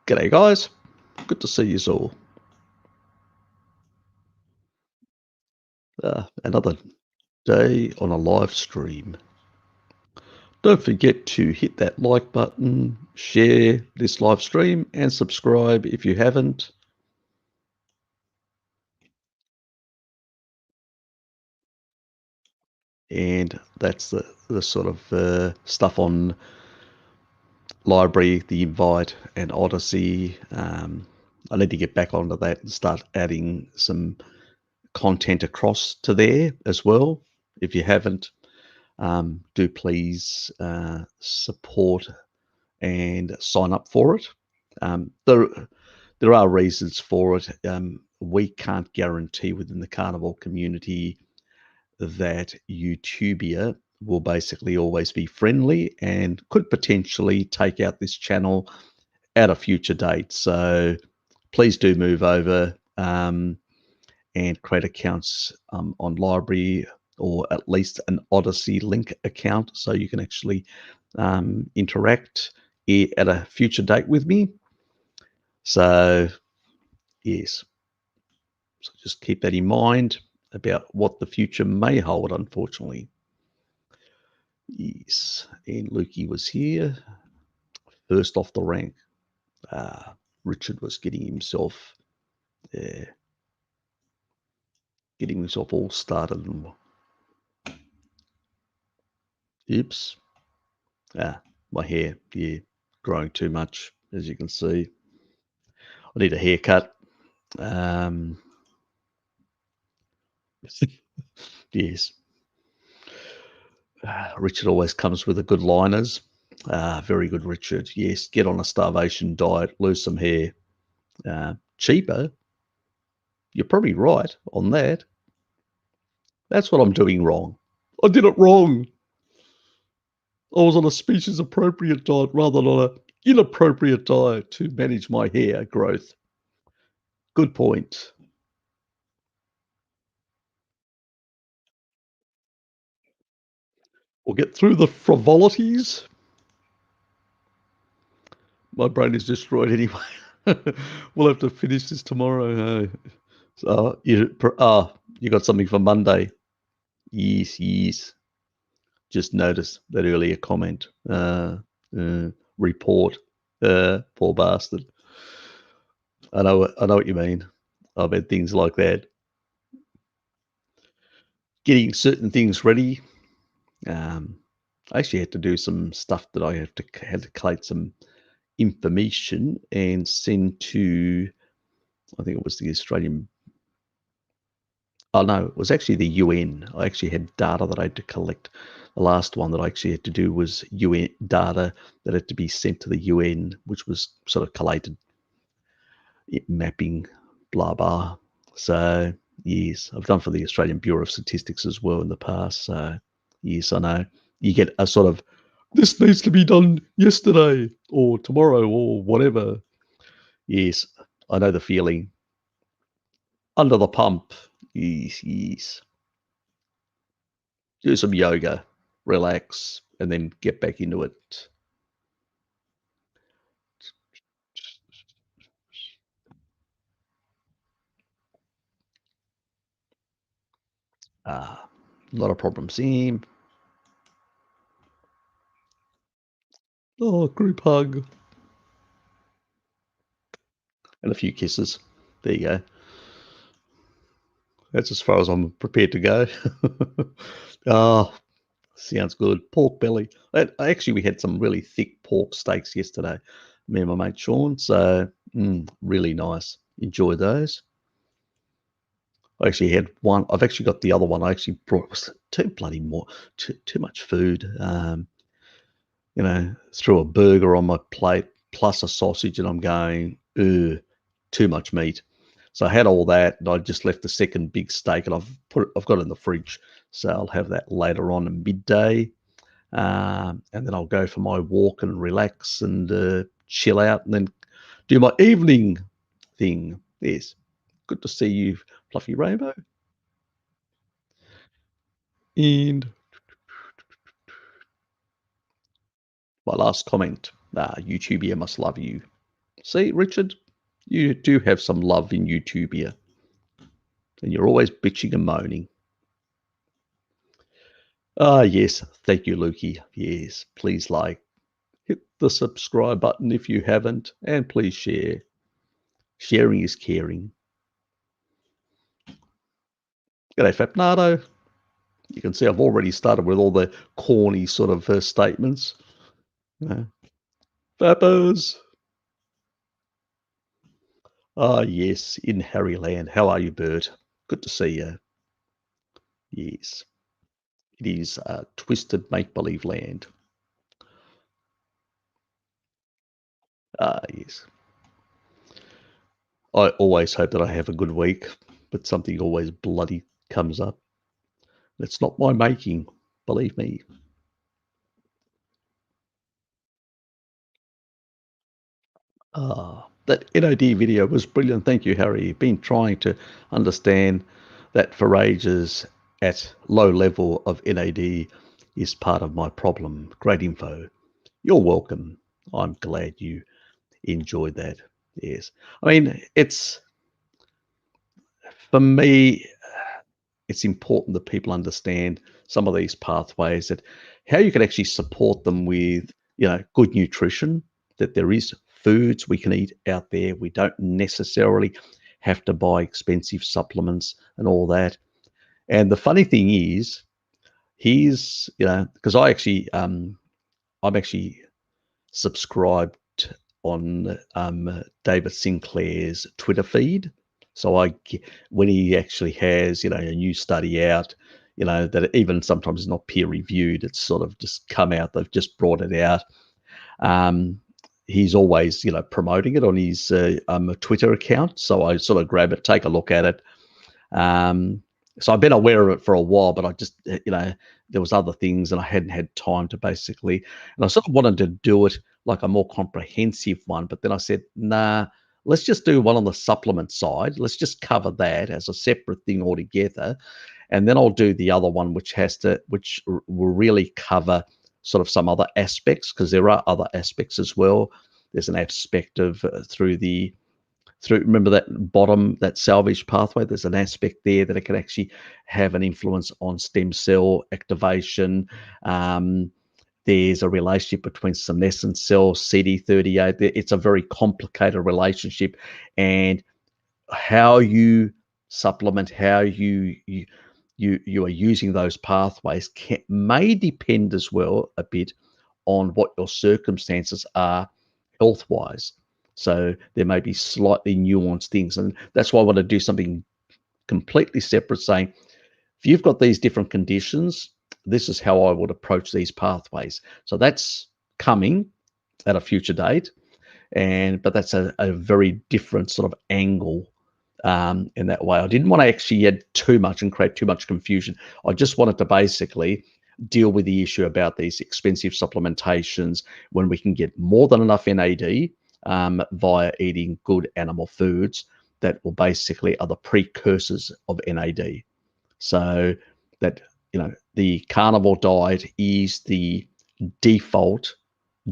G'day guys, good to see you all. Another day on a live stream. Don't forget to hit that like button, share this live stream, and subscribe if you haven't. And that's the sort of stuff on Library, the Invite, and Odyssey. I need to get back onto that and start adding some content across to there as well. If you haven't, do please support and sign up for it. There are reasons for it. We can't guarantee within the carnivore community that Utubia will basically always be friendly and could potentially take out this channel at a future date. So please do move over and create accounts on Library, or at least an Odyssey link account, so you can actually interact at a future date with me. So yes, so just keep that in mind about what the future may hold, unfortunately. Yes, and Lukey was here, first off the rank. Richard was getting himself all started. Oops. My hair, growing too much, as you can see. I need a haircut. Yes. Richard always comes with the good liners. Very good, Richard. Yes, get on a starvation diet, lose some hair. Cheaper. You're probably right on that. That's what I'm doing wrong. I did it wrong. I was on a species appropriate diet rather than on an inappropriate diet to manage my hair growth. Good point. We'll get through the frivolities. My brain is destroyed anyway. We'll have to finish this tomorrow. So you got something for Monday? Yes. Just noticed that earlier comment. Report. Poor bastard. I know what you mean. I've had things like that. Getting certain things ready. I actually had to do some stuff that I had to collect some information and send to, I think it was the Australian. Oh no, it was actually the UN. I actually had data that I had to collect. The last one that I actually had to do was UN data that had to be sent to the UN, which was sort of collated, mapping, blah blah. So yes, I've done for the Australian Bureau of Statistics as well in the past. So yes, I know you get a sort of, this needs to be done yesterday or tomorrow or whatever. Yes, I know the feeling. Under the pump. Yes. Do some yoga, relax, and then get back into it. Not a problem, Sam. Oh, group hug. And a few kisses. There you go. That's as far as I'm prepared to go. Oh, sounds good. Pork belly. Actually, we had some really thick pork steaks yesterday, me and my mate Sean. So, really nice. Enjoy those. I actually had one. I've actually got the other one. I actually brought too much food. Threw a burger on my plate plus a sausage, and I'm going, ugh, too much meat. So I had all that, and I just left the second big steak, and I've got it in the fridge, so I'll have that later on at midday, and then I'll go for my walk and relax and chill out, and then do my evening thing. Yes, good to see you, Fluffy Rainbow. And my last comment, YouTube, must love you. See, Richard, you do have some love in YouTube here, and you're always bitching and moaning. Ah, yes. Thank you, Lukey. Yes, please hit the subscribe button if you haven't, and please share. Sharing is caring. G'day, Fapnado. You can see I've already started with all the corny sort of statements. Fappers. Ah, yes, in Harryland. How are you, Bert? Good to see you. Yes, it is twisted make-believe land. Ah, yes. I always hope that I have a good week, but something always bloody comes up. It's not my making, believe me. That NOD video was brilliant. Thank you, Harry. Been trying to understand that for ages at low level of NAD is part of my problem. Great info. You're welcome. I'm glad you enjoyed that. Yes. I mean, for me, it's important that people understand some of these pathways, that how you can actually support them with, good nutrition, that there is foods we can eat out there. We don't necessarily have to buy expensive supplements and all that. And the funny thing is, because I'm actually subscribed on David Sinclair's Twitter feed. So when he actually has, a new study out, that even sometimes is not peer reviewed, it's sort of just come out. They've just brought it out. He's always, promoting it on his Twitter account. So I sort of grab it, take a look at it. So I've been aware of it for a while, but I just, there was other things and I hadn't had time to basically, and I sort of wanted to do it like a more comprehensive one. But then I said, nah, let's just do one on the supplement side. Let's just cover that as a separate thing altogether. And then I'll do the other one, which will really cover sort of some other aspects, because there are other aspects as well. There's an aspect of remember that salvage pathway, there's an aspect there that it can actually have an influence on stem cell activation. There's a relationship between senescent cells, CD38. It's a very complicated relationship, and how you supplement, how you are using those pathways may depend as well a bit on what your circumstances are health-wise. So there may be slightly nuanced things, and that's why I want to do something completely separate, saying if you've got these different conditions, this is how I would approach these pathways. So that's coming at a future date, but that's a very different sort of angle in that way. I didn't want to actually add too much and create too much confusion. I just wanted to basically deal with the issue about these expensive supplementations when we can get more than enough NAD via eating good animal foods that will basically are the precursors of NAD. So that, the carnivore diet is the default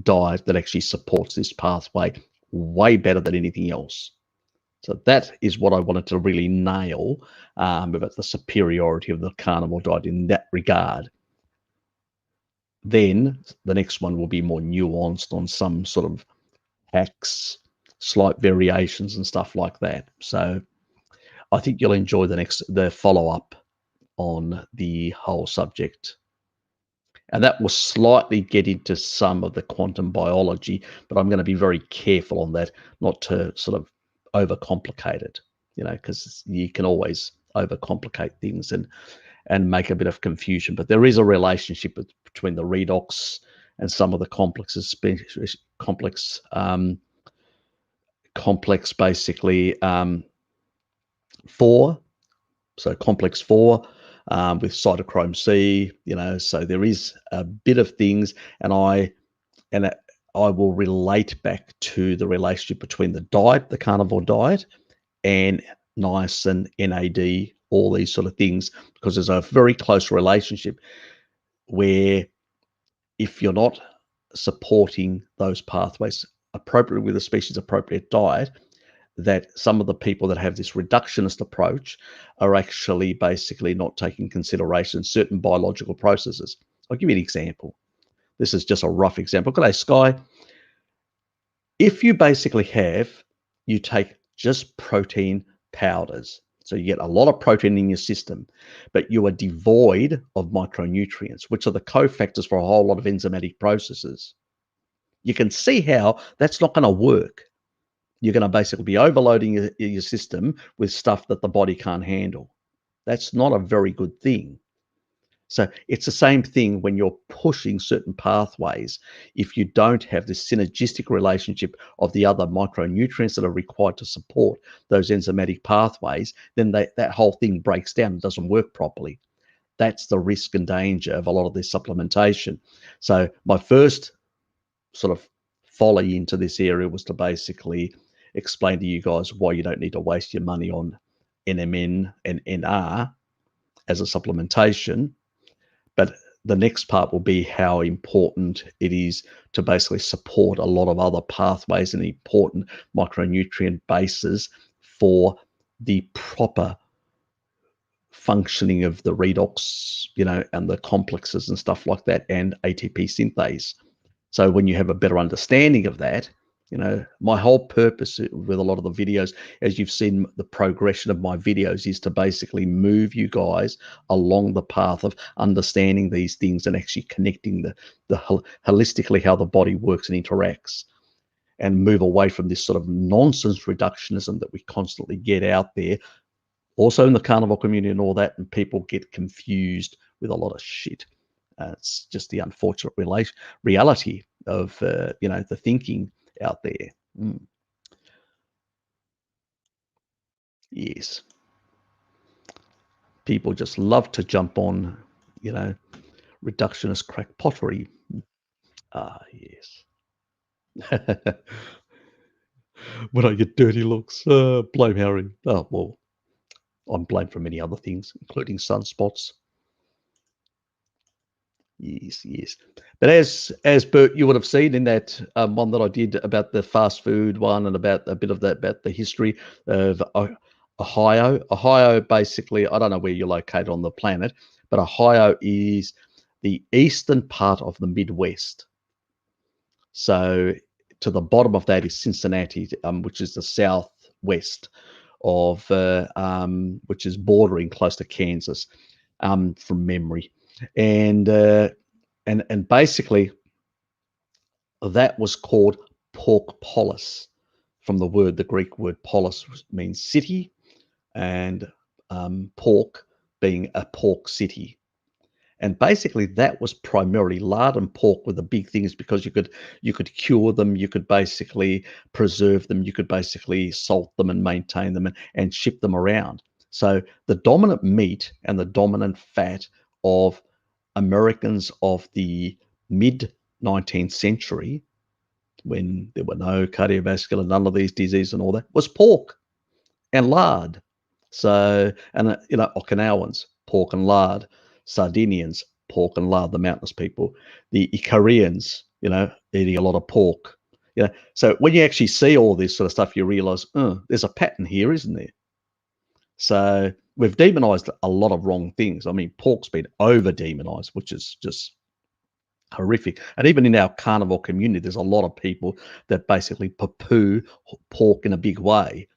diet that actually supports this pathway way better than anything else. So that is what I wanted to really nail about the superiority of the carnivore diet in that regard. Then the next one will be more nuanced on some sort of hacks, slight variations and stuff like that. So I think you'll enjoy the follow-up on the whole subject. And that will slightly get into some of the quantum biology, but I'm going to be very careful on that, not to sort of overcomplicate it, because you can always overcomplicate things and make a bit of confusion. But there is a relationship between the redox and some of the complexes, complex basically 4. So complex 4 with cytochrome C, so there is a bit of things, and I will relate back to the relationship between the diet, the carnivore diet, and niacin, NAD, all these sort of things, because there's a very close relationship where if you're not supporting those pathways, appropriately with a species appropriate diet, that some of the people that have this reductionist approach are actually basically not taking consideration certain biological processes. I'll give you an example. This is just a rough example. G'day, Sky. If you basically you take just protein powders, so you get a lot of protein in your system, but you are devoid of micronutrients, which are the cofactors for a whole lot of enzymatic processes. You can see how that's not going to work. You're going to basically be overloading your system with stuff that the body can't handle. That's not a very good thing. So it's the same thing when you're pushing certain pathways. If you don't have this synergistic relationship of the other micronutrients that are required to support those enzymatic pathways, then that whole thing breaks down and doesn't work properly. That's the risk and danger of a lot of this supplementation. So my first sort of folly into this area was to basically explain to you guys why you don't need to waste your money on NMN and NR as a supplementation. But the next part will be how important it is to basically support a lot of other pathways and important micronutrient bases for the proper functioning of the redox, and the complexes and stuff like that, and ATP synthase. So when you have a better understanding of that, my whole purpose with a lot of the videos, as you've seen the progression of my videos, is to basically move you guys along the path of understanding these things and actually connecting the holistically how the body works and interacts, and move away from this sort of nonsense reductionism that we constantly get out there, also in the carnivore community and all that, and people get confused with a lot of shit. It's just the unfortunate reality of the thinking out there. Yes, people just love to jump on, reductionist crack pottery. Yes. When I get dirty looks, blame Harry. Oh well, I'm blamed for many other things, including sunspots. Yes, yes. But as Bert, you would have seen in that one that I did about the fast food one, and about a bit of that about the history of Ohio. Ohio, basically, I don't know where you're located on the planet, but Ohio is the eastern part of the Midwest. So to the bottom of that is Cincinnati, which is the southwest of, which is bordering close to Kansas, from memory. And basically that was called pork polis, from the Greek word polis means city, and pork being a pork city. And basically that was primarily lard and pork were the big things, because you could cure them, you could basically preserve them, you could basically salt them and maintain them and ship them around. So the dominant meat and the dominant fat of Americans of the mid 19th century, when there were no cardiovascular, none of these diseases and all that, was pork and lard. So, and Okinawans, pork and lard. Sardinians, pork and lard, the mountainous people. The Icarians, eating a lot of pork. So when you actually see all this sort of stuff, you realize, there's a pattern here, isn't there? So we've demonized a lot of wrong things. I mean, pork's been over demonized, which is just horrific. And even in our carnivore community, there's a lot of people that basically poo-poo pork in a big way,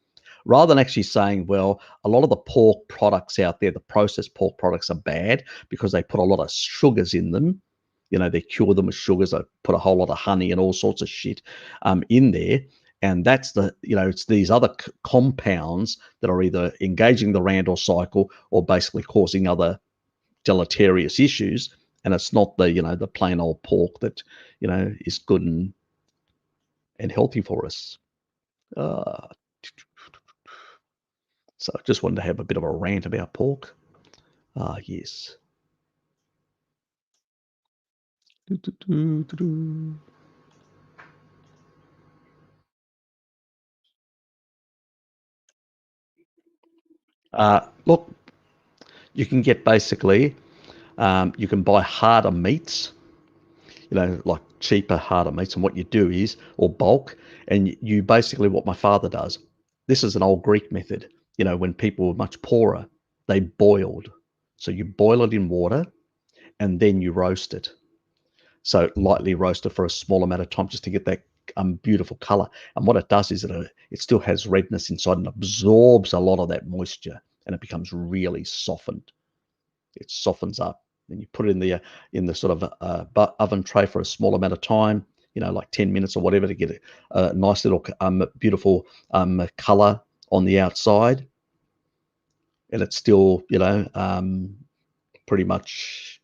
rather than actually saying, well, a lot of the pork products out there, the processed pork products, are bad because they put a lot of sugars in them. They cure them with sugars. They put a whole lot of honey and all sorts of shit in there. And that's it's these other compounds that are either engaging the Randall cycle or basically causing other deleterious issues. And it's not the plain old pork that, is good and healthy for us. Uh, So I just wanted to have a bit of a rant about pork. Yes. Look, you can get basically, you can buy harder meats, like cheaper, harder meats. And what you do is, or bulk, and you basically, what my father does, this is an old Greek method. When people were much poorer, they boiled. So you boil it in water and then you roast it. So lightly roasted for a small amount of time just to get that beautiful color. And what it does is it still has redness inside and absorbs a lot of that moisture, and it becomes really softened. It softens up. Then you put it in the sort of oven tray for a small amount of time, like 10 minutes or whatever, to get a nice little beautiful color on the outside, and it's still pretty much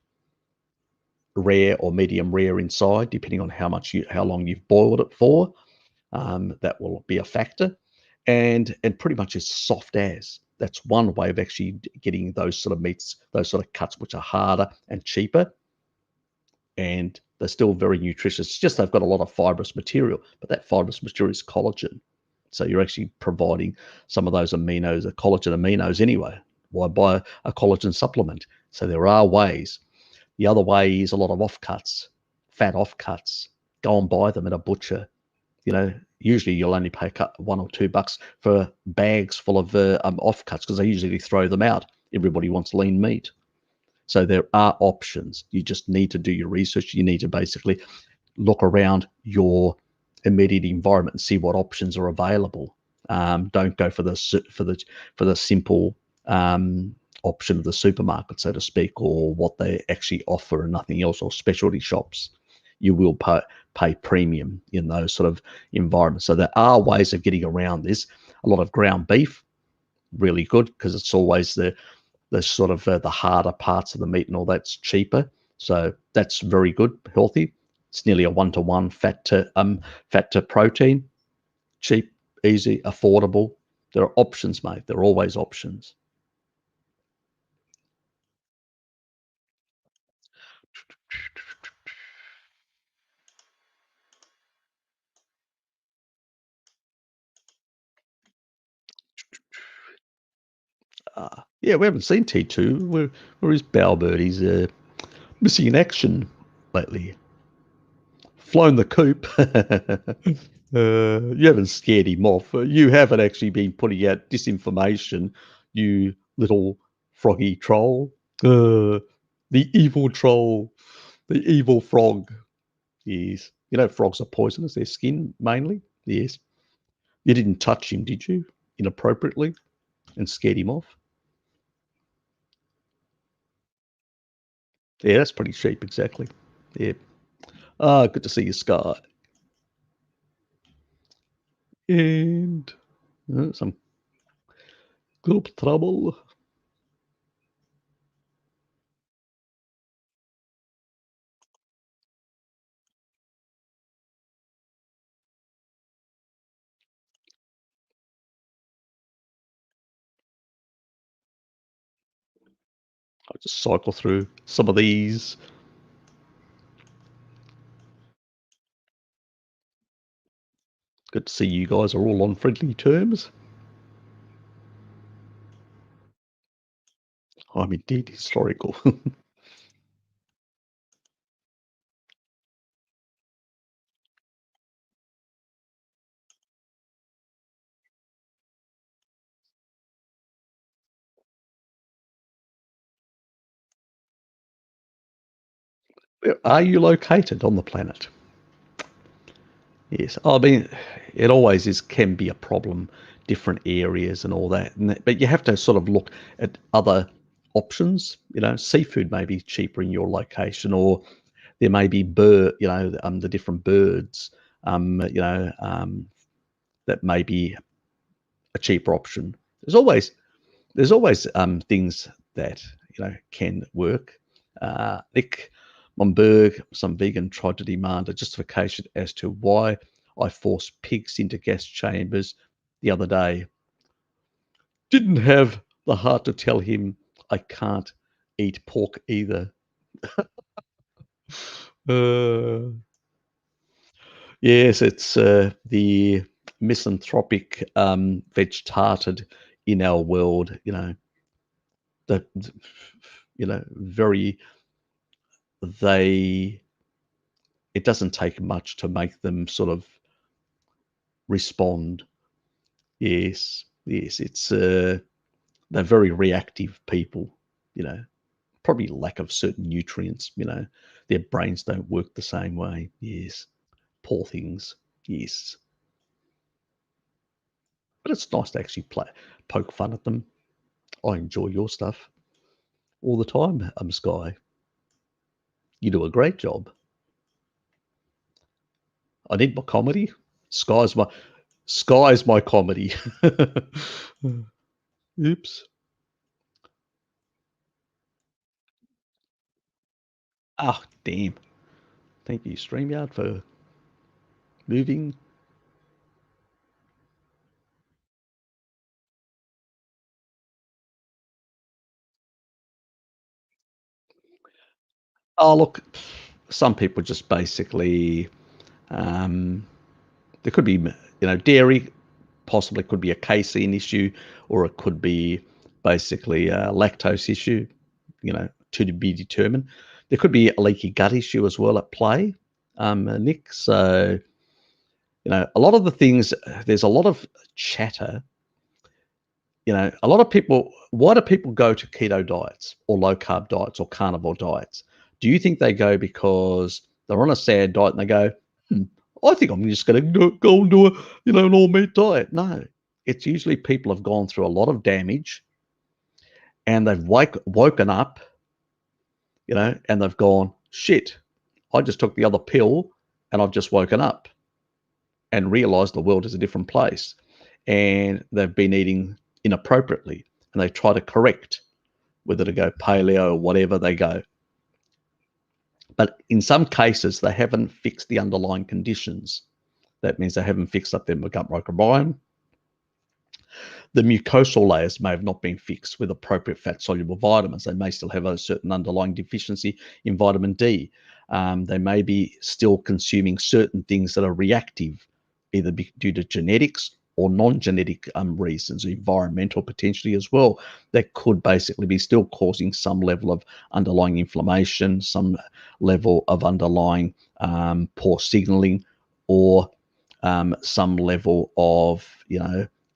rare or medium rare inside, depending on how long you've boiled it for. That will be a factor, and pretty much as soft as. That's one way of actually getting those sort of meats, those sort of cuts, which are harder and cheaper, and they're still very nutritious. It's just they've got a lot of fibrous material, but that fibrous material is collagen. So you're actually providing some of those aminos, the collagen aminos anyway. Why buy a collagen supplement? So there are ways. The other way is a lot of offcuts, fat offcuts. Go and buy them at a butcher. Usually you'll only pay $1 or $2 for bags full of offcuts, because they usually throw them out. Everybody wants lean meat. So there are options. You just need to do your research. You need to basically look around your immediate environment and see what options are available. Don't go for the simple option of the supermarket, so to speak, or what they actually offer and nothing else, or specialty shops. You will pay premium in those sort of environments. So there are ways of getting around this. A lot of ground beef, really good, because it's always the sort of the harder parts of the meat and all that's cheaper. So that's very good, healthy. It's nearly a 1-to-1 fat to protein. Cheap, easy, affordable. There are options, mate. There are always options. Yeah, we haven't seen T2. Where is Balbert? He's missing in action lately. Flown the coop. You haven't scared him off. You haven't actually been putting out disinformation, you little froggy troll. The evil troll. The evil frog. Yes. Frogs are poisonous. Their skin, mainly. Yes. You didn't touch him, did you? Inappropriately, and scared him off? Yeah, that's pretty cheap, exactly. Yeah. Good to see you, Sky. And some group trouble. I'll just cycle through some of these. Good to see you guys are all on friendly terms. I'm indeed historical. Where are you located on the planet? Yes, I mean, it always can be a problem, different areas and all that. But you have to sort of look at other options. Seafood may be cheaper in your location, or there may be the different birds, that may be a cheaper option. There's always things that can work. Nick Monberg, some vegan, tried to demand a justification as to why I forced pigs into gas chambers the other day. Didn't have the heart to tell him I can't eat pork either. Uh, yes, it's the misanthropic veg-hearted in our world. That very they it doesn't take much to make them sort of respond. Yes, yes, it's they're very reactive people, you know, probably lack of certain nutrients, their brains don't work the same way. Yes, poor things. Yes, but it's nice to actually poke fun at them. I enjoy your stuff all the time, Sky. You do a great job. I need my comedy. Sky's my Sky's my comedy. Oops. Ah, damn. Thank you, StreamYard, for moving. Oh, look, some people just basically, um, there could be, dairy possibly could be a casein issue, or it could be basically a lactose issue, to be determined. There could be a leaky gut issue as well at play, Nick. So, a lot of the things, there's a lot of chatter. A lot of people, why do people go to keto diets or low carb diets or carnivore diets? Do you think they go because they're on a sad diet and they go, hmm, I think I'm just going to go and do a, an all meat diet? No, it's usually people have gone through a lot of damage and they've woken up, and they've gone, shit, I just took the other pill and I've just woken up and realized the world is a different place. And they've been eating inappropriately and they try to correct whether to go paleo or whatever they go. But in some cases, they haven't fixed the underlying conditions. That means they haven't fixed up their gut microbiome. The mucosal layers may have not been fixed with appropriate fat-soluble vitamins. They may still have a certain underlying deficiency in vitamin D. They may be still consuming certain things that are reactive, either due to genetics or non-genetic reasons, environmental potentially as well, that could basically be still causing some level of underlying inflammation, some level of underlying poor signaling, or some level of,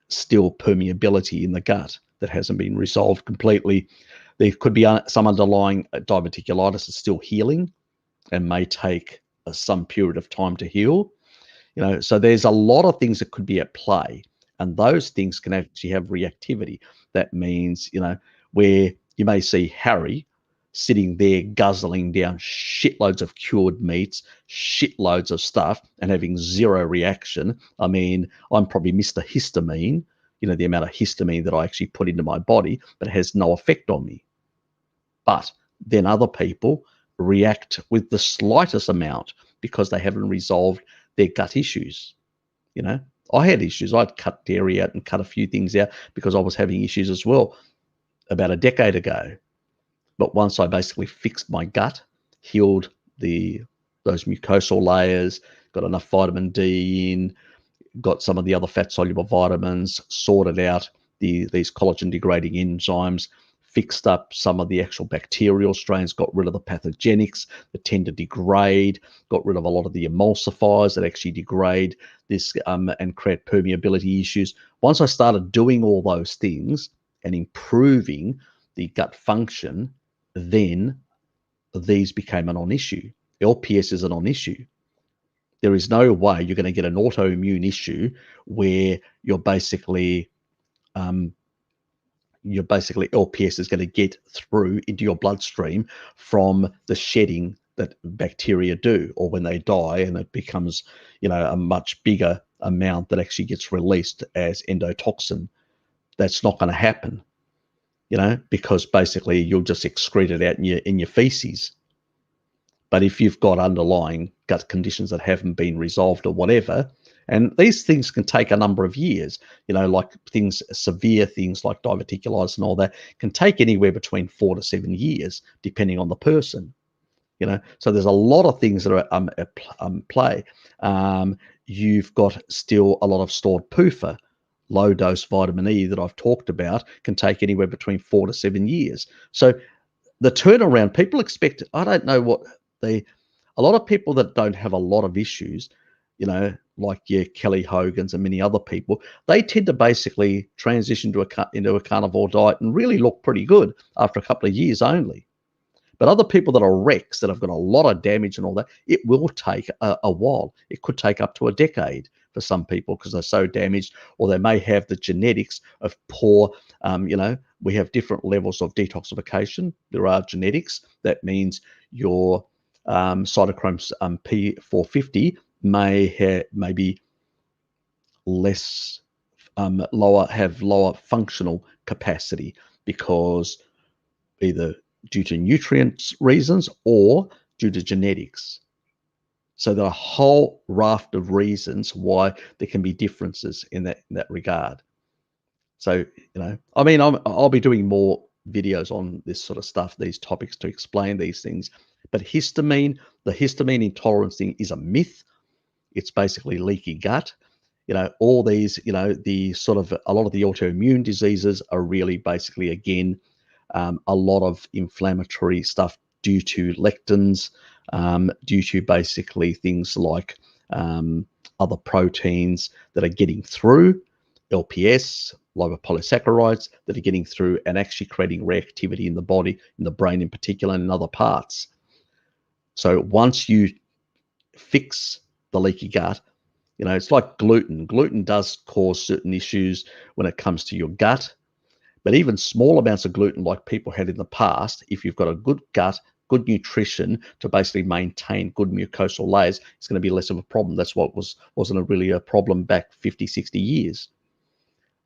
still permeability in the gut that hasn't been resolved completely. There could be some underlying diverticulitis is still healing and may take some period of time to heal. So there's a lot of things that could be at play, and those things can actually have reactivity. That means, where you may see Harry sitting there guzzling down shitloads of cured meats, shitloads of stuff, and having zero reaction. I mean, I'm probably Mr. Histamine, the amount of histamine that I actually put into my body, but it has no effect on me. But then other people react with the slightest amount because they haven't resolved their gut issues. I had issues. I'd cut dairy out and cut a few things out because I was having issues as well about a decade ago. But once I basically fixed my gut, healed those mucosal layers, got enough vitamin D in, got some of the other fat-soluble vitamins, sorted out these collagen-degrading enzymes, fixed up some of the actual bacterial strains, got rid of the pathogenics that tend to degrade, got rid of a lot of the emulsifiers that actually degrade this and create permeability issues. Once I started doing all those things and improving the gut function, then these became a non-issue. LPS is a non-issue. There is no way you're going to get an autoimmune issue where LPS is going to get through into your bloodstream from the shedding that bacteria do, or when they die and it becomes, a much bigger amount that actually gets released as endotoxin. That's not going to happen, because basically you'll just excrete it out in your feces. But if you've got underlying gut conditions that haven't been resolved or whatever, and these things can take a number of years, like severe things like diverticulitis and all that can take anywhere between 4 to 7 years, depending on the person. So there's a lot of things that are at play. You've got still a lot of stored PUFA, low dose vitamin E that I've talked about, can take anywhere between 4 to 7 years. So the turnaround, people expect, I don't know what A lot of people that don't have a lot of issues, like your Kelly Hogans and many other people, they tend to basically transition into a carnivore diet and really look pretty good after a couple of years only. But other people that are wrecks, that have got a lot of damage and all that, it will take a while. It could take up to a decade for some people because they're so damaged, or they may have the genetics of poor, we have different levels of detoxification. There are genetics. That means your cytochrome P450 may be less have lower functional capacity because either due to nutrients reasons or due to genetics. So there are a whole raft of reasons why there can be differences in that regard. So, I'll be doing more videos on this sort of stuff, these topics, to explain these things. But the histamine intolerance thing is a myth. It's basically leaky gut. All these, the sort of a lot of the autoimmune diseases are really basically, again, a lot of inflammatory stuff due to lectins, due to basically things like other proteins that are getting through, LPS, lipopolysaccharides, that are getting through and actually creating reactivity in the body, in the brain in particular, and in other parts. So once you fix the leaky gut, it's like gluten. Gluten does cause certain issues when it comes to your gut. But even small amounts of gluten, like people had in the past, if you've got a good gut, good nutrition to basically maintain good mucosal layers, it's going to be less of a problem. That's what wasn't really a problem back 50, 60 years.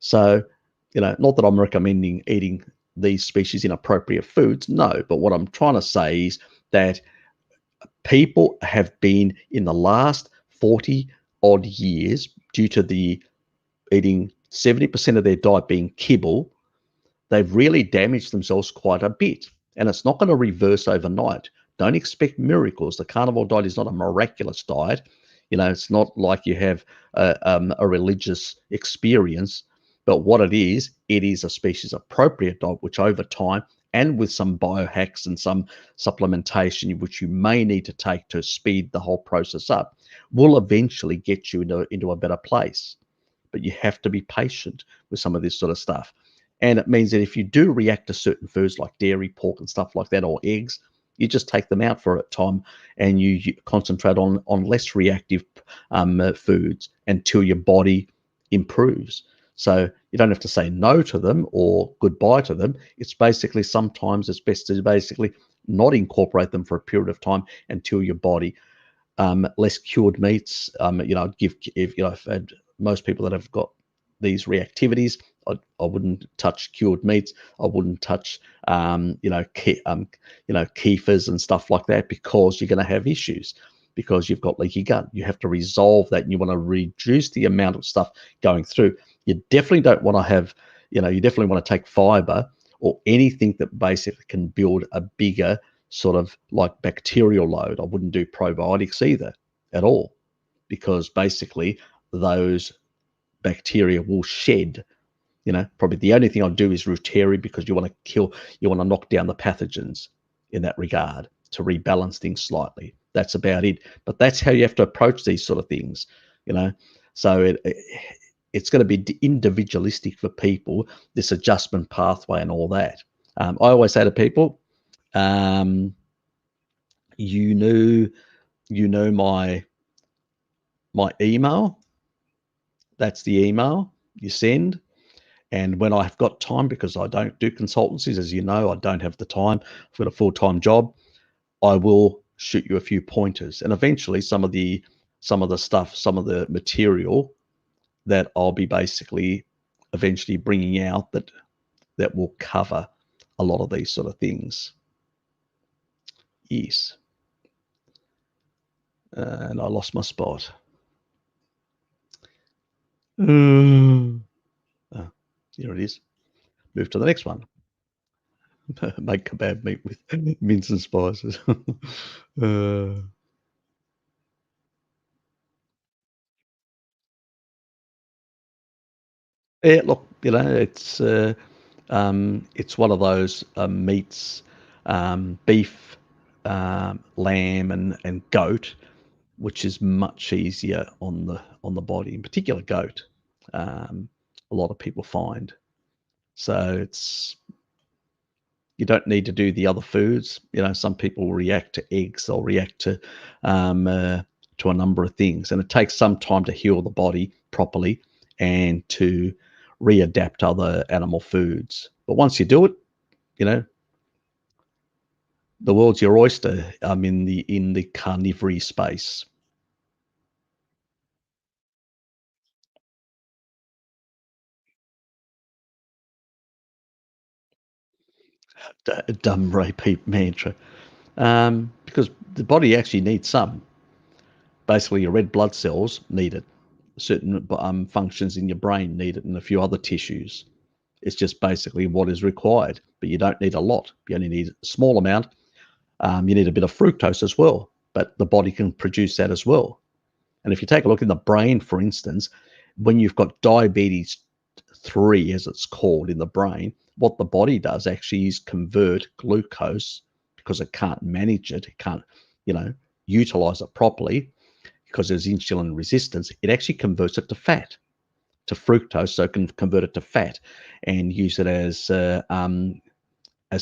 So, not that I'm recommending eating these species inappropriate foods, no. But what I'm trying to say is that people have been, in the last 40 odd years, due to the eating 70% of their diet being kibble, they've really damaged themselves quite a bit. And it's not going to reverse overnight. Don't expect miracles. The carnivore diet is not a miraculous diet. It's not like you have a religious experience. But what it is a species appropriate diet, which over time, and with some biohacks and some supplementation, which you may need to take to speed the whole process up, will eventually get you into a better place. But you have to be patient with some of this sort of stuff. And it means that if you do react to certain foods like dairy, pork, and stuff like that, or eggs, you just take them out for a time and you concentrate on less reactive foods until your body improves. So you don't have to say no to them or goodbye to them. It's basically, sometimes it's best to basically not incorporate them for a period of time until your body, less cured meats. I've had most people that have got these reactivities, I wouldn't touch cured meats. I wouldn't touch, kefirs and stuff like that, because you're going to have issues because you've got leaky gut. You have to resolve that, and you want to reduce the amount of stuff going through. You definitely don't want to have, you definitely want to take fiber or anything that basically can build a bigger sort of like bacterial load. I wouldn't do probiotics either at all, because basically those bacteria will shed. Probably the only thing I'd do is Ruteri, because you want to knock down the pathogens in that regard to rebalance things slightly. That's about it. But that's how you have to approach these sort of things, So it's going to be individualistic for people, this adjustment pathway and all that. I always say to people, you know my email. That's the email you send. And when I've got time, because I don't do consultancies, as you know, I don't have the time. I've got a full-time job. I will shoot you a few pointers, and eventually some of the stuff, some of the material that I'll be basically eventually bringing out that will cover a lot of these sort of things. Yes. And I lost my spot. Oh, here it is. Move to the next one. Make kebab meat with mince and spices. Yeah, look, it's one of those meats, beef. lamb and goat, which is much easier on the body, in particular goat. A lot of people find. So you don't need to do the other foods. Some people react to eggs, they'll react to a number of things, and it takes some time to heal the body properly and to readapt other animal foods. But once you do it, the world's your oyster. I'm in the carnivore space. Dumb repeat mantra. Because the body actually needs some. Basically, your red blood cells need it. Certain functions in your brain need it, and a few other tissues. It's just basically what is required, but you don't need a lot. You only need a small amount. You need a bit of fructose as well, but the body can produce that as well. And if you take a look in the brain, for instance, when you've got diabetes 3, as it's called in the brain, what the body does actually is convert glucose, because it can't manage it, it can't, utilize it properly because there's insulin resistance. It actually converts it to fat, to fructose, so it can convert it to fat and use it as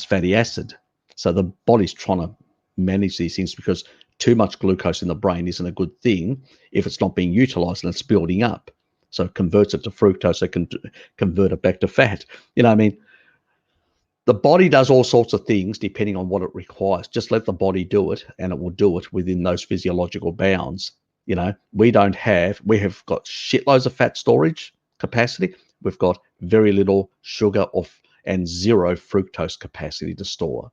fatty acid. So the body's trying to manage these things, because too much glucose in the brain isn't a good thing if it's not being utilized and it's building up. So it converts it to fructose, so it can convert it back to fat. I mean, the body does all sorts of things depending on what it requires. Just let the body do it, and it will do it within those physiological bounds. We have got shitloads of fat storage capacity. We've got very little sugar and zero fructose capacity to store.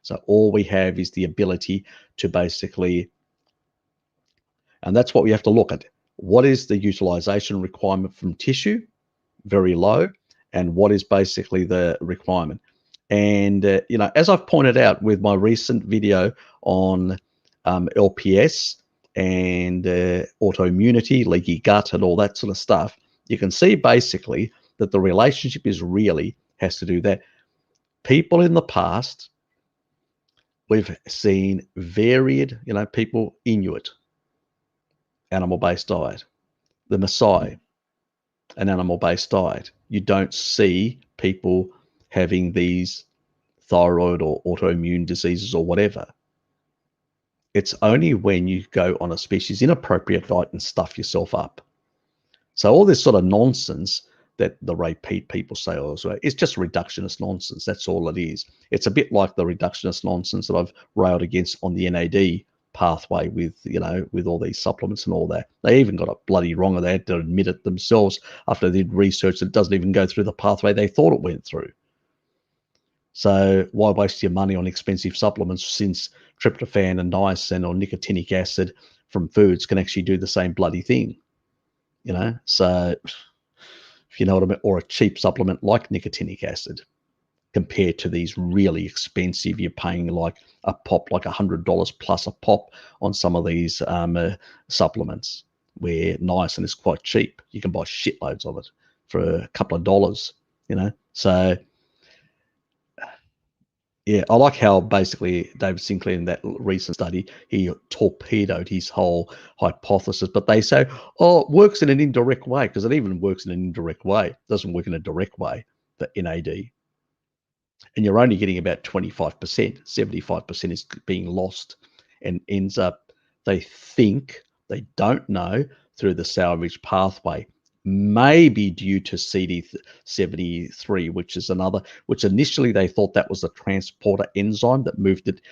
So all we have is the ability to basically, and that's what we have to look at. What is the utilization requirement from tissue? Very low. And what is basically the requirement? And, as I've pointed out with my recent video on LPS and autoimmunity, leaky gut, and all that sort of stuff, you can see basically that the relationship has to do that. People in the past, we've seen varied, people, Inuit, animal-based diet, the Maasai, an animal-based diet. You don't see people having these thyroid or autoimmune diseases or whatever. It's only when you go on a species inappropriate diet and stuff yourself up. So all this sort of nonsense that the repeat people say, it's just reductionist nonsense. That's all it is. It's a bit like the reductionist nonsense that I've railed against on the NAD pathway with all these supplements and all that. They even got it bloody wrong, and they had to admit it themselves after they did research that it doesn't even go through the pathway they thought it went through. So why waste your money on expensive supplements, since tryptophan and niacin or nicotinic acid from foods can actually do the same bloody thing? So if you know what I mean, or a cheap supplement like nicotinic acid compared to these really expensive, you're paying like a pop, like $100 plus a pop on some of these supplements, where niacin is quite cheap. You can buy shitloads of it for a couple of dollars, So yeah, I like how basically David Sinclair, in that recent study, he torpedoed his whole hypothesis. But they say, it works in an indirect way, because it even works in an indirect way. It doesn't work in a direct way for NAD. And you're only getting about 25%. 75% is being lost and ends up, they don't know, through the salvage pathway. Maybe due to CD73, which initially they thought that was the transporter enzyme that moved it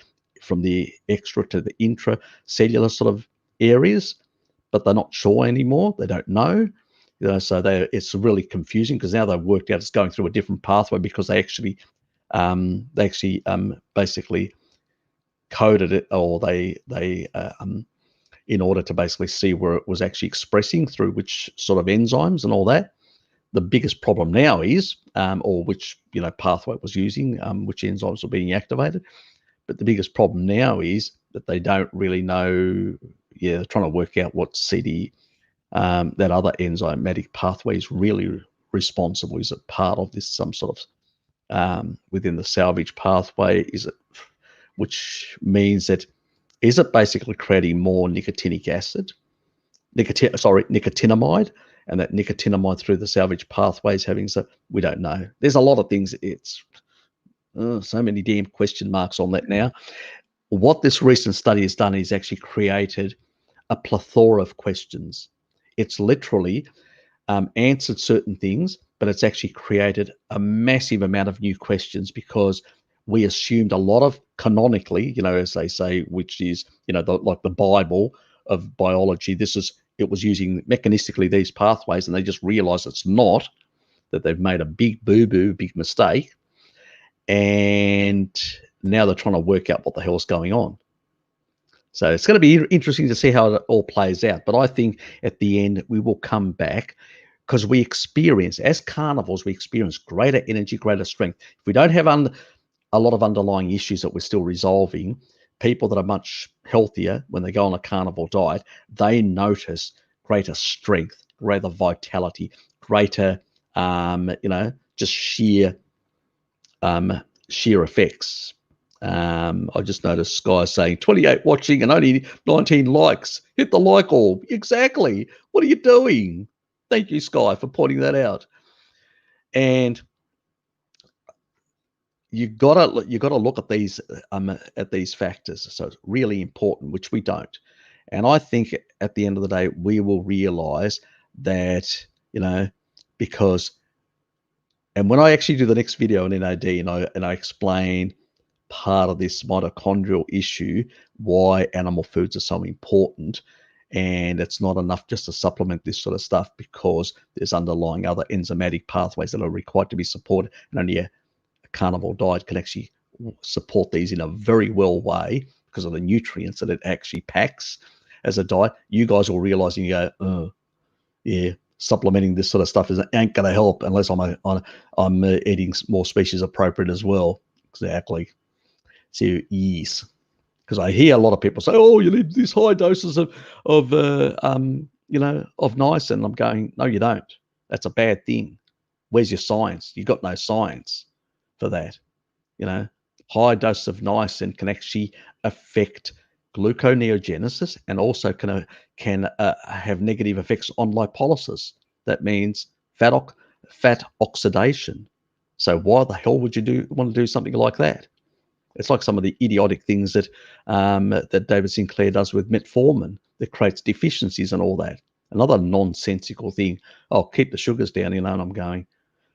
from the extra to the intracellular sort of areas, but they're not sure anymore. They don't know. So it's really confusing, because now they've worked out it's going through a different pathway, because they actually basically coded it, or they in order to basically see where it was actually expressing through which sort of enzymes and all that. The biggest problem now is, or which pathway it was using, which enzymes were being activated. But the biggest problem now is that they don't really know. Yeah, they're trying to work out what that other enzymatic pathway is really responsible. Is it part of this, some sort of within the salvage pathway? Is it which means that is it basically creating more nicotinic acid, nicotinamide, and that nicotinamide through the salvage pathways having so we don't know. There's a lot of things. It's so many damn question marks on that now. What this recent study has done is actually created a plethora of questions. It's literally answered certain things, but it's actually created a massive amount of new questions because we assumed a lot of canonically, as they say, which is, like the Bible of biology. It was using mechanistically these pathways, and they just realized it's not, that they've made a big boo-boo, big mistake. And now they're trying to work out what the hell's going on. So it's going to be interesting to see how it all plays out. But I think at the end, we will come back because we experience, as carnivores, we experience greater energy, greater strength. If we don't have a lot of underlying issues that we're still resolving, people that are much healthier, when they go on a carnivore diet, they notice greater strength, greater vitality, greater, just sheer effects. I just noticed Sky saying 28 watching and only 19 likes. Hit the like all. Exactly. What are you doing? Thank you, Sky, for pointing that out. And you gotta look at these factors. So it's really important, which we don't. And I think at the end of the day, we will realize that, because, and when I actually do the next video on NAD and I explain part of this mitochondrial issue, why animal foods are so important, and it's not enough just to supplement this sort of stuff because there's underlying other enzymatic pathways that are required to be supported, and only a carnivore diet can actually support these in a very well way because of the nutrients that it actually packs as a diet. You guys will realize and you go, oh, yeah, supplementing this sort of stuff ain't going to help unless I'm eating more species appropriate as well. Exactly. So yes, because I hear a lot of people say, "Oh, you need these high doses of niacin." And I'm going, "No, you don't. That's a bad thing. Where's your science? You got no science for that. High doses of niacin can actually affect gluconeogenesis and also can have negative effects on lipolysis. That means fat oxidation. So why the hell would you want to do something like that? It's like some of the idiotic things that David Sinclair does with metformin that creates deficiencies and all that. Another nonsensical thing. Oh, keep the sugars down, and I'm going.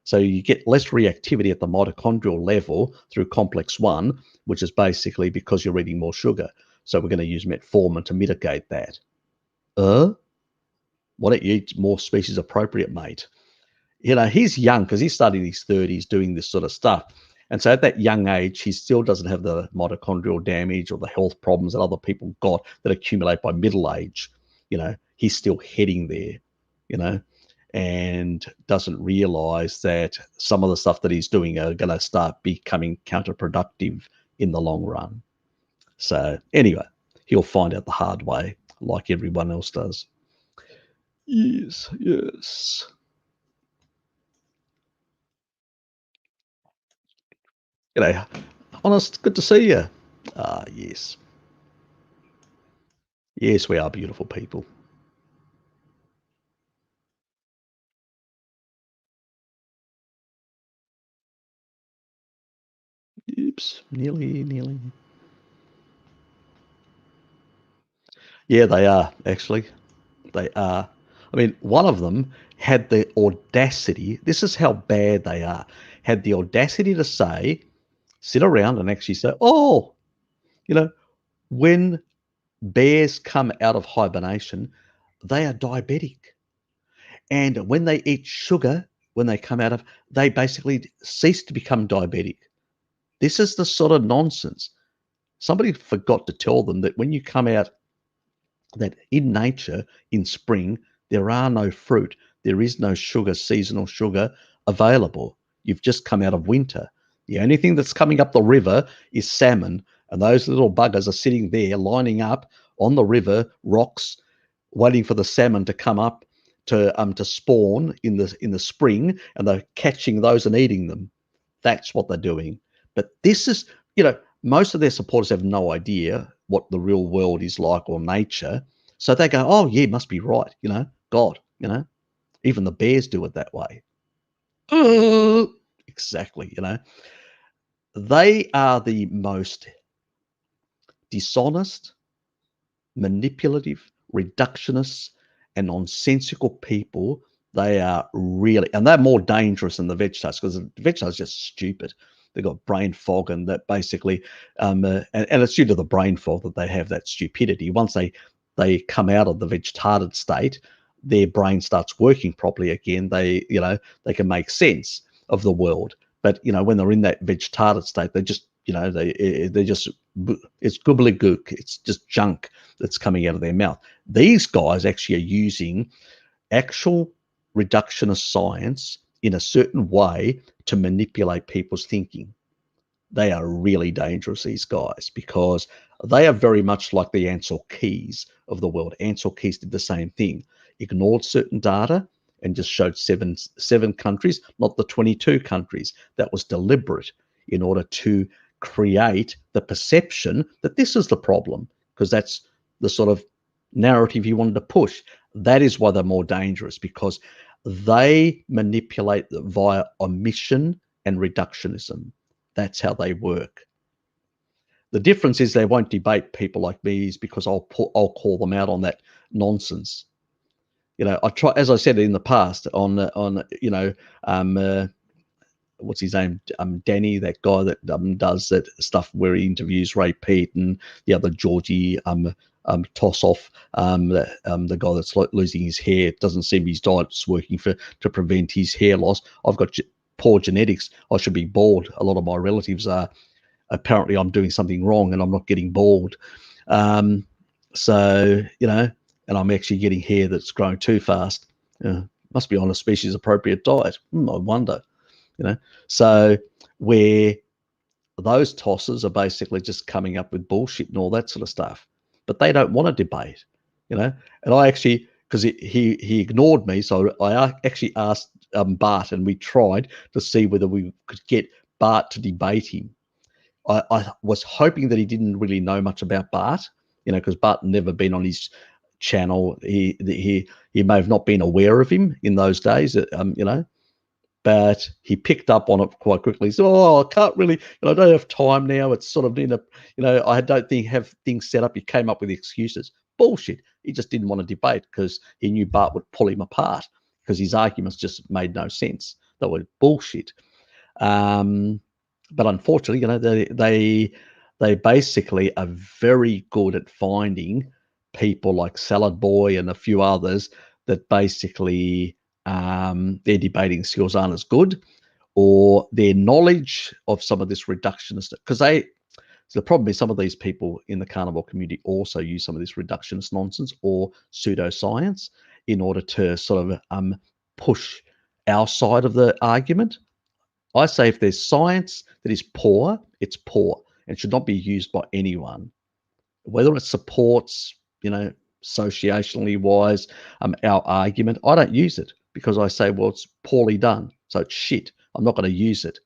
So you get less reactivity at the mitochondrial level through complex 1, which is basically because you're eating more sugar. So we're going to use metformin to mitigate that. Why don't you eat more species appropriate, mate? He's young because he's starting his 30s doing this sort of stuff. And so at that young age, he still doesn't have the mitochondrial damage or the health problems that other people got that accumulate by middle age. He's still heading there, and doesn't realize that some of the stuff that he's doing are going to start becoming counterproductive in the long run. So anyway, he'll find out the hard way like everyone else does. Yes, yes. G'day, Honest, good to see you. Ah, yes. Yes, we are beautiful people. Oops, nearly. Yeah, they are, actually. They are. I mean, one of them had the audacity, this is how bad they are, had the audacity to sit around and actually say, oh, when bears come out of hibernation, they are diabetic. And when they eat sugar, when they come out of, they basically cease to become diabetic. This is the sort of nonsense. Somebody forgot to tell them that when you come out, that in nature, in spring, there are no fruit. There is no sugar, seasonal sugar available. You've just come out of winter. The only thing that's coming up the river is salmon. And those little buggers are sitting there lining up on the river, rocks, waiting for the salmon to come up to spawn in the spring, and they're catching those and eating them. That's what they're doing. But this is, most of their supporters have no idea what the real world is like or nature. So they go, oh, yeah, must be right. God, even the bears do it that way. Exactly. They are the most dishonest, manipulative, reductionist, and nonsensical people. They are really, and they're more dangerous than the vegetarians because the vegetarians are just stupid. They've got brain fog, and that basically, and it's due to the brain fog that they have that stupidity. Once they come out of the vegetated state, their brain starts working properly again. They can make sense of the world. But when they're in that vegetated state, they just they just it's gobbledygook. It's just junk that's coming out of their mouth. These guys actually are using actual reductionist science in a certain way to manipulate people's thinking. They are really dangerous, these guys, because they are very much like the Ansel Keys of the world. Ansel Keys did the same thing, ignored certain data and just showed seven countries, not the 22 countries. That was deliberate in order to create the perception that this is the problem, because that's the sort of narrative he wanted to push. That is why they're more dangerous, because they manipulate via omission and reductionism. That's how they work. The difference is they won't debate people like me, is because I'll call them out on that nonsense. I try, as I said in the past, on what's his name, Danny, that guy that does that stuff where he interviews Ray Pete and the other Georgie toss off, the guy that's losing his hair. It doesn't seem his diet's working to prevent his hair loss. I've got poor genetics. I should be bald. A lot of my relatives are. Apparently I'm doing something wrong and I'm not getting bald. Um, so, and I'm actually getting hair that's growing too fast. Must be on a species appropriate diet. I wonder, you know. So where those tossers are basically just coming up with bullshit and all that sort of stuff, but they don't want to debate, And I actually, because he ignored me, so I actually asked Bart, and we tried to see whether we could get Bart to debate him. I was hoping that he didn't really know much about Bart, because Bart had never been on his channel. He may have not been aware of him in those days, but he picked up on it quite quickly. He said, "Oh, I can't really, I don't have time now. It's sort of I don't think have things set up." He came up with excuses. Bullshit. He just didn't want to debate because he knew Bart would pull him apart because his arguments just made no sense. They were bullshit. Um, but unfortunately, they basically are very good at finding people like Salad Boy and a few others that basically their debating skills aren't as good, or their knowledge of some of this reductionist, because so the problem is some of these people in the carnivore community also use some of this reductionist nonsense or pseudoscience in order to sort of push our side of the argument. I say if there's science that is poor, it's poor and should not be used by anyone. Whether it supports, associationally wise, our argument, I don't use it because I say, well, it's poorly done. So it's shit. I'm not going to use it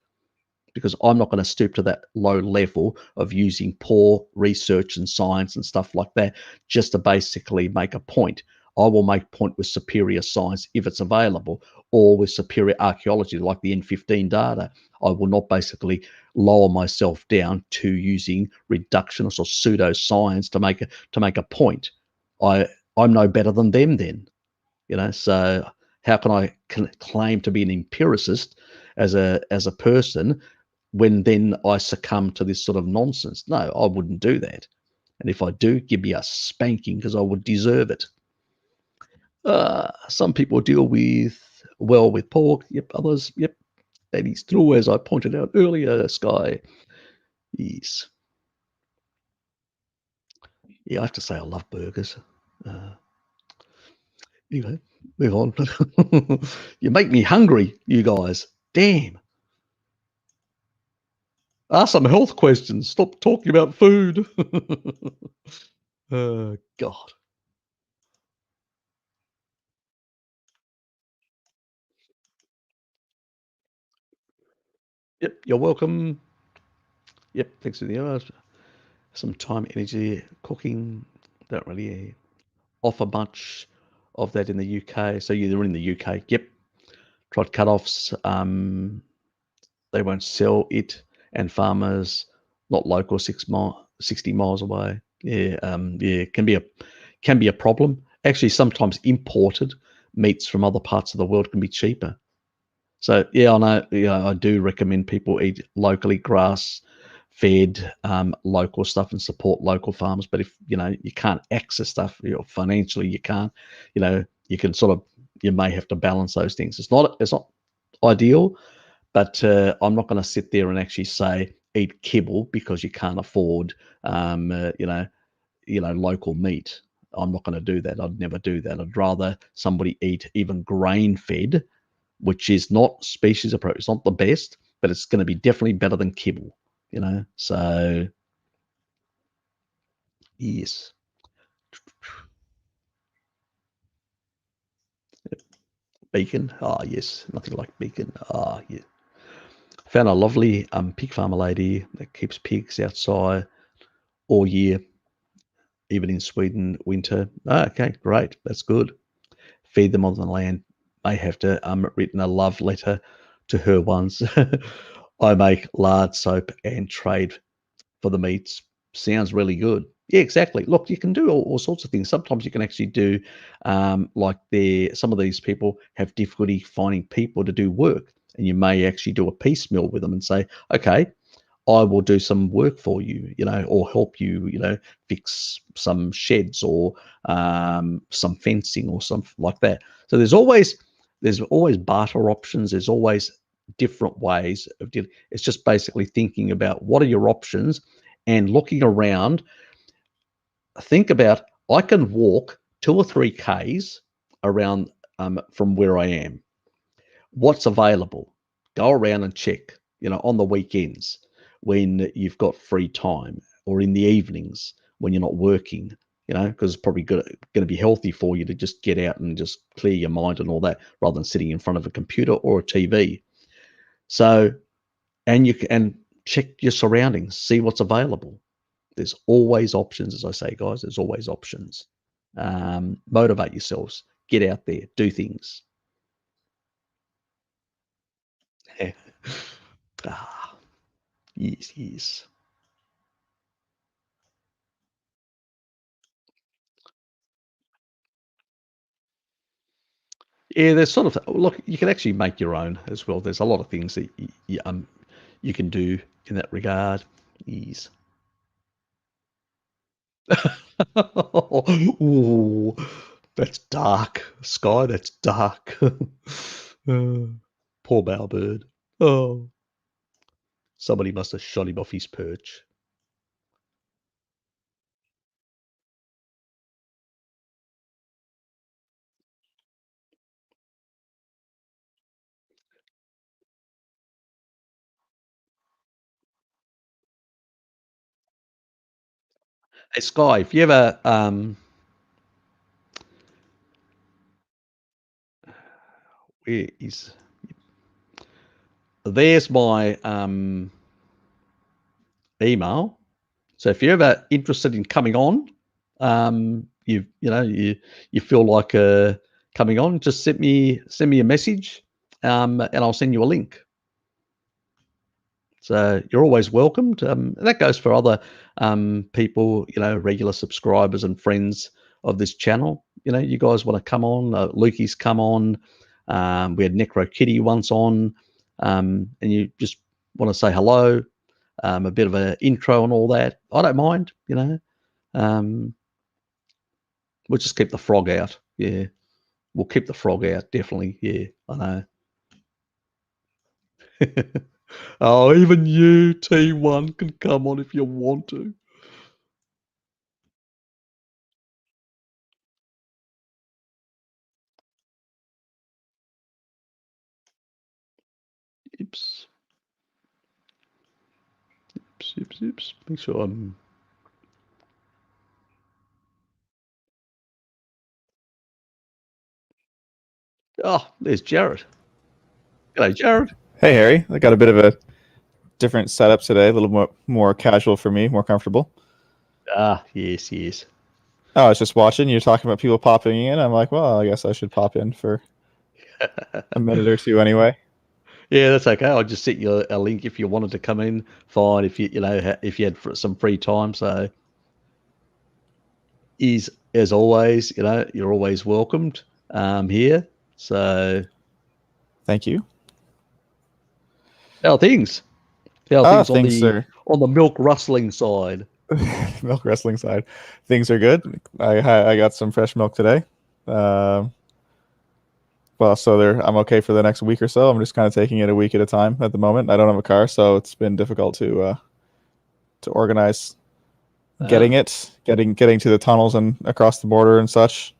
because I'm not going to stoop to that low level of using poor research and science and stuff like that just to basically make a point. I will make a point with superior science if it's available, or with superior archaeology like the N15 data. I will not basically lower myself down to using reductionist or pseudoscience to make a point. I'm no better than them then, so how can I claim to be an empiricist as a person when then I succumb to this sort of nonsense? No, I wouldn't do that. And if I do, give me a spanking because I would deserve it. Some people deal with pork. Yep, others, yep, that is true, as I pointed out earlier, Sky. Yes. Yeah, I have to say I love burgers. Uh, anyway, move on. You make me hungry, you guys. Damn. Ask some health questions. Stop talking about food. God. Yep, you're welcome. Yep, thanks for the hours. Some time, energy, cooking. Don't really offer much of that in the UK. So you're in the UK. Yep. Tried cut-offs. They won't sell it, and farmers not local 60 miles away. Yeah, yeah, can be a problem. Actually, sometimes imported meats from other parts of the world can be cheaper. So yeah, I know. Yeah, I do recommend people eat locally grass-fed, local stuff and support local farmers. But if you can't access stuff, financially you can't, you can sort of you may have to balance those things. It's not ideal, but I'm not going to sit there and actually say eat kibble because you can't afford, local meat. I'm not going to do that. I'd never do that. I'd rather somebody eat even grain fed, which is not species appropriate. It's not the best, but it's going to be definitely better than kibble. So yes, bacon. Ah, yes, nothing like bacon. Ah, yeah. Found a lovely pig farmer lady that keeps pigs outside all year, even in Sweden winter. Ah, okay, great. That's good. Feed them on the land. May have to written a love letter to her once. I make lard soap and trade for the meats. Sounds really good. Yeah, exactly. Look, you can do all sorts of things. Sometimes you can actually do, like some of these people have difficulty finding people to do work, and you may actually do a piecemeal with them and say, okay, I will do some work for you, or help you, fix some sheds or some fencing or something like that. So there's always barter options. There's always different ways of dealing. It's just basically thinking about what are your options and looking around. Think about I can walk 2 or 3 Ks around from where I am. What's available? Go around and check, on the weekends when you've got free time or in the evenings when you're not working, because it's probably going to be healthy for you to just get out and just clear your mind and all that rather than sitting in front of a computer or a TV. So, and you can check your surroundings, see what's available. There's always options, as I say, guys. There's always options. Motivate yourselves. Get out there. Do things. Ah, yes, yes. Yeah, there's sort of look. You can actually make your own as well. There's a lot of things that you can do in that regard. Yes. Ooh, that's dark, Sky. That's dark. Uh, poor Bowerbird. Oh, somebody must have shot him off his perch. Hey, Sky, if you ever where is there's my email. So if you're ever interested in coming on, you feel like coming on, just send me a message, and I'll send you a link. So you're always welcomed. And that goes for other people, regular subscribers and friends of this channel. You guys want to come on? Lukey's come on. We had Necro Kitty once on, and you just want to say hello, a bit of an intro and all that. I don't mind. Um, we'll just keep the frog out. Yeah, we'll keep the frog out. Definitely. Yeah, I know. Oh, even you, T1, can come on if you want to. Oops. Oops, oops, oops. Make sure I'm. Oh, there's Jared. Hello, Jared. Hey Harry, I got a bit of a different setup today, a little more casual for me, more comfortable. Ah, yes, yes. Oh, I was just watching. You're talking about people popping in. I'm like, well, I guess I should pop in for a minute or two anyway. Yeah, that's okay. I'll just set you a link if you wanted to come in. Fine, if if you had some free time. So, is as always, you're always welcomed here. So, Thank you. how are things? How are Ah, things things are on the milk rustling side? milk wrestling side. Things are good. I got some fresh milk today. Um, well, so I'm okay for the next week or so. I'm just kind of taking it a week at a time at the moment. I don't have a car, so it's been difficult to organize Ah. getting to the tunnels and across the border and such.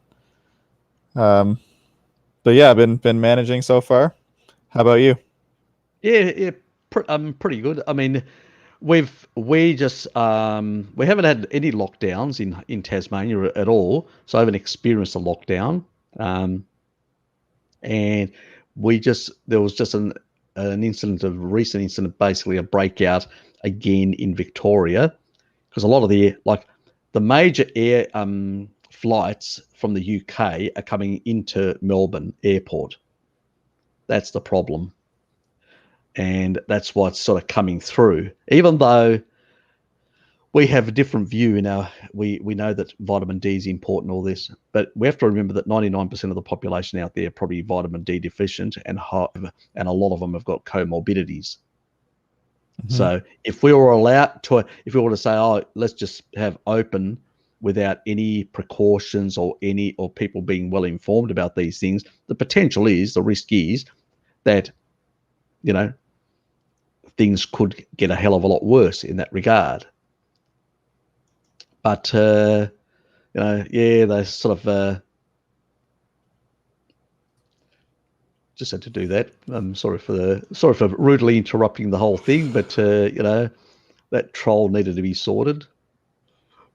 Um, but yeah, I've been managing so far. How about you? Yeah, yeah, pretty good. I mean, we haven't had any lockdowns in Tasmania at all, so I haven't experienced a lockdown. Um, and there was just an incident, a recent incident, basically a breakout again in Victoria, because a lot of the major air flights from the UK are coming into Melbourne Airport. That's the problem, and that's what's sort of coming through. Even though we have a different view in our, we know that vitamin D is important, all this, but we have to remember that 99% of the population out there are probably vitamin D deficient, and a lot of them have got comorbidities. Mm-hmm. So if we were allowed to, if we were to say, oh, let's just have open without any precautions or people being well informed about these things, the risk is that, you know, things could get a hell of a lot worse in that regard. But yeah, they sort of just had to do that. I'm sorry for rudely interrupting the whole thing, but that troll needed to be sorted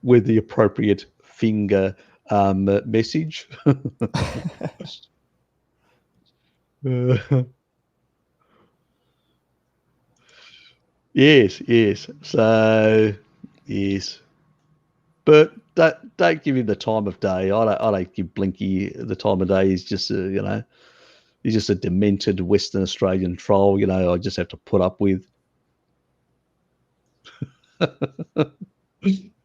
with the appropriate finger message. Yes, yes. So yes, but don't give him the time of day. I don't give Blinky the time of day. He's just he's just a demented Western Australian troll. I just have to put up with.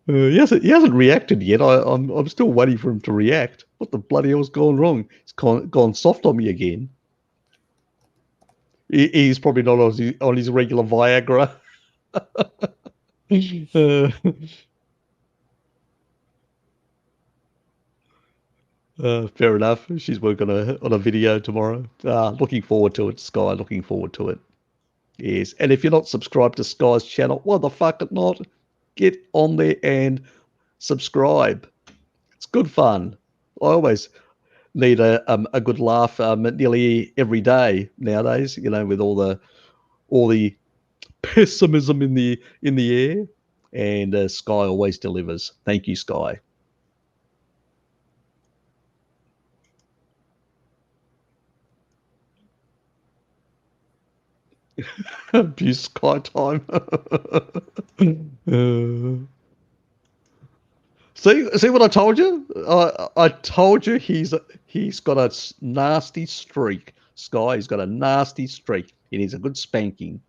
He hasn't reacted yet. I'm still waiting for him to react. What the bloody hell's gone wrong? He's gone soft on me again. He's probably not on his regular Viagra. Fair enough. She's working on a video tomorrow. Looking forward to it, Sky. Looking forward to it. Yes. And if you're not subscribed to Sky's channel, why the fuck not? Get on there and subscribe. It's good fun. I always need a good laugh nearly every day nowadays. With all the pessimism in the air, and Sky always delivers. Thank you, Sky. Abuse Sky time. See what I told you? I told you he's got a nasty streak. Sky, he's got a nasty streak. He needs a good spanking.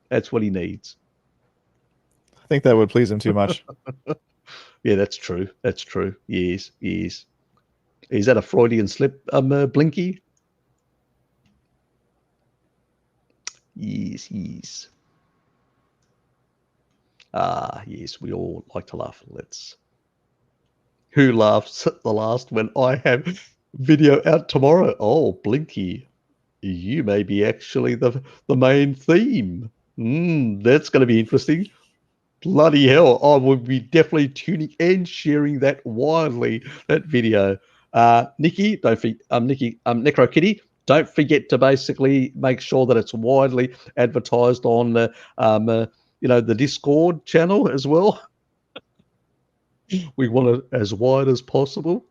That's what he needs. I think that would please him too much. Yeah, that's true. That's true. Yes, yes. Is that a Freudian slip, Blinky? Yes, yes. Ah, yes, we all like to laugh. Who laughs at the last when I have video out tomorrow? Oh, Blinky, you may be actually the main theme. That's going to be interesting. Bloody hell, I will be definitely tuning and sharing that widely, that video. Nikki, don't forget, Necro Kitty, don't forget to basically make sure that it's widely advertised on the Discord channel as well. We want it as wide as possible.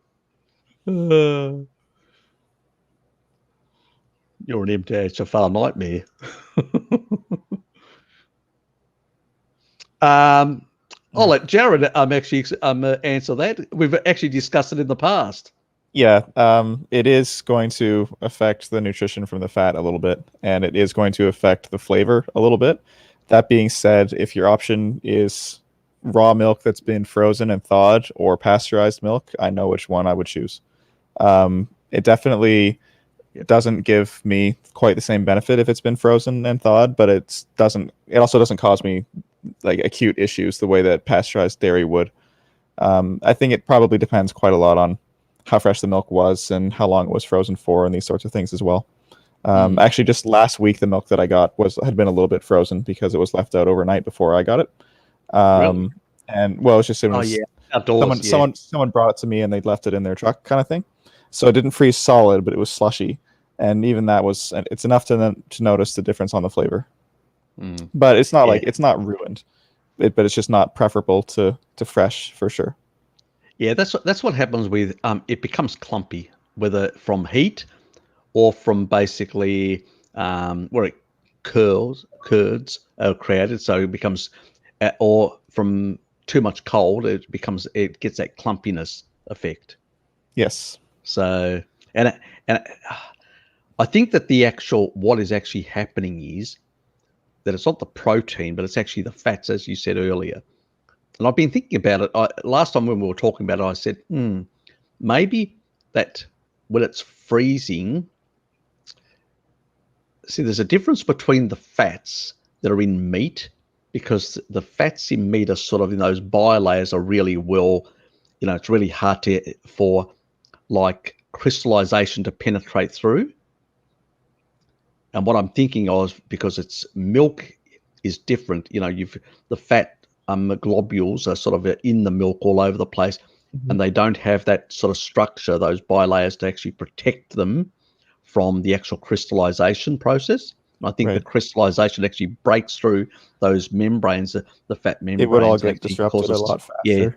You're an MTHFR nightmare. I'll let Jared actually answer that. We've actually discussed it in the past. Yeah, it is going to affect the nutrition from the fat a little bit, and it is going to affect the flavor a little bit. That being said, if your option is raw milk that's been frozen and thawed or pasteurized milk, I know which one I would choose. It definitely doesn't give me quite the same benefit if it's been frozen and thawed, but it also doesn't cause me like acute issues the way that pasteurized dairy would. I think it probably depends quite a lot on how fresh the milk was and how long it was frozen for and these sorts of things as well. Actually, just last week, the milk that I got had been a little bit frozen because it was left out overnight before I got it. Really? And well, it's just Outdoors. someone brought it to me and they'd left it in their truck, kind of thing. So it didn't freeze solid, but it was slushy, and even that it's enough to notice the difference on the flavor. But it's not like it's not ruined, but it's just not preferable to fresh for sure. Yeah, that's what happens with it becomes clumpy, whether from heat or from basically where curds are created, so it becomes, or from too much cold, it gets that clumpiness effect. Yes. So and I think that what is actually happening is that it's not the protein, but it's actually the fats, as you said earlier. And I've been thinking about it. Last time when we were talking about it, I said, maybe that when it's freezing, see, there's a difference between the fats that are in meat, because the fats in meat are sort of in those bilayers are really well, it's really hard for like crystallization to penetrate through. And what I'm thinking of, because it's milk is different, the fat globules are sort of in the milk all over the place, and they don't have that sort of structure, those bilayers, to actually protect them from the actual crystallization process. And I think the crystallization actually breaks through those membranes, the fat membranes. It would all get disrupted a lot faster. Yeah,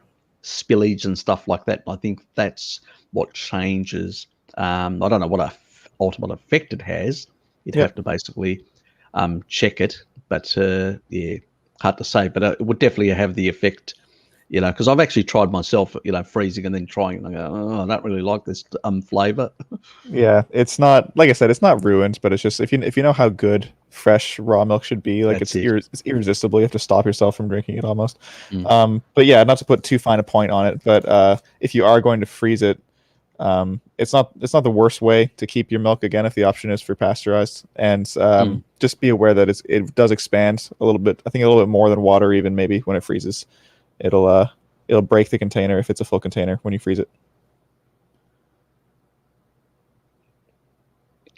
spillage and stuff like that. And I think that's what changes. I don't know what ultimate effect it has. You'd have to basically check it, but hard to say. But it would definitely have the effect, because I've actually tried myself, freezing and then trying, and I go, oh, I don't really like this flavor. Yeah, it's not, like I said, it's not ruined, but it's just if you know how good fresh raw milk should be, like it's irresistible. You have to stop yourself from drinking it almost. But yeah, not to put too fine a point on it, but if you are going to freeze it, it's not the worst way to keep your milk, again, if the option is for pasteurized. And just be aware that it does expand a little bit. I think a little bit more than water, even maybe when it freezes. It'll break the container if it's a full container when you freeze it.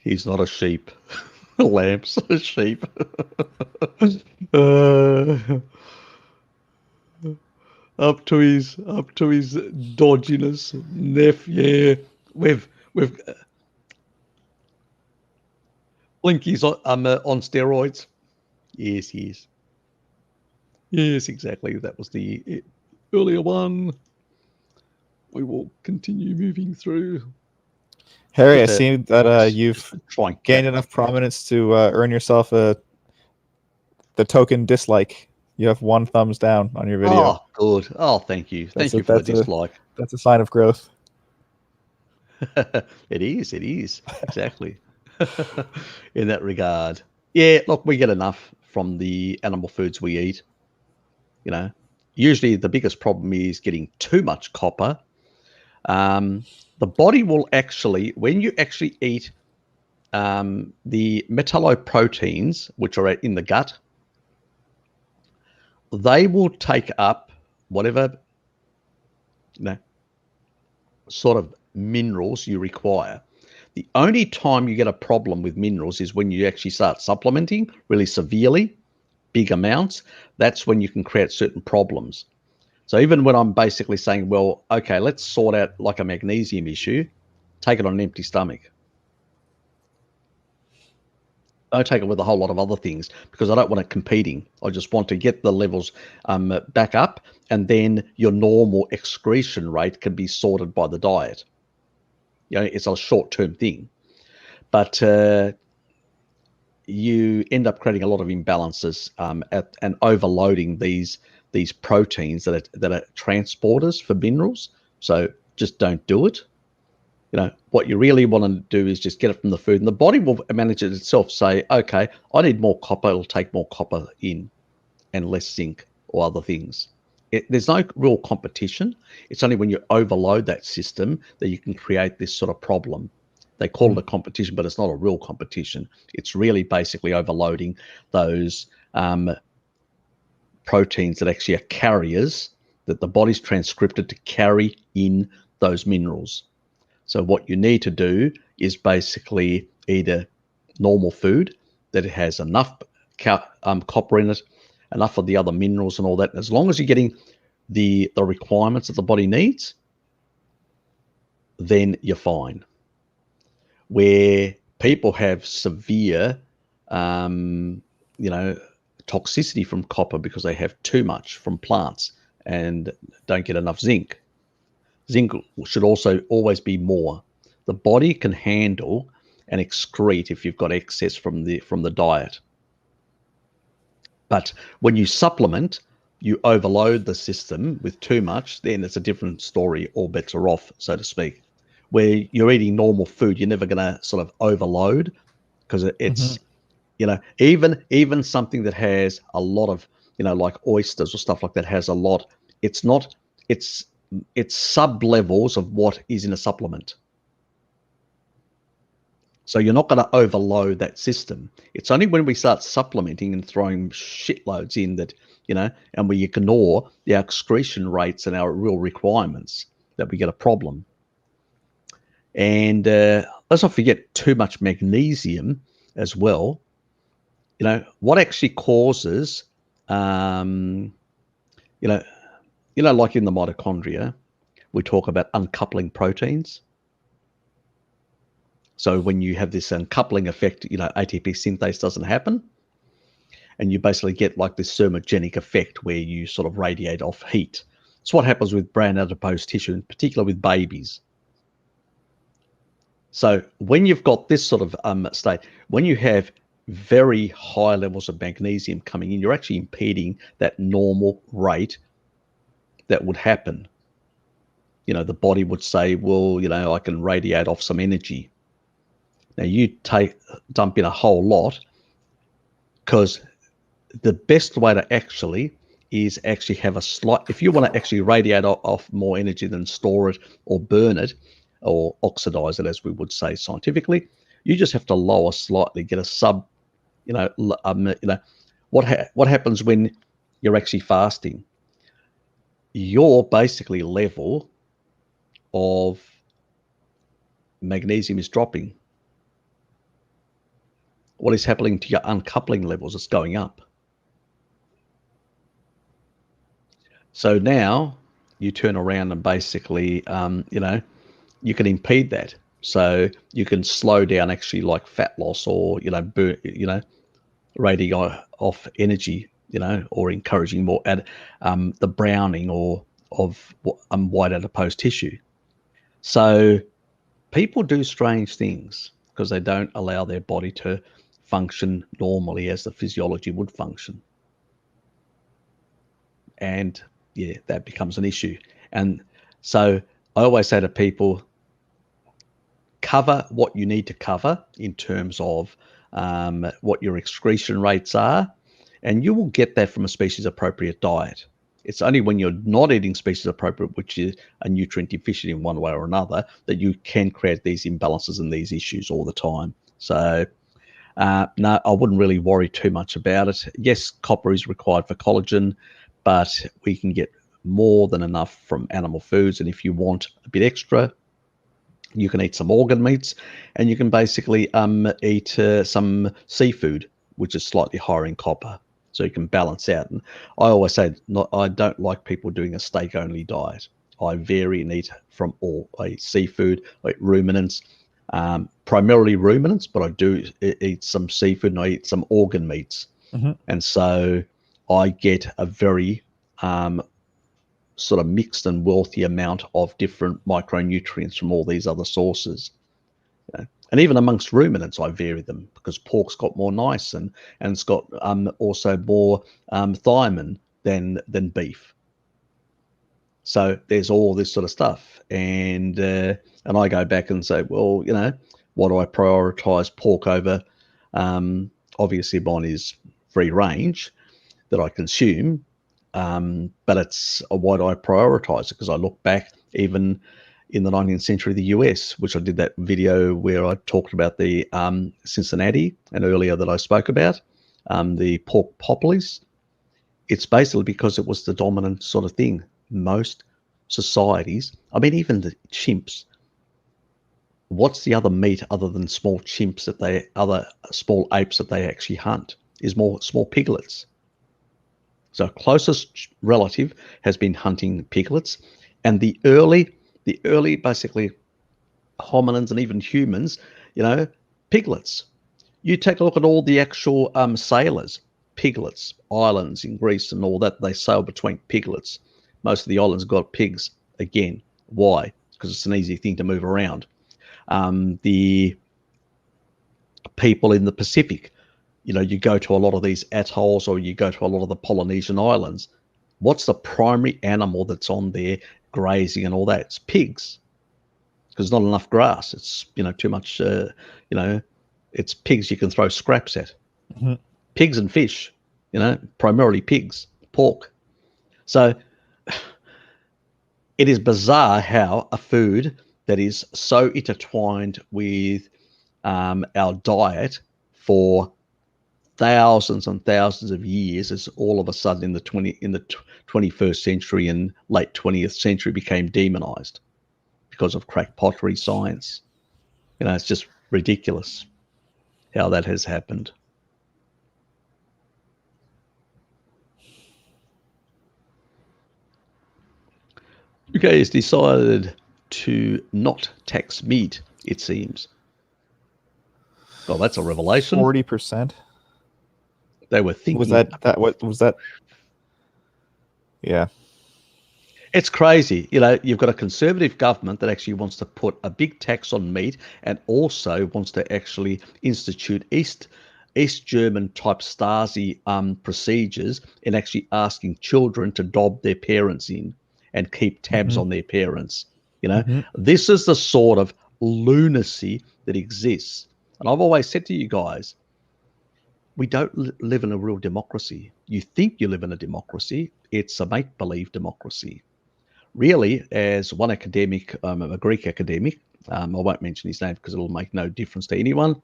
He's not a sheep. Lamp's a sheep. Up to his dodginess. Yeah, we've Blinky's on steroids. Yes, exactly. That was the earlier one. We will continue moving through. Harry, I see that you've gained enough prominence to earn yourself the token dislike. You have 1 thumbs down on your video. Oh, good. Oh, thank you. Thank you for the dislike. That's a sign of growth. It is. Exactly. In that regard. Yeah, look, we get enough from the animal foods we eat. Usually the biggest problem is getting too much copper. The body will actually, when you actually eat the metalloproteins, which are in the gut, they will take up whatever sort of minerals you require. The only time you get a problem with minerals is when you actually start supplementing really severely, big amounts. That's when you can create certain problems. So even when I'm basically saying, well, okay, let's sort out like a magnesium issue, take it on an empty stomach. I take it with a whole lot of other things because I don't want it competing. I just want to get the levels back up, and then your normal excretion rate can be sorted by the diet. It's a short-term thing, but you end up creating a lot of imbalances and overloading these these proteins that are transporters for minerals. So just don't do it. What you really want to do is just get it from the food, and the body will manage it itself. Say, okay, I need more copper. It'll take more copper in and less zinc or other things. There's no real competition. It's only when you overload that system that you can create this sort of problem. They call it a competition, but it's not a real competition. It's really basically overloading those proteins that actually are carriers that the body's transcripted to carry in those minerals. So what you need to do is basically eat a normal food that it has enough copper in it, enough of the other minerals and all that. As long as you're getting the requirements that the body needs, then you're fine. Where people have severe, toxicity from copper because they have too much from plants and don't get enough zinc. Zinc should also always be more. The body can handle and excrete if you've got excess from the diet. But when you supplement, you overload the system with too much, then it's a different story. All bets are off, so to speak. Where you're eating normal food, you're never going to sort of overload, because it's, even something that has a lot of, like oysters or stuff like that has a lot. It's sub levels of what is in a supplement. So you're not going to overload that system. It's only when we start supplementing and throwing shitloads in that, and we ignore the excretion rates and our real requirements, that we get a problem. And let's not forget too much magnesium as well. What actually causes, like in the mitochondria, we talk about uncoupling proteins. So when you have this uncoupling effect, ATP synthase doesn't happen. And you basically get like this thermogenic effect where you sort of radiate off heat. It's what happens with brown adipose tissue, in particular with babies. So when you've got this sort of state, when you have very high levels of magnesium coming in, you're actually impeding that normal rate that would happen. The body would say, well, I can radiate off some energy. Now you dump in a whole lot, because the best way to actually have a slight, if you want to actually radiate off more energy than store it or burn it or oxidize it, as we would say scientifically, you just have to lower slightly, get a sub, what happens when you're actually fasting? Your basically level of magnesium is dropping. What is happening to your uncoupling levels? It's going up. So now you turn around and basically, you can impede that. So you can slow down actually like fat loss or, radiating off energy, or encouraging more the browning of white adipose tissue. So people do strange things because they don't allow their body to function normally as the physiology would function. And yeah, that becomes an issue. And so I always say to people, cover what you need to cover in terms of what your excretion rates are, and you will get that from a species appropriate diet. It's only when you're not eating species appropriate, which is a nutrient deficient in one way or another, that you can create these imbalances and these issues all the time. So no, I wouldn't really worry too much about it. Yes, copper is required for collagen, but we can get more than enough from animal foods. And if you want a bit extra, you can eat some organ meats, and you can basically eat some seafood, which is slightly higher in copper. So you can balance out. And I always say, I don't like people doing a steak-only diet. I vary and eat from all. I eat seafood, I eat ruminants, primarily ruminants, but I do eat some seafood and I eat some organ meats. And so I get a very sort of mixed and wealthy amount of different micronutrients from all these other sources. And even amongst ruminants, I vary them, because pork's got more niacin, and it's got also more thiamine than beef. So there's all this sort of stuff, and I go back and say, well, you know, why do I prioritize pork over? Obviously, mine is free range that I consume, but it's why do I prioritize it? Because I look back even in the 19th century, the US, which I did that video where I talked about the Cincinnati, and earlier that I spoke about, the pork populace. It's basically because it was the dominant sort of thing. Most societies, I mean, even the chimps, what's the other meat other than small chimps other small apes that they actually hunt is more small piglets. So closest relative has been hunting piglets, and the early basically hominins and even humans, you know, piglets. You take a look at all the actual sailors, piglets, islands in Greece and all that, they sail between piglets. Most of the islands got pigs again. Why? Because it's an easy thing to move around. The people in the Pacific, you know, you go to a lot of these atolls or you go to a lot of the Polynesian islands. What's the primary animal that's on there grazing and all that? It's pigs, because not enough grass. It's, you know, too much, you know, it's pigs you can throw scraps at. Mm-hmm. Pigs and fish, you know, primarily pigs, pork. So it is bizarre how a food that is so intertwined with our diet for thousands and thousands of years is all of a sudden in the 21st century and late 20th century became demonized because of crack pottery science. You know, it's just ridiculous how that has happened. UK has decided to not tax meat, it seems. Well, that's a revelation. 40%. They were thinking. What was that? Yeah. It's crazy. You know, you've got a conservative government that actually wants to put a big tax on meat and also wants to actually institute East German type Stasi procedures in actually asking children to dob their parents in and keep tabs on their parents. You know, this is the sort of lunacy that exists. And I've always said to you guys, we don't live in a real democracy. You think you live in a democracy. It's a make-believe democracy. Really, as one academic, a Greek academic, I won't mention his name because it'll make no difference to anyone.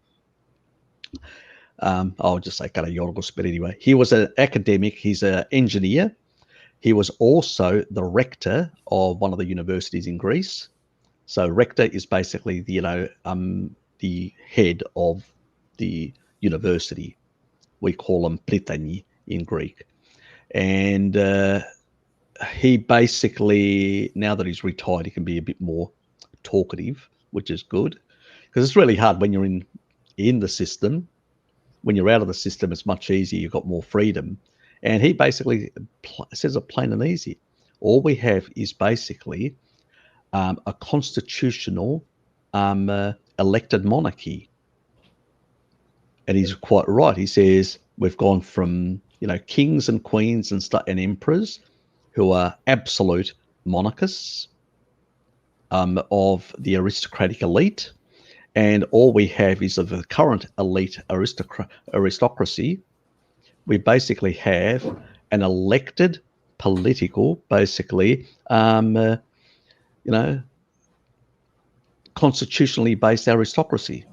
I'll just say Karayorgos, but anyway, he was an academic. He's an engineer. He was also the rector of one of the universities in Greece. So rector is basically the, you know, the head of the university. We call them pritani in Greek. And he basically, now that he's retired, he can be a bit more talkative, which is good. Because it's really hard when you're in the system. When you're out of the system, it's much easier. You've got more freedom. And he basically says it plain and easy. All we have is basically a constitutional elected monarchy. And he's quite right. He says we've gone from, you know, kings and queens and emperors who are absolute monarchists of the aristocratic elite. And all we have is of the current elite aristocracy. We basically have an elected political, basically, you know, constitutionally based aristocracy.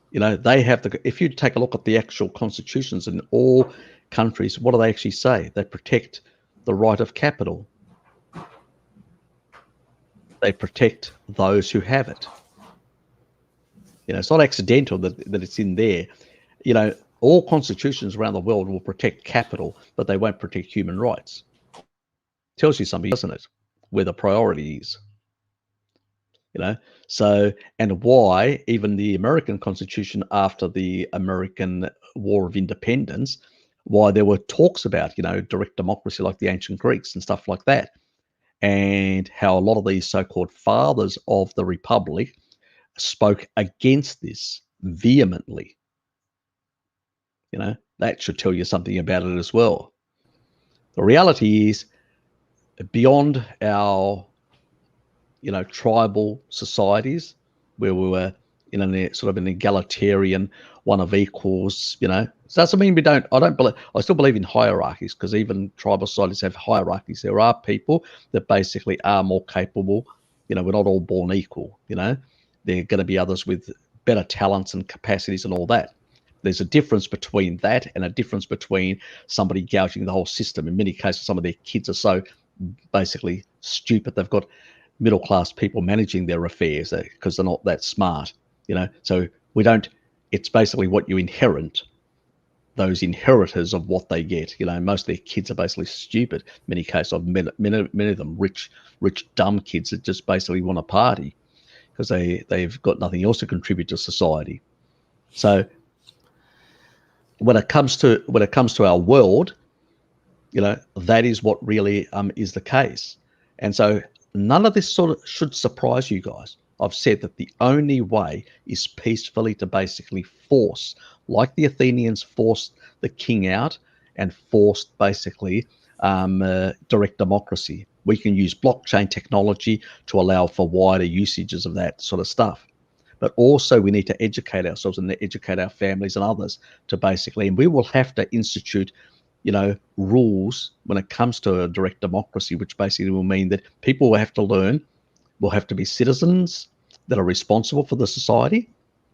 You know, they have if you take a look at the actual constitutions in all countries, what do they actually say? They protect the right of capital. They protect those who have it. You know, it's not accidental that it's in there. You know, all constitutions around the world will protect capital, but they won't protect human rights. Tells you something, doesn't it? Where the priority is. You know, so, and why even the American Constitution after the American War of Independence, why there were talks about, you know, direct democracy like the ancient Greeks and stuff like that, and how a lot of these so-called fathers of the Republic spoke against this vehemently. You know, that should tell you something about it as well. The reality is, beyond our, tribal societies where we were in a sort of an egalitarian one of equals, so doesn't mean I still believe in hierarchies, because even tribal societies have hierarchies. There are people that basically are more capable. We're not all born equal. There are going to be others with better talents and capacities and all that. There's a difference between that and a difference between somebody gouging the whole system. In many cases, some of their kids are so basically stupid, they've got middle class people managing their affairs because they're not that smart. So we don't. It's basically what you inherit. Those inheritors of what they get. Most of their kids are basically stupid. In many cases, I've met many of them rich, dumb kids that just basically want to party because they've got nothing else to contribute to society. So when it comes to our world, that is what really is the case. And so none of this sort of should surprise you guys. I've said that the only way is peacefully to basically force, like the Athenians forced the king out and forced basically direct democracy. We can use blockchain technology to allow for wider usages of that sort of stuff. But also we need to educate ourselves and educate our families and others to basically, and we will have to institute rules when it comes to a direct democracy, which basically will mean that people will have to learn, will have to be citizens that are responsible for the society.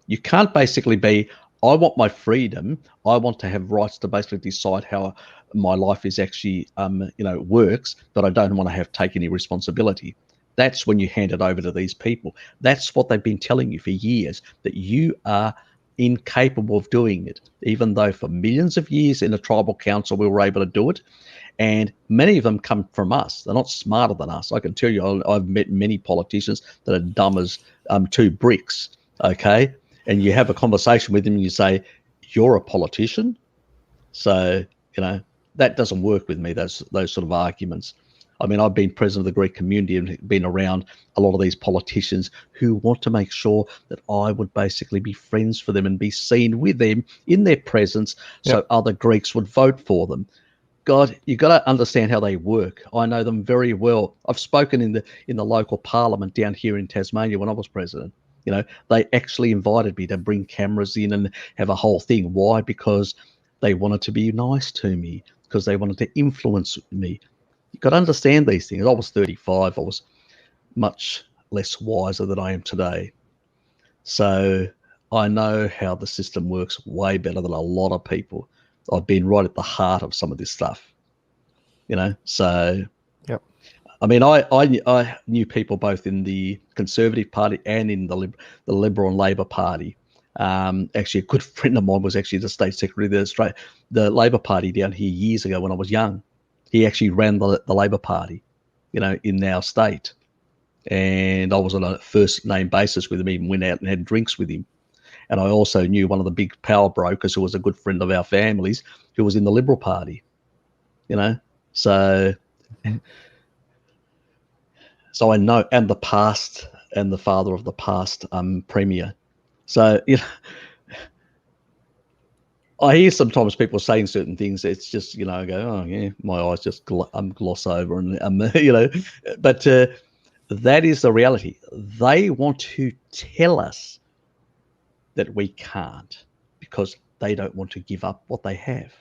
You can't basically be, I want my freedom, I want to have rights to basically decide how my life is actually, works, but I don't want to take any responsibility. That's when you hand it over to these people. That's what they've been telling you for years, that you are incapable of doing it, even though for millions of years in a tribal council we were able to do it. And many of them come from us. They're not smarter than us. I can tell you, I've met many politicians that are dumb as 2 bricks, okay? And you have a conversation with them and you say, you're a politician? So, that doesn't work with me, those sort of arguments. I mean, I've been president of the Greek community and been around a lot of these politicians who want to make sure that I would basically be friends for them and be seen with them in their presence, so other Greeks would vote for them. God, you got to understand how they work. I know them very well. I've spoken in the local parliament down here in Tasmania when I was president. They actually invited me to bring cameras in and have a whole thing. Why? Because they wanted to be nice to me, because they wanted to influence me. You've got to understand these things. I was 35. I was much less wiser than I am today. So I know how the system works way better than a lot of people. I've been right at the heart of some of this stuff, So, yep. I mean, I knew people both in the Conservative Party and in the Liberal and Labor Party. Actually, a good friend of mine was actually the State Secretary of the Labor Party down here years ago when I was young. He actually ran the Labor Party, in our state. And I was on a first name basis with him, even went out and had drinks with him. And I also knew one of the big power brokers who was a good friend of our families, who was in the Liberal Party, So I know, and the past, and the father of the past premier. So, I hear sometimes people saying certain things. It's just, I go, oh yeah, my eyes just gloss over, and but that is the reality. They want to tell us that we can't, because they don't want to give up what they have.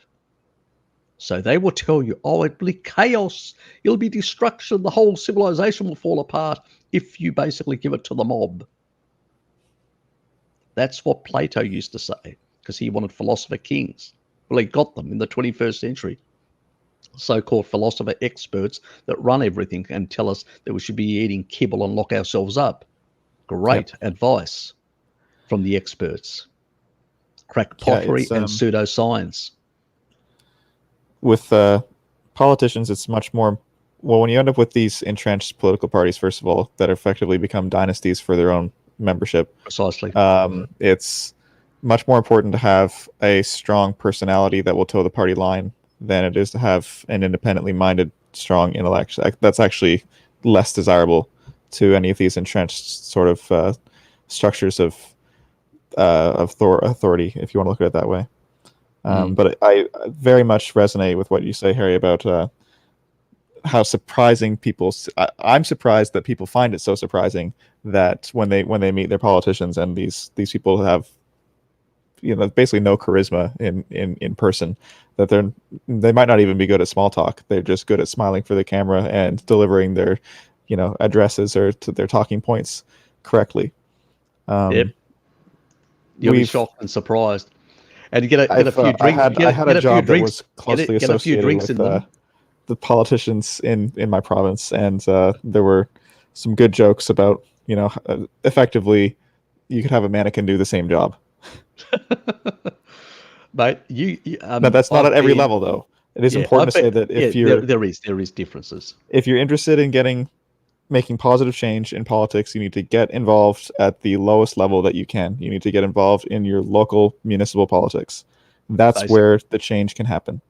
So they will tell you, oh, it'll be chaos, it'll be destruction, the whole civilization will fall apart if you basically give it to the mob. That's what Plato used to say, because he wanted philosopher kings. Well, he got them in the 21st century. So-called philosopher experts that run everything and tell us that we should be eating kibble and lock ourselves up. Great advice from the experts. Crackpottery and pseudoscience. With politicians, it's much more, well, when you end up with these entrenched political parties, first of all, that effectively become dynasties for their own membership. Precisely. It's much more important to have a strong personality that will toe the party line than it is to have an independently minded, strong intellect. That's actually less desirable to any of these entrenched sort of structures of authority, if you want to look at it that way. But I very much resonate with what you say, Harry, about how surprising I'm surprised that people find it so surprising that when they meet their politicians, and these people have, basically no charisma in person, that they might not even be good at small talk. They're just good at smiling for the camera and delivering their addresses or to their talking points correctly. Yep. You'll be shocked and surprised. And you get a few drinks. I had a job that was closely get a few associated drinks with in them. the politicians in my province, and there were some good jokes about, effectively you could have a mannequin do the same job. But but that's not at every level, though. It is important to say that if there is differences. If you're interested in making positive change in politics, you need to get involved at the lowest level that you can. You need to get involved in your local municipal politics. That's where the change can happen.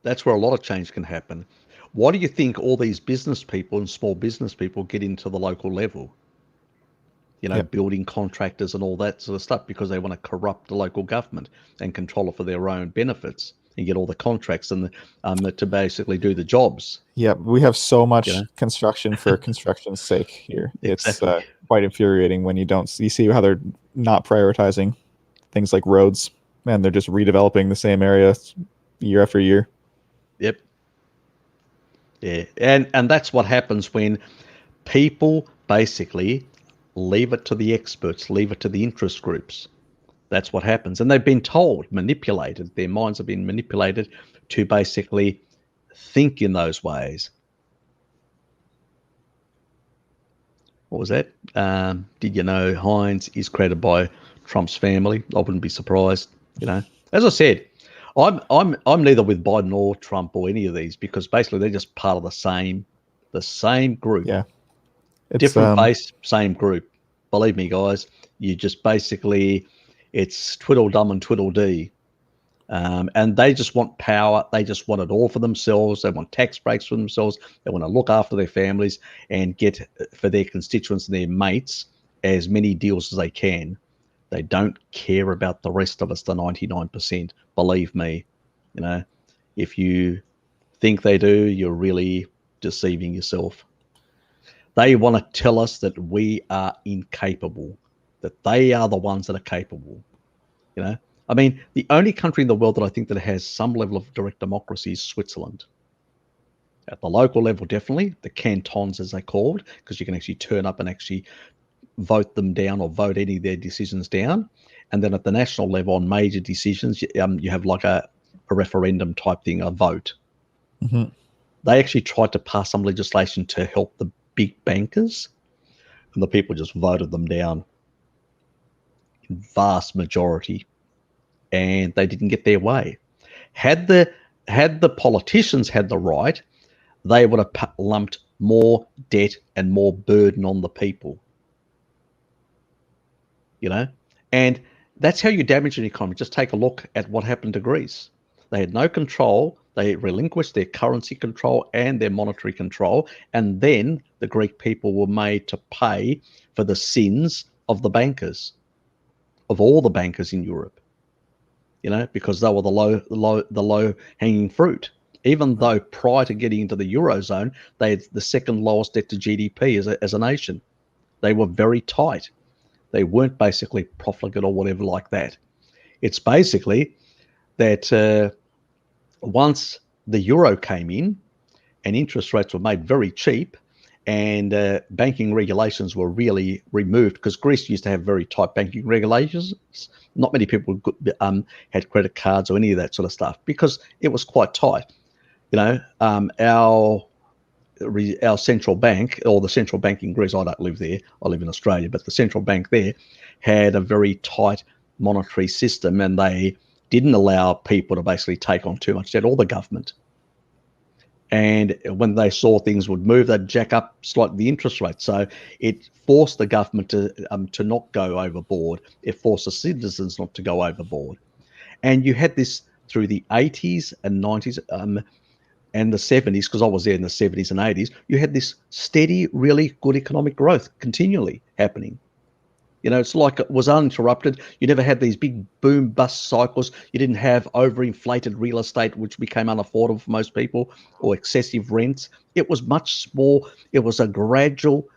That's where a lot of change can happen. Why do you think all these business people and small business people get into the local level? Building contractors and all that sort of stuff, because they want to corrupt the local government and control it for their own benefits and get all the contracts and to basically do the jobs. Yeah, we have so much construction for construction's sake here. Exactly. It's quite infuriating when you see how they're not prioritizing things like roads, and they're just redeveloping the same area year after year. Yep. Yeah, and that's what happens when people basically leave it to the experts, leave it to the interest groups. That's what happens. And they've been told, manipulated, their minds have been manipulated to basically think in those ways. What was that? Did you know Heinz is created by Trump's family? I wouldn't be surprised. As I said, I'm neither with Biden or Trump or any of these, because basically they're just part of the same group. Yeah. Different base, same group. Believe me, guys, you just basically, it's twiddledum and tweedledee. And they just want power. They just want it all for themselves. They want tax breaks for themselves. They want to look after their families and get for their constituents and their mates as many deals as they can. They don't care about the rest of us, the 99%. Believe me, if you think they do, you're really deceiving yourself. They want to tell us that we are incapable, that they are the ones that are capable. I mean, the only country in the world that I think that has some level of direct democracy is Switzerland. At the local level, definitely, the cantons as they're called, because you can actually turn up and actually vote them down or vote any of their decisions down. And then at the national level on major decisions, you have like a referendum type thing, a vote. Mm-hmm. They actually tried to pass some legislation to help the big bankers, and the people just voted them down in vast majority, and they didn't get their way. Had the politicians had the right, they would have lumped more debt and more burden on the people. And that's how you damage an economy. Just take a look at what happened to Greece. They had no control. They relinquished their currency control and their monetary control. And then the Greek people were made to pay for the sins of the bankers, of all the bankers in Europe, because they were the low hanging fruit. Even though prior to getting into the Eurozone, they had the second lowest debt to GDP as a nation. They were very tight. They weren't basically profligate or whatever like that. It's basically that once the euro came in and interest rates were made very cheap and banking regulations were really removed, because Greece used to have very tight banking regulations. Not many people had credit cards or any of that sort of stuff because it was quite tight. Our central bank, or the central bank in Greece, I don't live there, I live in Australia, but the central bank there had a very tight monetary system, and they didn't allow people to basically take on too much debt, or the government. And when they saw things would move, they'd jack up slightly the interest rate. So it forced the government to not go overboard. It forced the citizens not to go overboard. And you had this through the 80s and 90s and the 70s, because I was there in the 70s and 80s. You had this steady, really good economic growth continually happening. It's like it was uninterrupted. You never had these big boom bust cycles. You didn't have overinflated real estate, which became unaffordable for most people, or excessive rents. It was much more, it was a gradual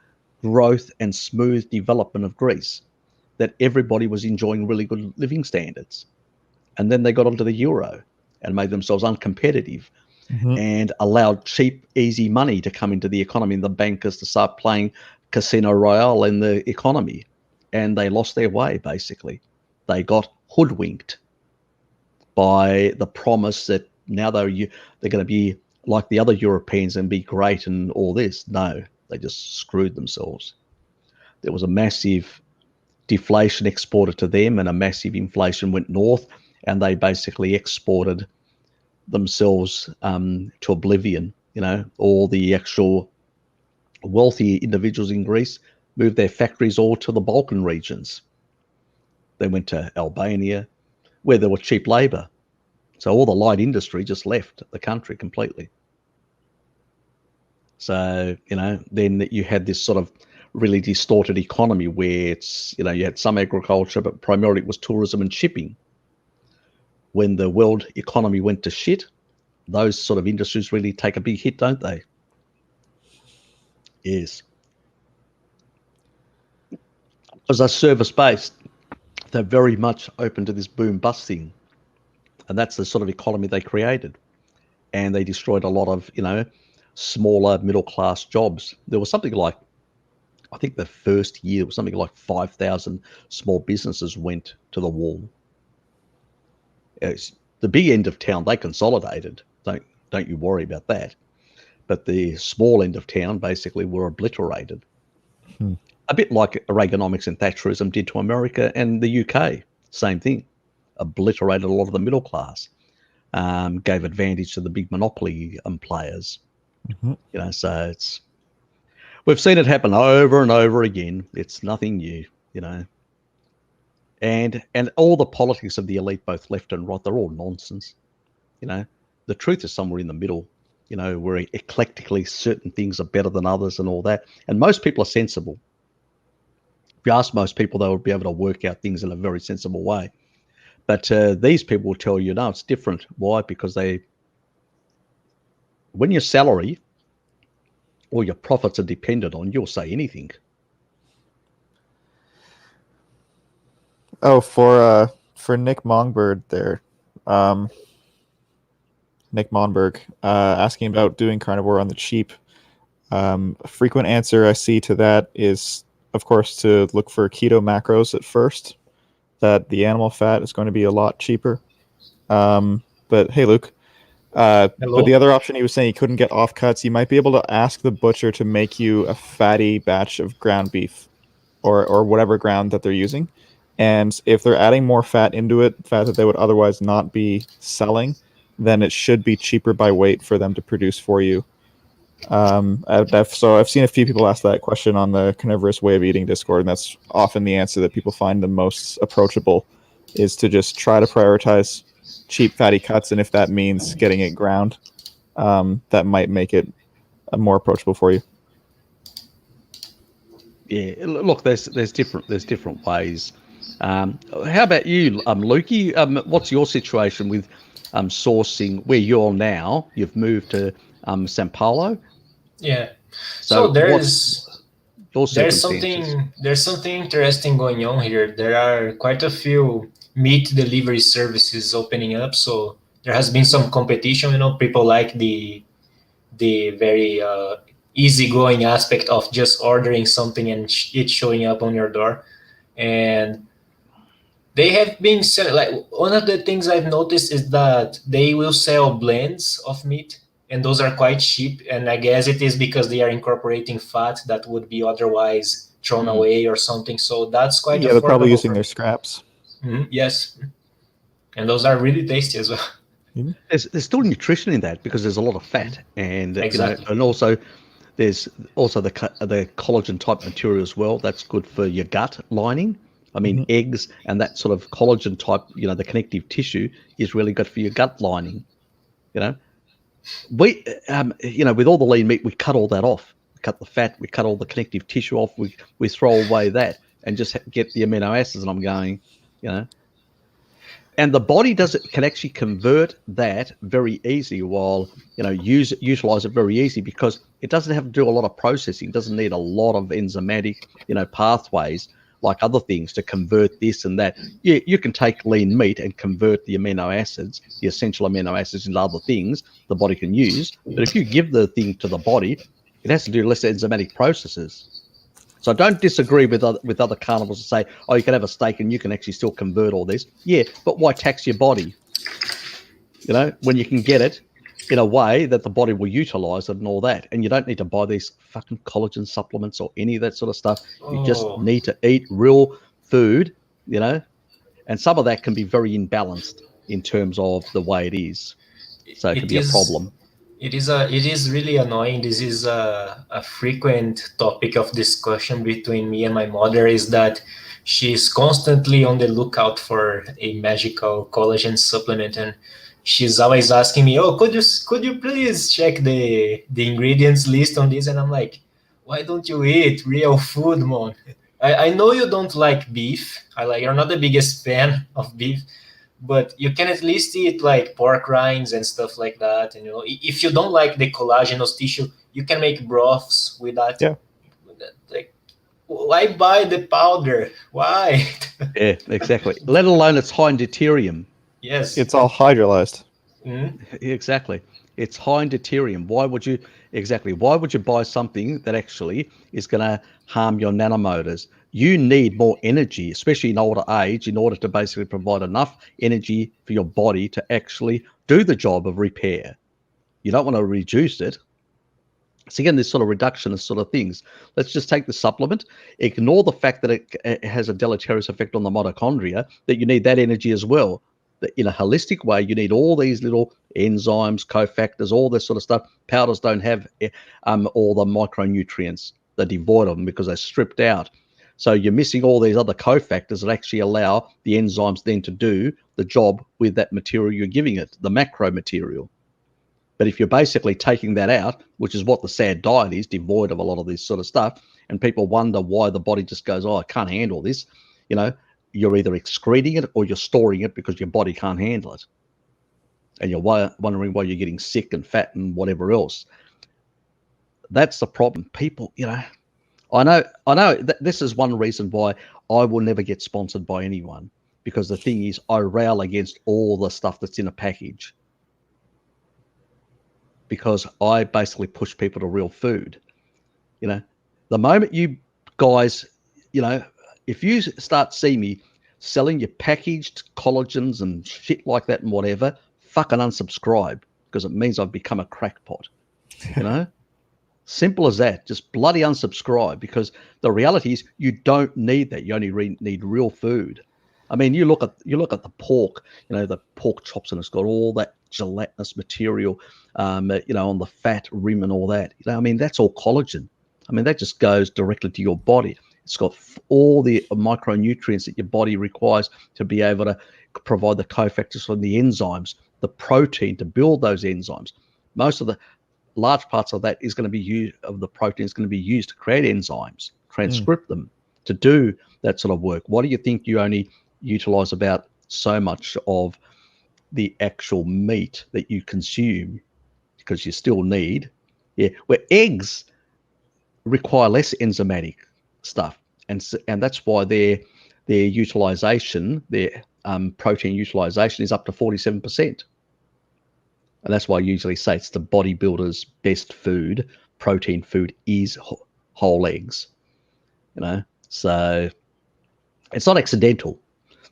growth and smooth development of Greece that everybody was enjoying really good living standards. And then they got onto the euro and made themselves uncompetitive and allowed cheap, easy money to come into the economy and the bankers to start playing Casino Royale in the economy. And they lost their way, basically. They got hoodwinked by the promise that now they're going to be like the other Europeans and be great and all this. No, they just screwed themselves. There was a massive deflation exported to them and a massive inflation went north, and they basically exported themselves to oblivion. All the actual wealthy individuals in Greece moved their factories all to the Balkan regions. They went to Albania, where there was cheap labor. So all the light industry just left the country completely. So, then you had this sort of really distorted economy where it's, you had some agriculture, but primarily it was tourism and shipping. When the world economy went to shit, those sort of industries really take a big hit, don't they? Yes. Because they're service-based, they're very much open to this boom-bust thing. And that's the sort of economy they created. And they destroyed a lot of, smaller middle-class jobs. There was something like, I think the first year was something like 5,000 small businesses went to the wall. It's the big end of town, they consolidated. Don't you worry about that. But the small end of town basically were obliterated. A bit like Reaganomics and Thatcherism did to America and the UK. Same thing. Obliterated a lot of the middle class. Gave advantage to the big monopoly players. So we've seen it happen over and over again. It's nothing new, And all the politics of the elite, both left and right, they're all nonsense. The truth is somewhere in the middle, where eclectically certain things are better than others and all that. And most people are sensible. If you ask most people, they would be able to work out things in a very sensible way. But these people will tell you, no, it's different. Why? Because when your salary or your profits are dependent on, you'll say anything. Oh, for Nick Mongbird there, Nick Monberg, asking about doing carnivore on the cheap. A frequent answer I see to that is, of course, to look for keto macros at first, that the animal fat is going to be a lot cheaper. But hey, Luke, but the other option, he was saying he couldn't get offcuts. You might be able to ask the butcher to make you a fatty batch of ground beef or whatever ground that they're using. And if they're adding more fat into it, fat that they would otherwise not be selling, then it should be cheaper by weight for them to produce for you. So I've seen a few people ask that question on the Carnivorous Way of Eating Discord, and that's often the answer that people find the most approachable, is to just try to prioritize cheap fatty cuts, and if that means getting it ground, that might make it more approachable for you. Yeah, look, there's different ways. How about you, Lukey? What's your situation with sourcing where you're now? You've moved to Sao Paulo. Yeah. So there's something interesting going on here. There are quite a few meat delivery services opening up, so there has been some competition. People like the very easygoing aspect of just ordering something and it showing up on your door. And they have been like, one of the things I've noticed is that they will sell blends of meat, and those are quite cheap. And I guess it is because they are incorporating fat that would be otherwise thrown away or something. So that's quite they're probably using their scraps. Yes, and those are really tasty as well. There's still nutrition in that because there's a lot of fat, and exactly. And also there's also the collagen type material as well. That's good for your gut lining. I mean, eggs and that sort of collagen type, the connective tissue is really good for your gut lining. We, with all the lean meat, we cut all that off. We cut the fat, we cut all the connective tissue off. We throw away that. and just get the amino acids. And I'm going, and the body can actually convert that very easily, while utilize it very easy, because it doesn't have to do a lot of processing. It doesn't need a lot of enzymatic pathways like other things to convert this and that. You can take lean meat and convert the amino acids, the essential amino acids, into other things the body can use. But if you give the thing to the body, it has to do less enzymatic processes. So don't disagree with other carnivores to say, oh, you can have a steak and you can actually still convert all this. Yeah, but why tax your body? When you can get it in a way that the body will utilize it and all that. And you don't need to buy these fucking collagen supplements or any of that sort of stuff. You just need to eat real food, and some of that can be very imbalanced in terms of the way it is. So it can be a problem. It is really annoying. This is a frequent topic of discussion between me and my mother, is that she's constantly on the lookout for a magical collagen supplement, and she's always asking me, "Oh, could you please check the ingredients list on this?" And I'm like, "Why don't you eat real food, Mom? I know you don't like beef. You're not the biggest fan of beef, but you can at least eat like pork rinds and stuff like that. And if you don't like the collagenous tissue, you can make broths with that." Yeah. Like, why buy the powder? Why? Yeah, exactly. Let alone it's high in deuterium. Yes. It's all hydrolyzed. Mm-hmm. Exactly. It's high in deuterium. Why would you buy something that actually is going to harm your nanomotors? You need more energy, especially in older age, in order to basically provide enough energy for your body to actually do the job of repair. You don't want to reduce it. So again, this sort of reductionist sort of things. Let's just take the supplement, ignore the fact that it has a deleterious effect on the mitochondria, that you need that energy as well. That in a holistic way, you need all these little enzymes, cofactors, all this sort of stuff. Powders don't have all the micronutrients. They're devoid of them because they're stripped out. So you're missing all these other cofactors that actually allow the enzymes then to do the job with that material you're giving it, the macro material. But if you're basically taking that out, which is what the SAD diet is, devoid of a lot of this sort of stuff, and people wonder why the body just goes, oh, I can't handle this, you're either excreting it or you're storing it because your body can't handle it. And you're wondering why you're getting sick and fat and whatever else. That's the problem. People, I know that this is one reason why I will never get sponsored by anyone, because the thing is, I rail against all the stuff that's in a package, because I basically push people to real food. The moment you guys, if you start seeing me selling your packaged collagens and shit like that and whatever, fucking unsubscribe, because it means I've become a crackpot. Simple as that. Just bloody unsubscribe, because the reality is you don't need that. You only need real food. I mean, you look at the pork, the pork chops, and it's got all that gelatinous material, on the fat rim and all that. I mean, that's all collagen. I mean, that just goes directly to your body. It's got all the micronutrients that your body requires to be able to provide the cofactors from the enzymes, the protein to build those enzymes. Most of the large parts of that is going to be used, of the protein is going to be used to create enzymes, transcript them, to do that sort of work. Why do you think you only utilize about so much of the actual meat that you consume? Because you still need, where eggs require less enzymatic stuff, and that's why their utilization, their protein utilization is up to 47%. And that's why I usually say it's the bodybuilder's best food. Protein food is whole eggs, So it's not accidental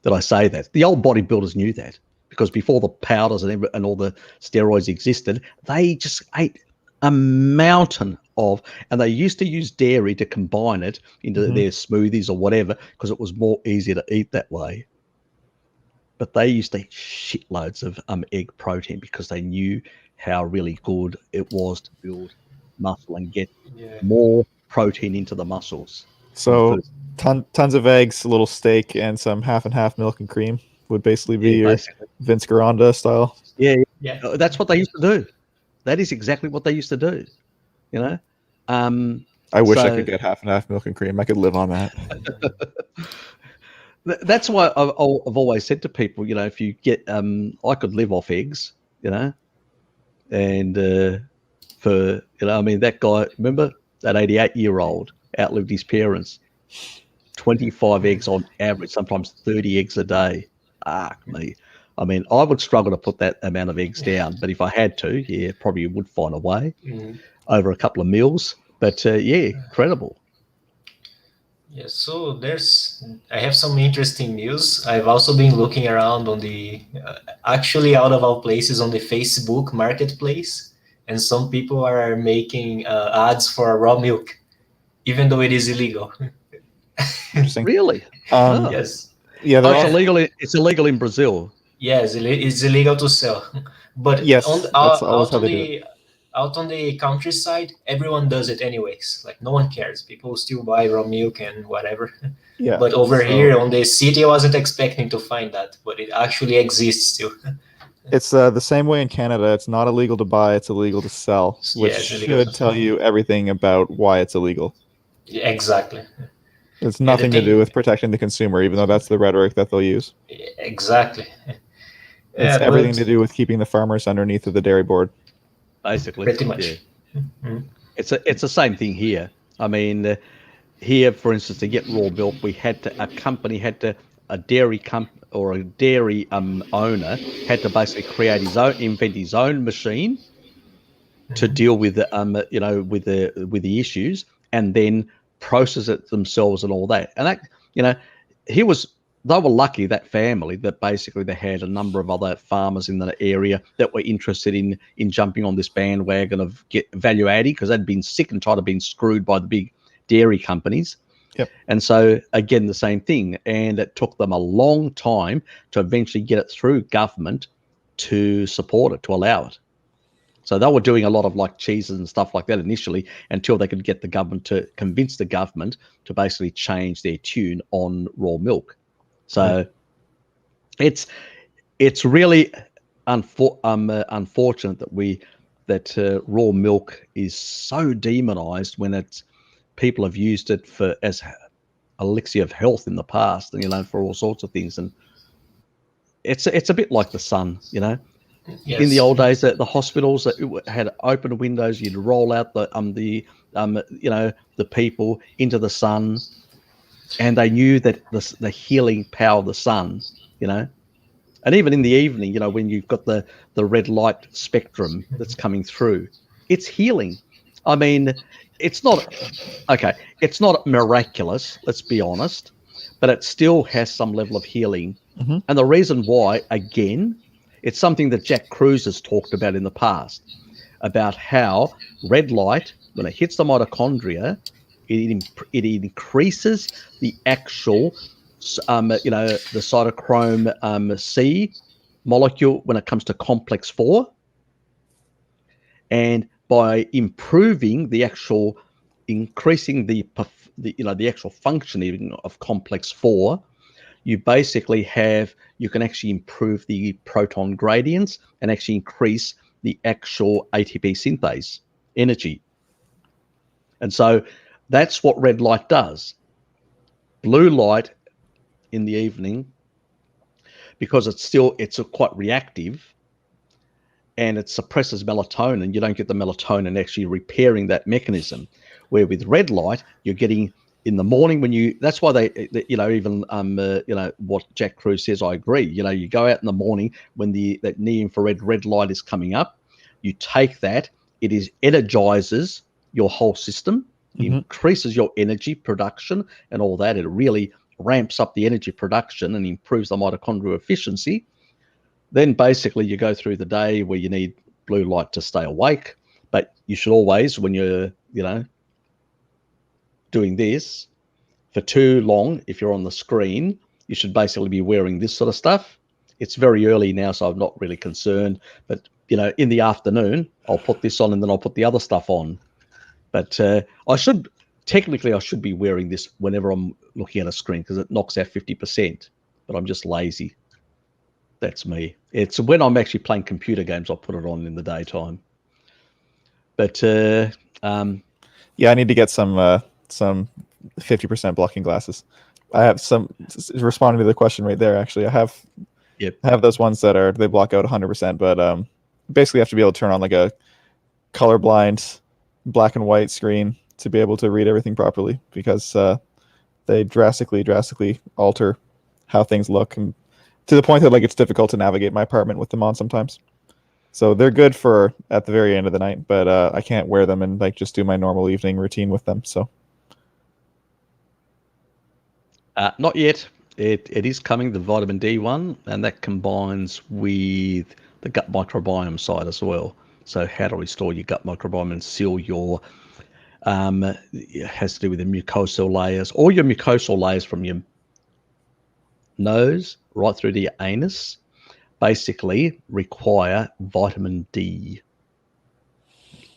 that I say that. The old bodybuilders knew that, because before the powders and all the steroids existed, they just ate a mountain of, and they used to use dairy to combine it into their smoothies or whatever, because it was more easier to eat that way. But they used to eat shitloads of egg protein, because they knew how really good it was to build muscle and get more protein into the muscles. So tons of eggs, a little steak, and some half and half milk and cream would basically be your Vince Garanda style. Yeah. That's what they used to do. That is exactly what they used to do. I I wish I could get half and half milk and cream. I could live on that. That's why I've always said to people, if you get, I could live off eggs, and that guy, remember that 88-year-old outlived his parents, 25 eggs on average, sometimes 30 eggs a day. Me. I would struggle to put that amount of eggs down, but if I had to, probably would find a way over a couple of meals. But incredible. Yeah, so I have some interesting news. I've also been looking around on the, actually out of all places, on the Facebook marketplace, and some people are making ads for raw milk, even though it is illegal. Interesting. Really? Yes. Yeah, it's illegal in Brazil. Yes, it's illegal to sell. But yes, that's always how they do it. Out on the countryside, everyone does it anyways. Like, no one cares. People still buy raw milk and whatever. Yeah. But over here on the city, I wasn't expecting to find that, but it actually exists still. It's the same way in Canada. It's not illegal to buy, it's illegal to sell, which should tell you everything about why it's illegal. Yeah, exactly. It's nothing to do with protecting the consumer, even though that's the rhetoric that they'll use. Exactly. It's everything to do with keeping the farmers underneath of the dairy board. Basically. Pretty much. Yeah. Mm-hmm. It's the same thing here. Here, for instance, to get raw milk, a dairy owner had to basically invent his own machine to deal with with the issues, and then process it themselves and all that. And that, they were lucky, that family, that basically they had a number of other farmers in the area that were interested in jumping on this bandwagon of value adding, because they'd been sick and tired of being screwed by the big dairy companies. Yep. And so again, the same thing. And it took them a long time to eventually get it through government to support it, to allow it. So they were doing a lot of like cheeses and stuff like that initially, until they could get the government to convince the government to basically change their tune on raw milk. So it's really unfortunate that raw milk is so demonized when people have used it as elixir of health in the past, and for all sorts of things. And it's a bit like the sun, Yes. In the old days, the hospitals that had open windows, you'd roll out the people into the sun, and they knew that the healing power of the sun, and even in the evening, when you've got the red light spectrum that's coming through, it's healing. It's not miraculous, let's be honest, but it still has some level of healing. Mm-hmm. And the reason why, again, it's something that Jack Kruse has talked about in the past, about how red light, when it hits the mitochondria, it increases the actual, the cytochrome C molecule when it comes to complex 4. And by increasing the actual functioning of complex 4, you basically you can actually improve the proton gradients and actually increase the actual ATP synthase energy. And so that's what red light does. Blue light in the evening, because it's quite reactive, and it suppresses melatonin. You don't get the melatonin actually repairing that mechanism. Where with red light, you're getting in the morning that's why what Jack Kruse says, I agree. You go out in the morning when that near-infrared red light is coming up, you take that, it energizes your whole system, increases your energy production and all that. It really ramps up the energy production and improves the mitochondrial efficiency. Then basically you go through the day where you need blue light to stay awake, but you should always, when you're, doing this for too long, if you're on the screen, you should basically be wearing this sort of stuff. It's very early now, so I'm not really concerned, but in the afternoon, I'll put this on and then I'll put the other stuff on. But I should be wearing this whenever I'm looking at a screen, because it knocks out 50%, but I'm just lazy. That's me. It's when I'm actually playing computer games, I'll put it on in the daytime. But Yeah, I need to get some 50% blocking glasses. I have some, responding to the question right there, actually. I have those ones that they block out 100%, but basically you have to be able to turn on like a colorblind black and white screen to be able to read everything properly, because they drastically alter how things look, and to the point that like it's difficult to navigate my apartment with them on sometimes. So they're good for at the very end of the night, but I can't wear them and like just do my normal evening routine with them. So not yet. It is coming, the vitamin D one, and that combines with the gut microbiome side as well. So how to restore your gut microbiome and seal your it has to do with the mucosal layers, all your mucosal layers from your nose right through to your anus basically require vitamin D.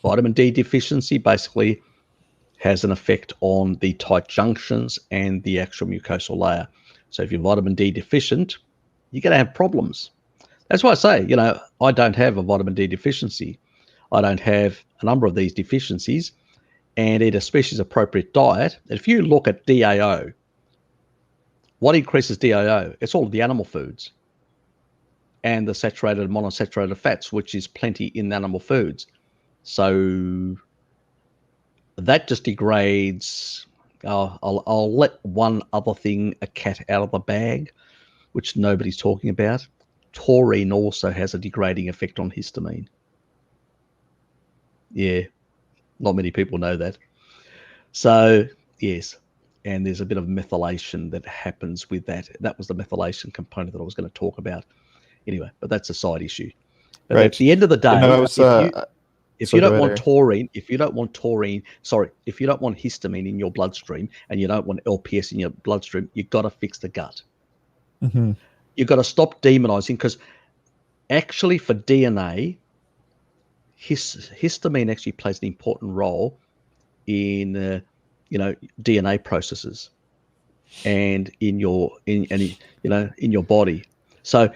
Vitamin D deficiency basically has an effect on the tight junctions and the actual mucosal layer. So if you're vitamin D deficient, you're going to have problems. That's why I say, I don't have a vitamin D deficiency. I don't have a number of these deficiencies, and eat a species-appropriate diet. If you look at DAO, what increases DAO? It's all the animal foods and the saturated and monounsaturated fats, which is plenty in animal foods. So that just degrades. I'll let one other thing, a cat out of the bag, which nobody's talking about. Taurine also has a degrading effect on histamine. Yeah, not many people know that. So yes, and there's a bit of methylation that happens with that. That was the methylation component that I was going to talk about. Anyway, but that's a side issue. But right. At the end of the day, if you don't want taurine, if you don't want histamine in your bloodstream and you don't want LPS in your bloodstream, you've got to fix the gut. Mm-hmm. You've got to stop demonizing, because actually for DNA, histamine actually plays an important role in DNA processes and in your body. So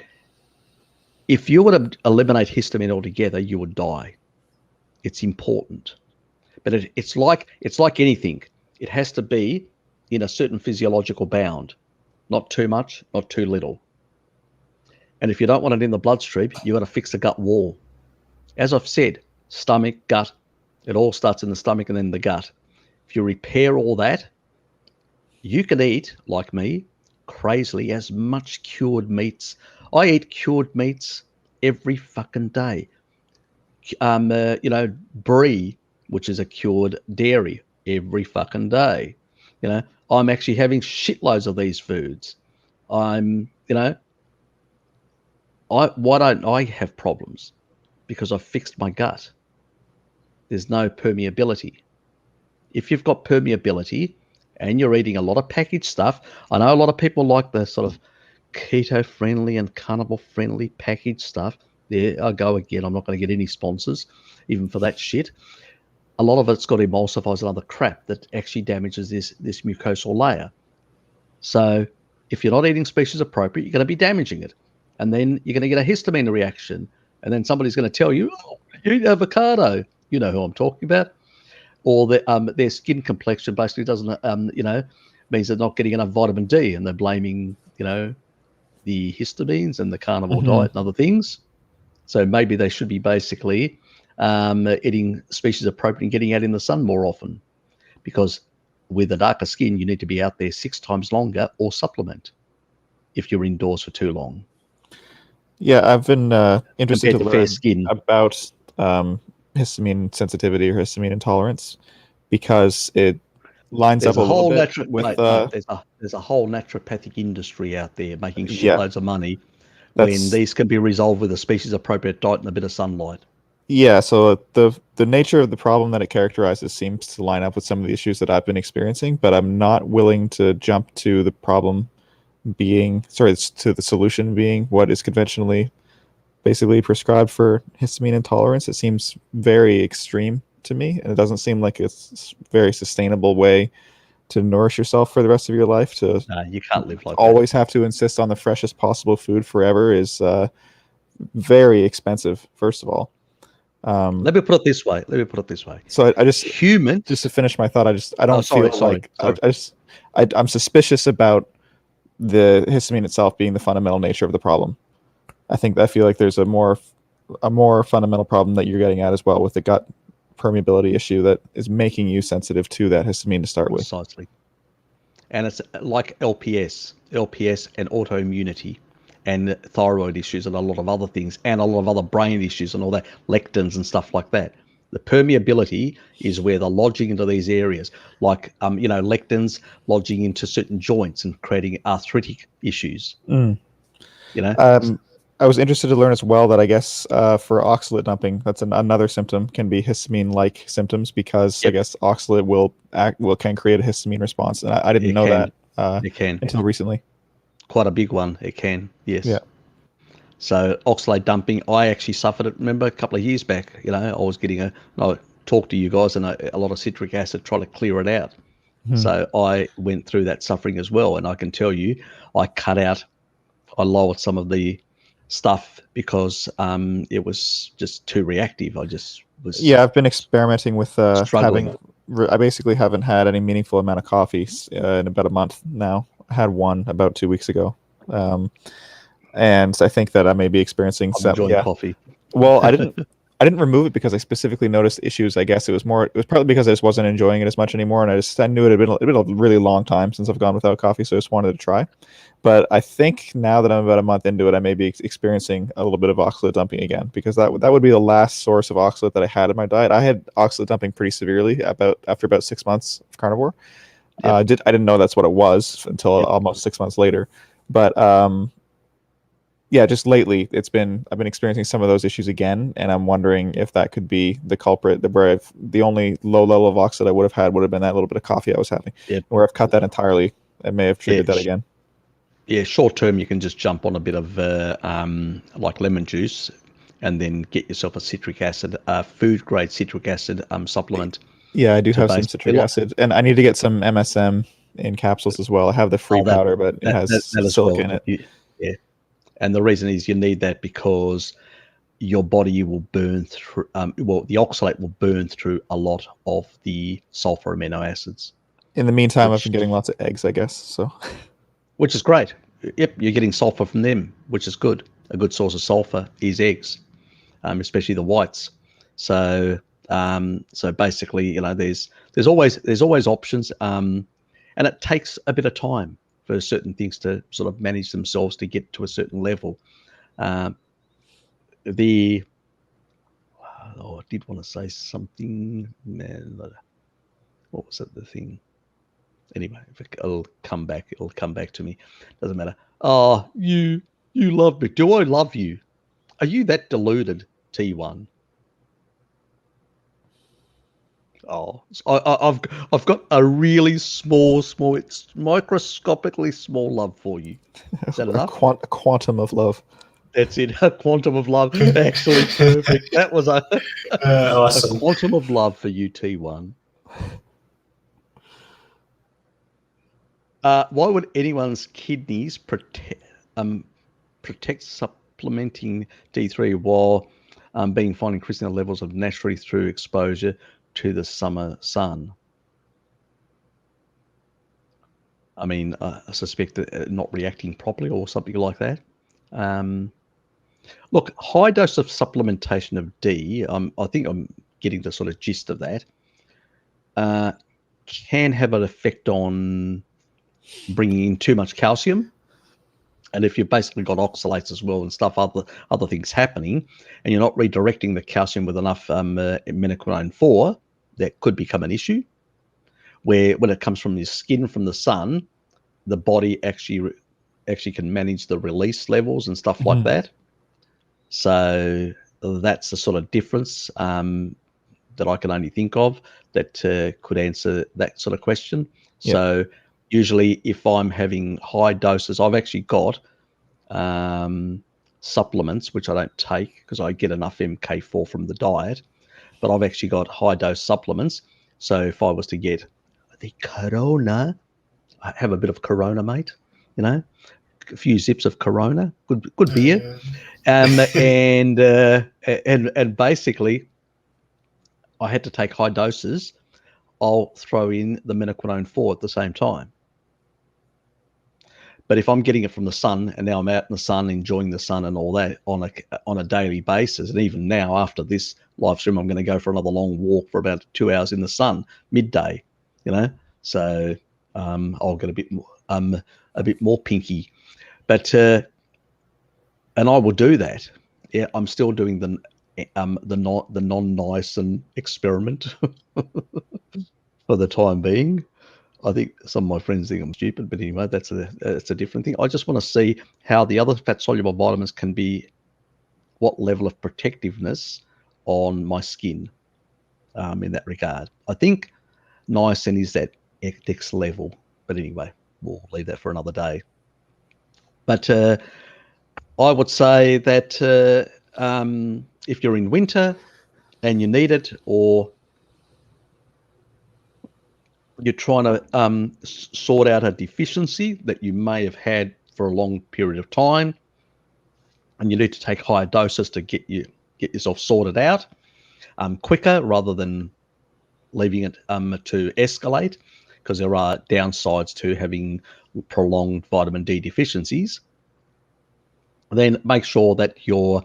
if you were to eliminate histamine altogether, you would die. It's important, but it's like anything. It has to be in a certain physiological bound, not too much, not too little. And if you don't want it in the bloodstream, you got to fix the gut wall. As I've said, stomach, gut, it all starts in the stomach and then the gut. If you repair all that, you can eat, like me, crazily, as much cured meats. I eat cured meats every fucking day. Brie, which is a cured dairy, every fucking day. I'm actually having shitloads of these foods. Why don't I have problems? Because I've fixed my gut. There's no permeability. If you've got permeability and you're eating a lot of packaged stuff, I know a lot of people like the sort of keto-friendly and carnivore-friendly packaged stuff. There I go again. I'm not going to get any sponsors, even for that shit. A lot of it's got emulsifiers and other crap that actually damages this mucosal layer. So if you're not eating species appropriate, you're going to be damaging it. And then you're going to get a histamine reaction. And then somebody's going to tell you, oh, you eat avocado. You know who I'm talking about. Or their skin complexion basically doesn't, means they're not getting enough vitamin D, and they're blaming, the histamines and the carnivore diet and other things. So maybe they should be basically eating species appropriate and getting out in the sun more often, because with a darker skin, you need to be out there 6 times longer or supplement if you're indoors for too long. Yeah, I've been interested to learn about histamine sensitivity or histamine intolerance, because it lines up a little bit with there's a whole naturopathic industry out there making shitloads of money when these can be resolved with a species appropriate diet and a bit of sunlight. Yeah, so the nature of the problem that it characterizes seems to line up with some of the issues that I've been experiencing, but I'm not willing to jump to the problem to the solution being what is conventionally basically prescribed for histamine intolerance. It seems very extreme to me, and it doesn't seem like it's a very sustainable way to nourish yourself for the rest of your life. You can't live like always have to insist on the freshest possible food forever is very expensive, first of all. Let me put it this way. So I just to finish my thought. I don't feel like I'm suspicious about the histamine itself being the fundamental nature of the problem. I feel like there's a more fundamental problem that you're getting at as well with the gut permeability issue that is making you sensitive to that histamine to start with. Precisely. And it's like LPS and autoimmunity and thyroid issues and a lot of other things and a lot of other brain issues and all that, lectins and stuff like that. The permeability is where they're lodging into these areas, like lectins lodging into certain joints and creating arthritic issues. I was interested to learn as well that I guess for oxalate dumping, that's another symptom, can be histamine-like symptoms because I guess oxalate can create a histamine response, and I didn't know that it can until recently. Quite a big one. It can, yes. Yeah. So oxalate dumping, I actually suffered it. Remember a couple of years back, I was getting I talked to you guys and a lot of citric acid, trying to clear it out. So I went through that suffering as well, and I can tell you, I lowered some of the stuff because it was just too reactive. I just was. Yeah, I've been experimenting with struggling. I basically haven't had any meaningful amount of coffee in about a month now. I had one about 2 weeks ago, and I think that I may be experiencing some coffee. Well, I didn't remove it because I specifically noticed issues. I guess it was probably because I just wasn't enjoying it as much anymore, and I knew it had been a really long time since I've gone without coffee, so I just wanted to try. But I think now that I'm about a month into it, I may be experiencing a little bit of oxalate dumping again, because that would be the last source of oxalate that I had in my diet. I had oxalate dumping pretty severely after about 6 months of carnivore. Yep. I didn't know that's what it was until almost 6 months later. But just lately I've been experiencing some of those issues again, and I'm wondering if that could be the culprit. Where the only low level of oxalate I would have been that little bit of coffee I was having. Yep. Where I've cut that entirely, it may have triggered that again. Yeah, short term, you can just jump on a bit of like lemon juice, and then get yourself a citric acid, food grade citric acid supplement. Yeah, I do have some citric acid, and I need to get some MSM in capsules as well. I have the free powder, but it has silica in it. Yeah, and the reason is you need that because your body will burn through. The oxalate will burn through a lot of the sulfur amino acids. In the meantime, I've been getting lots of eggs, I guess. So. Which is great. Yep, you're getting sulfur from them, which is good. A good source of sulfur is eggs, especially the whites. So basically, there's always options, and it takes a bit of time for certain things to sort of manage themselves to get to a certain level. I did want to say something, man. What was it? The thing. Anyway, it'll come back to me. Doesn't matter. Oh, you love me. Do I love you? Are you that deluded, T1? Oh, I've got a really small, it's microscopically small love for you. Is that enough? A quantum of love. That's it. A quantum of love. Actually, perfect. That was awesome. A quantum of love for you, T1. Why would anyone's kidneys protect supplementing D3 while being fine increasing the levels of naturally through exposure to the summer sun? I mean, I suspect that not reacting properly or something like that. Look, high dose of supplementation of D, I think I'm getting the sort of gist of that, can have an effect on bringing in too much calcium. And if you've basically got oxalates as well and stuff, other things happening, and you're not redirecting the calcium with enough minoquinone 4, that could become an issue. Where when it comes from your skin, from the sun, the body actually can manage the release levels and stuff like that. So that's the sort of difference that I can only think of that could answer that sort of question. Yep. So usually if I'm having high doses, I've actually got supplements, which I don't take because I get enough MK4 from the diet, but I've actually got high dose supplements. So if I was to get the Corona, I have a bit of Corona, mate, a few zips of Corona, good beer. And basically I had to take high doses, I'll throw in the minoquinone 4 at the same time. But if I'm getting it from the sun, and now I'm out in the sun, enjoying the sun and all that on a daily basis, and even now after this live stream, I'm going to go for another long walk for about 2 hours in the sun, midday, So I'll get a bit more pinky, but and I will do that. Yeah, I'm still doing the non-niacin experiment for the time being. I think some of my friends think I'm stupid, but anyway, that's a different thing. I just want to see how the other fat-soluble vitamins can be, what level of protectiveness on my skin in that regard. I think niacin is that next level, but anyway, we'll leave that for another day. But I would say that if you're in winter and you need it, or you're trying to sort out a deficiency that you may have had for a long period of time, and you need to take higher doses to get yourself sorted out quicker, rather than leaving it to escalate, because there are downsides to having prolonged vitamin D deficiencies. Then make sure that you're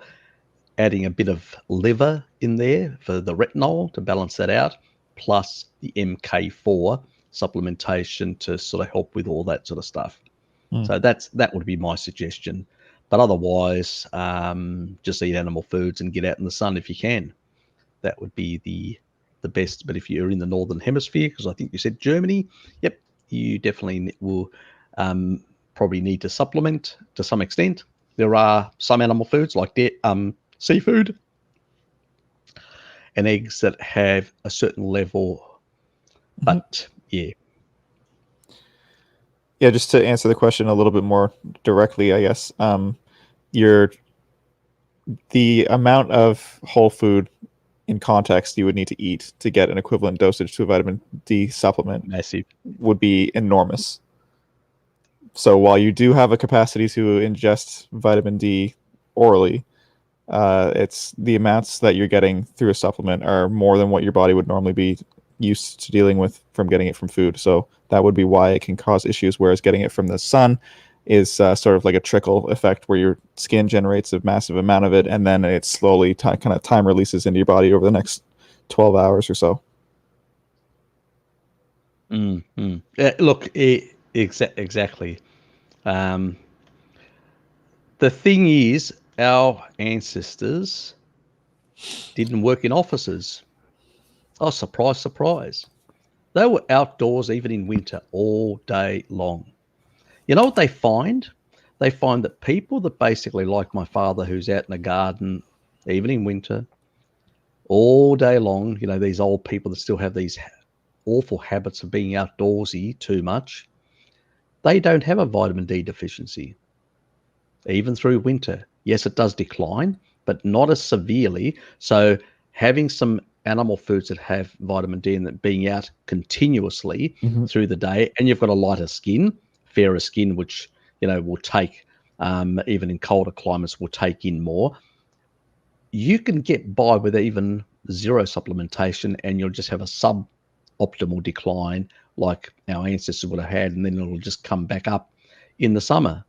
adding a bit of liver in there for the retinol to balance that out, plus the MK4 supplementation to sort of help with all that sort of stuff. So that would be my suggestion. But otherwise, just eat animal foods and get out in the sun if you can. That would be the best. But if you're in the northern hemisphere, because I think you said Germany, yep, you definitely will probably need to supplement to some extent. There are some animal foods like seafood and eggs that have a certain level, but yeah, just to answer the question a little bit more directly, I guess, the amount of whole food in context you would need to eat to get an equivalent dosage to a vitamin D supplement massive would be enormous. So while you do have a capacity to ingest vitamin D orally, it's the amounts that you're getting through a supplement are more than what your body would normally be used to dealing with from getting it from food. So that would be why it can cause issues, whereas getting it from the sun is sort of like a trickle effect, where your skin generates a massive amount of it, and then it slowly kind of time releases into your body over the next 12 hours or so. Look, exactly. The thing is, our ancestors didn't work in offices. Oh, surprise, surprise. They were outdoors even in winter all day long. You know what they find? They find that people that basically, like my father, who's out in the garden, even in winter, all day long, these old people that still have these awful habits of being outdoorsy too much, they don't have a vitamin D deficiency, even through winter. Yes, it does decline, but not as severely. So having some animal foods that have vitamin D and that being out continuously through the day, and you've got a lighter skin, fairer skin, which will take even in colder climates will take in more, you can get by with even zero supplementation, and you'll just have a suboptimal decline like our ancestors would have had, and then it'll just come back up in the summer.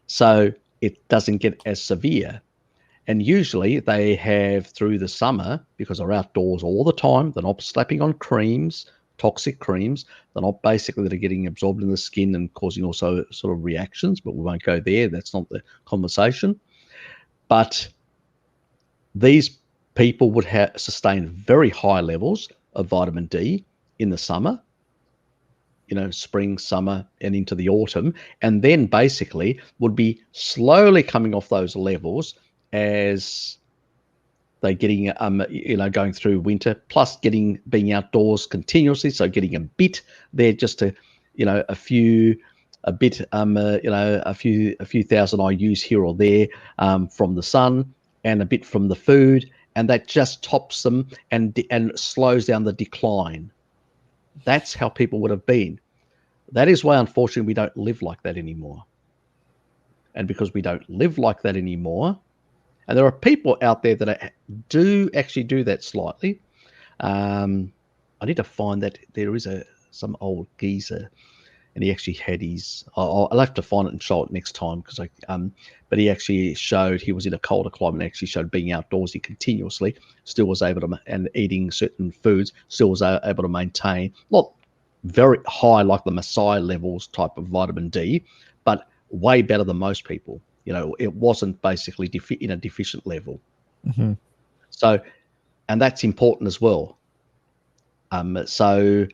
So it doesn't get as severe. And usually they have through the summer, because they're outdoors all the time, they're not slapping on creams, toxic creams. They're not basically that are getting absorbed in the skin and causing also sort of reactions, but we won't go there. That's not the conversation. But these people would have sustained very high levels of vitamin D in the summer, spring, summer, and into the autumn, and then basically would be slowly coming off those levels as they're getting, going through winter, plus being outdoors continuously, so getting a bit there just to, a few thousand IUs here or there from the sun, and a bit from the food, and that just tops them and slows down the decline. That's how people would have been. That is why, unfortunately, we don't live like that anymore. And because we don't live like that anymore, And there are people out there that do actually do that slightly. I need to find that there is some old geezer, and he actually had his. I'll have to find it and show it next time because but he actually showed he was in a colder climate. And actually showed being outdoorsy continuously, still was able to, and eating certain foods, still was able to maintain not very high like the Messiah levels type of vitamin D, but way better than most people. It wasn't basically in a deficient level. Mm-hmm. So, and that's important as well. So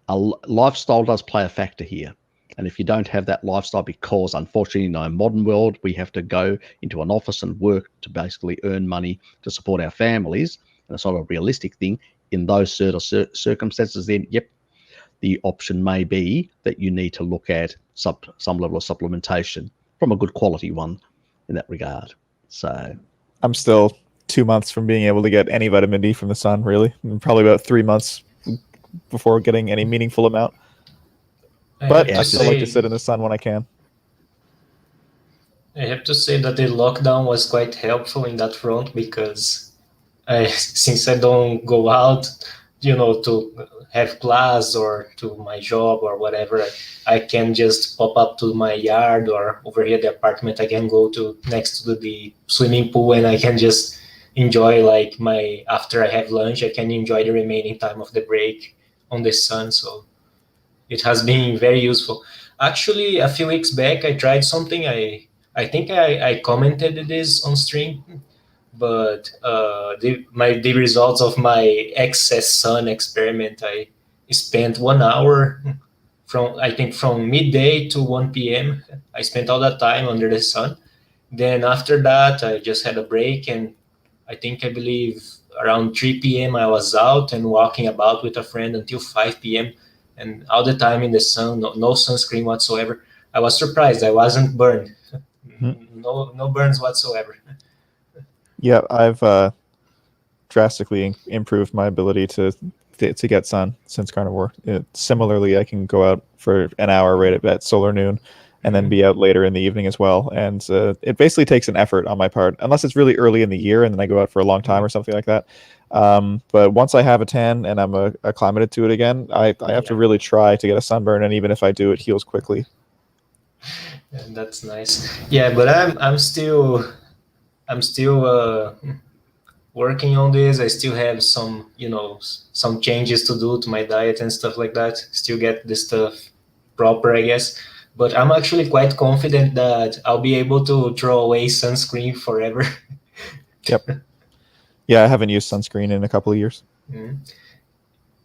a lifestyle does play a factor here. And if you don't have that lifestyle, because unfortunately in our modern world, we have to go into an office and work to basically earn money to support our families, and it's not a realistic thing in those certain circumstances, then yep, the option may be that you need to look at some level of supplementation from a good quality one in that regard. So I'm still 2 months from being able to get any vitamin D from the sun, really. Probably about 3 months before getting any meaningful amount. But I still like to sit in the sun when I can. I have to say that the lockdown was quite helpful in that front, because since I don't go out, to have class or to my job or whatever, I can just pop up to my yard or over here at the apartment. I can go to next to the swimming pool and I can just enjoy after I have lunch, I can enjoy the remaining time of the break on the sun. So it has been very useful. Actually, a few weeks back, I tried something. I think I commented this on stream, but the results of my excess sun experiment, I spent 1 hour from midday to 1 p.m. I spent all that time under the sun. Then after that, I just had a break, and I believe around 3 p.m. I was out and walking about with a friend until 5 p.m. and all the time in the sun, no sunscreen whatsoever. I was surprised I wasn't burned. No burns whatsoever. Yeah, I've drastically improved my ability to get sun since Carnivore. Similarly, I can go out for an hour right at solar noon and then be out later in the evening as well. And it basically takes an effort on my part, unless it's really early in the year and then I go out for a long time or something like that. But once I have a tan and I'm acclimated to it again, I have to really try to get a sunburn, and even if I do, it heals quickly. And that's nice. Yeah, but I'm still working on this. I still have some changes to do to my diet and stuff like that. Still get this stuff proper, I guess. But I'm actually quite confident that I'll be able to throw away sunscreen forever. Yep. Yeah, I haven't used sunscreen in a couple of years. Mm-hmm.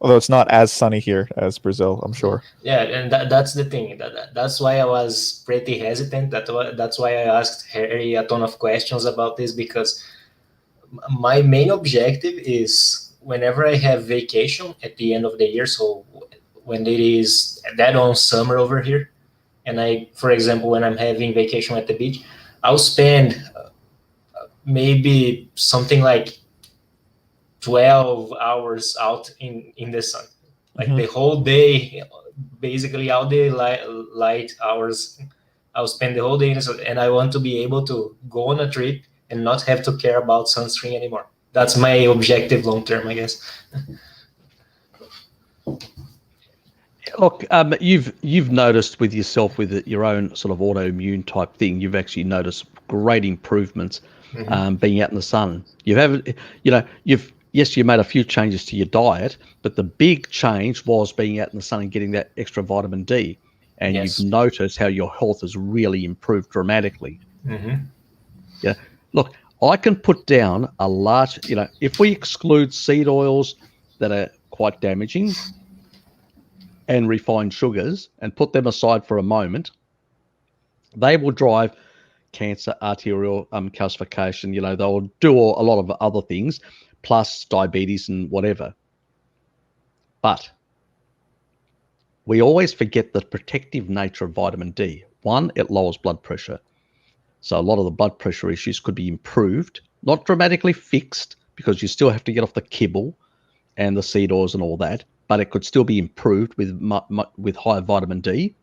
Although it's not as sunny here as Brazil, I'm sure. Yeah, and that's the thing. That's why I was pretty hesitant. That's why I asked Harry a ton of questions about this, because my main objective is whenever I have vacation at the end of the year, so when it is dead on summer over here, and for example, when I'm having vacation at the beach, I'll spend maybe something like 12 hours out in the sun, like the whole day, basically all the light hours. I'll spend the whole day in the sun, and I want to be able to go on a trip and not have to care about sunscreen anymore. That's my objective long term, I guess. Look, you've noticed with yourself, with your own sort of autoimmune type thing, you've actually noticed great improvements being out in the sun. You made a few changes to your diet, but the big change was being out in the sun and getting that extra vitamin D. And you've noticed how your health has really improved dramatically. Yeah. Look, I can put down a large, if we exclude seed oils that are quite damaging and refined sugars and put them aside for a moment, they will drive cancer, arterial calcification, they'll do a lot of other things, plus diabetes and whatever. But we always forget the protective nature of vitamin D. One, it lowers blood pressure. So a lot of the blood pressure issues could be improved, not dramatically fixed, because you still have to get off the kibble and the seed oils and all that, but it could still be improved with higher vitamin D.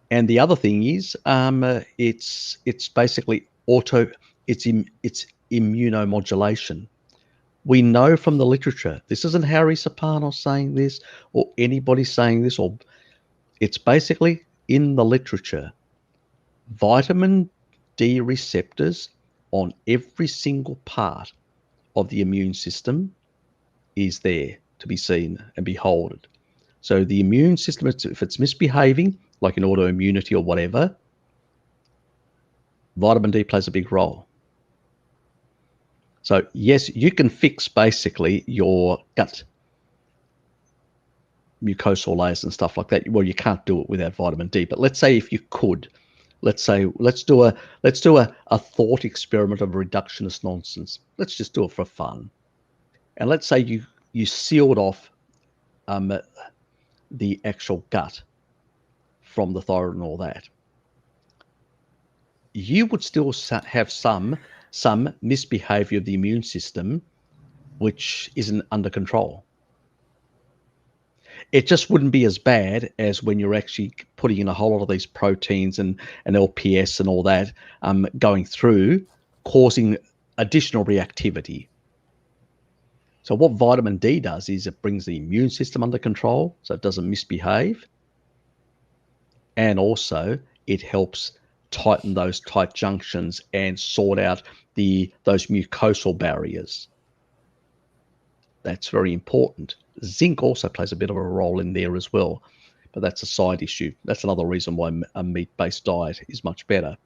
And the other thing is, it's basically it's immunomodulation. We know from the literature, this isn't Harry Serpanos saying this or anybody saying this, or it's basically in the literature. Vitamin D receptors on every single part of the immune system is there to be seen and beholded. So the immune system, if it's misbehaving, like in autoimmunity or whatever, vitamin D plays a big role. So yes, you can fix basically your gut mucosal layers and stuff like that. Well, you can't do it without vitamin D. But let's say if you could, let's do a thought experiment of reductionist nonsense. Let's just do it for fun. And let's say you sealed off the actual gut from the thyroid and all that. You would still have some misbehavior of the immune system which isn't under control. It just wouldn't be as bad as when you're actually putting in a whole lot of these proteins and LPS and all that going through, causing additional reactivity. So what vitamin D does is it brings the immune system under control so it doesn't misbehave. And also it helps tighten those tight junctions and sort out those mucosal barriers. That's very important. Zinc also plays a bit of a role in there as well, but that's a side issue. That's another reason why a meat-based diet is much better.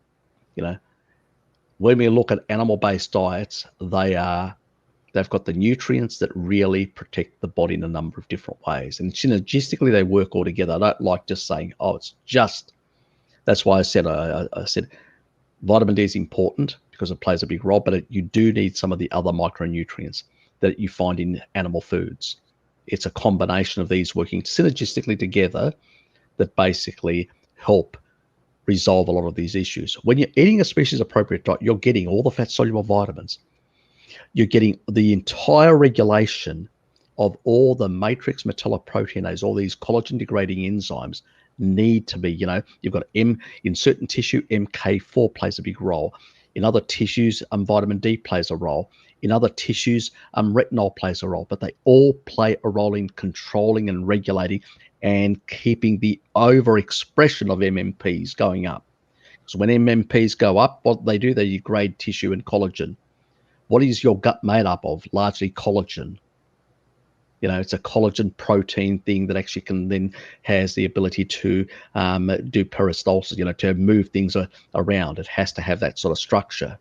When we look at animal-based diets, they've got the nutrients that really protect the body in a number of different ways, and synergistically they work all together. I don't like just saying, oh, it's just. That's why I said vitamin D is important because it plays a big role, but you do need some of the other micronutrients that you find in animal foods. It's a combination of these working synergistically together that basically help resolve a lot of these issues. When you're eating a species-appropriate diet, you're getting all the fat-soluble vitamins. You're getting the entire regulation of all the matrix metalloproteinase, all these collagen-degrading enzymes need to be, you've got in certain tissue, MK4 plays a big role. In other tissues, vitamin D plays a role. In other tissues, retinol plays a role, but they all play a role in controlling and regulating and keeping the overexpression of MMPs going up. So when MMPs go up, what they do, they degrade tissue and collagen. What is your gut made up of? Largely collagen. It's a collagen protein thing that actually then has the ability to do peristalsis, to move things around. It has to have that sort of structure.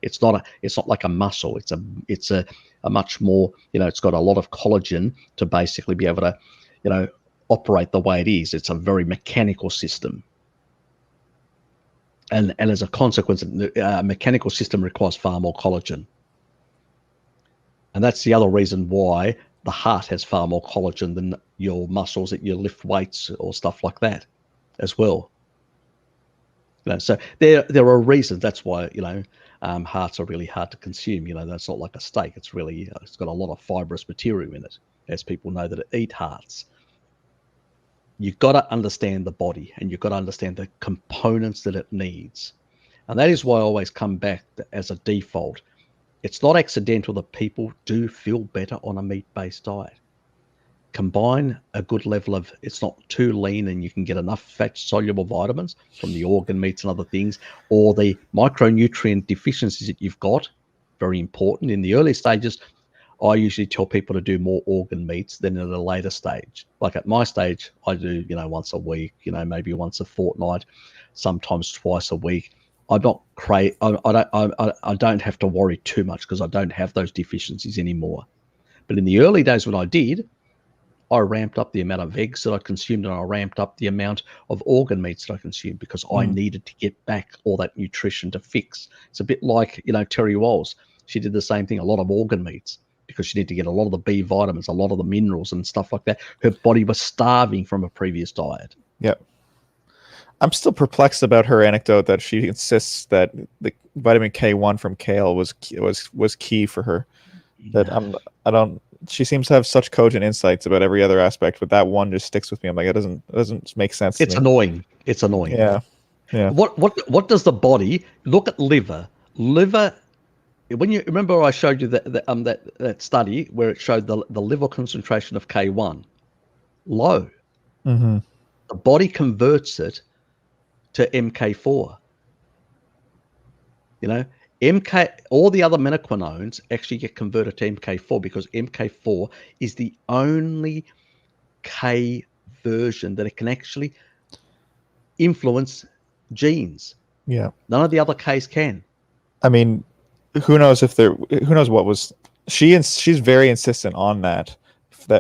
It's not like a muscle. It's a much more, it's got a lot of collagen to basically be able to, operate the way it is. It's a very mechanical system. And as a consequence, a mechanical system requires far more collagen. And that's the other reason why the heart has far more collagen than your muscles that you lift weights or stuff like that as well. So there are reasons. That's why, hearts are really hard to consume. That's not like a steak. It's really, it's got a lot of fibrous material in it, as people know that eat hearts. You've got to understand the body and you've got to understand the components that it needs. And that is why I always come back as a default. It's not accidental that people do feel better on a meat-based diet. Combine a good level of, it's not too lean and you can get enough fat-soluble vitamins from the organ meats and other things, or the micronutrient deficiencies that you've got, very important. In the early stages, I usually tell people to do more organ meats than at a later stage. Like at my stage, I do, once a week, maybe once a fortnight, sometimes twice a week. I'm not crazy. I don't have to worry too much because I don't have those deficiencies anymore. But in the early days when I did, I ramped up the amount of eggs that I consumed and I ramped up the amount of organ meats that I consumed because I needed to get back all that nutrition to fix. It's a bit like, Terry Walls. She did the same thing, a lot of organ meats because she needed to get a lot of the B vitamins, a lot of the minerals and stuff like that. Her body was starving from a previous diet. Yep. I'm still perplexed about her anecdote that she insists that the vitamin K1 from kale was key for her. That she seems to have such cogent insights about every other aspect, but that one just sticks with me. I'm like, it doesn't make sense. It's annoying. It's annoying. Yeah. What does the body look at liver? Liver when you remember, I showed you that study where it showed the liver concentration of K1 low. Mm-hmm. The body converts it to MK4. All the other menaquinones actually get converted to MK4 because MK4 is the only K version that it can actually influence genes. Yeah. None of the other Ks can. I mean, who knows what was she's very insistent on that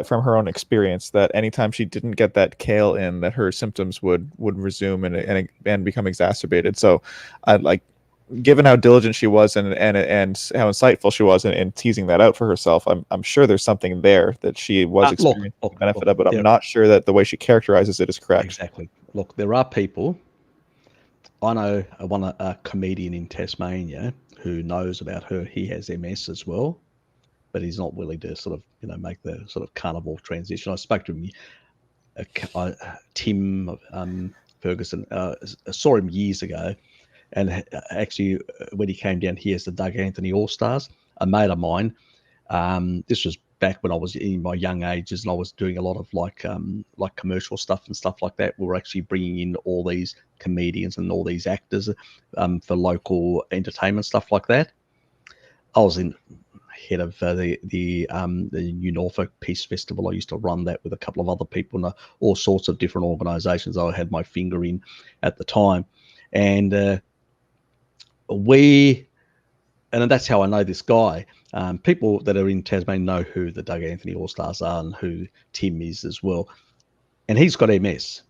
from her own experience, that anytime she didn't get that kale in, that her symptoms would resume and become exacerbated. So given how diligent she was and how insightful she was in teasing that out for herself, I'm sure there's something there that she was experiencing the benefit of, but I'm not sure that the way she characterizes it is correct. Exactly. Look, there are people. I know a comedian in Tasmania who knows about her. He has MS as well, but he's not willing to sort of make the sort of carnivore transition. I spoke to him, Tim Ferguson. I saw him years ago. And actually, when he came down here as the Doug Anthony All-Stars, a mate of mine, this was back when I was in my young ages and I was doing a lot of like commercial stuff and stuff like that. We were actually bringing in all these comedians and all these actors for local entertainment, stuff like that. I was in head of the New Norfolk Peace Festival. I used to run that with a couple of other people and all sorts of different organisations I had my finger in at the time. And and that's how I know this guy. People that are in Tasmania know who the Doug Anthony All-Stars are and who Tim is as well. And he's got MS.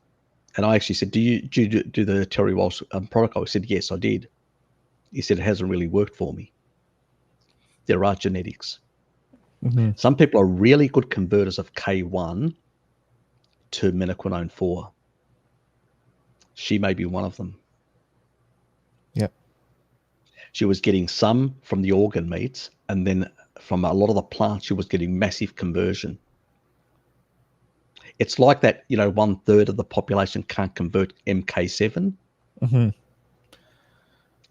And I actually said, do you do the Terry Walsh protocol? He said, yes, I did. He said, it hasn't really worked for me. There are genetics. Mm-hmm. Some people are really good converters of K1 to menaquinone 4. She may be one of them. Yep. She was getting some from the organ meats, and then from a lot of the plants, she was getting massive conversion. It's like that, 1/3 of the population can't convert MK7. Mm-hmm.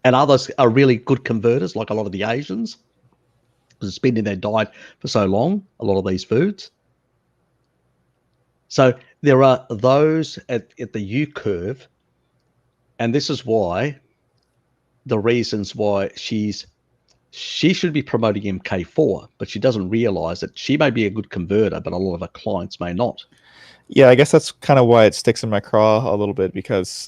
And others are really good converters, like a lot of the Asians, because it's been in their diet for so long, a lot of these foods. So there are those at the U curve, and this is why the reasons why she should be promoting MK4, but she doesn't realize that she may be a good converter, but a lot of her clients may not. Yeah, I guess that's kind of why it sticks in my craw a little bit, because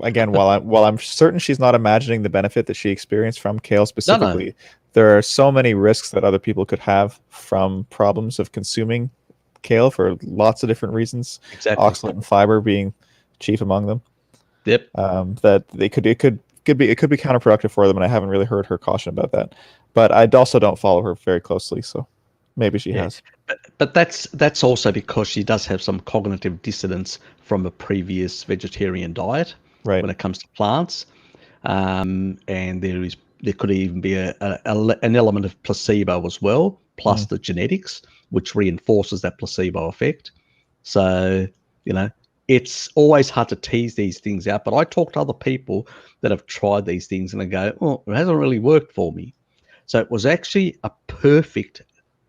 again, while I'm certain she's not imagining the benefit that she experienced from kale specifically, no. There are so many risks that other people could have from problems of consuming kale for lots of different reasons. Exactly. Oxalate and fiber being chief among them. Yep. That it could be counterproductive for them, and I haven't really heard her caution about that. But I also don't follow her very closely, so maybe she has. But that's also because she does have some cognitive dissonance from a previous vegetarian diet, right, when it comes to plants, and there could even be an element of placebo as well, plus the genetics, which reinforces that placebo effect. So it's always hard to tease these things out. But I talk to other people that have tried these things and they go, "Oh, it hasn't really worked for me." So it was actually a perfect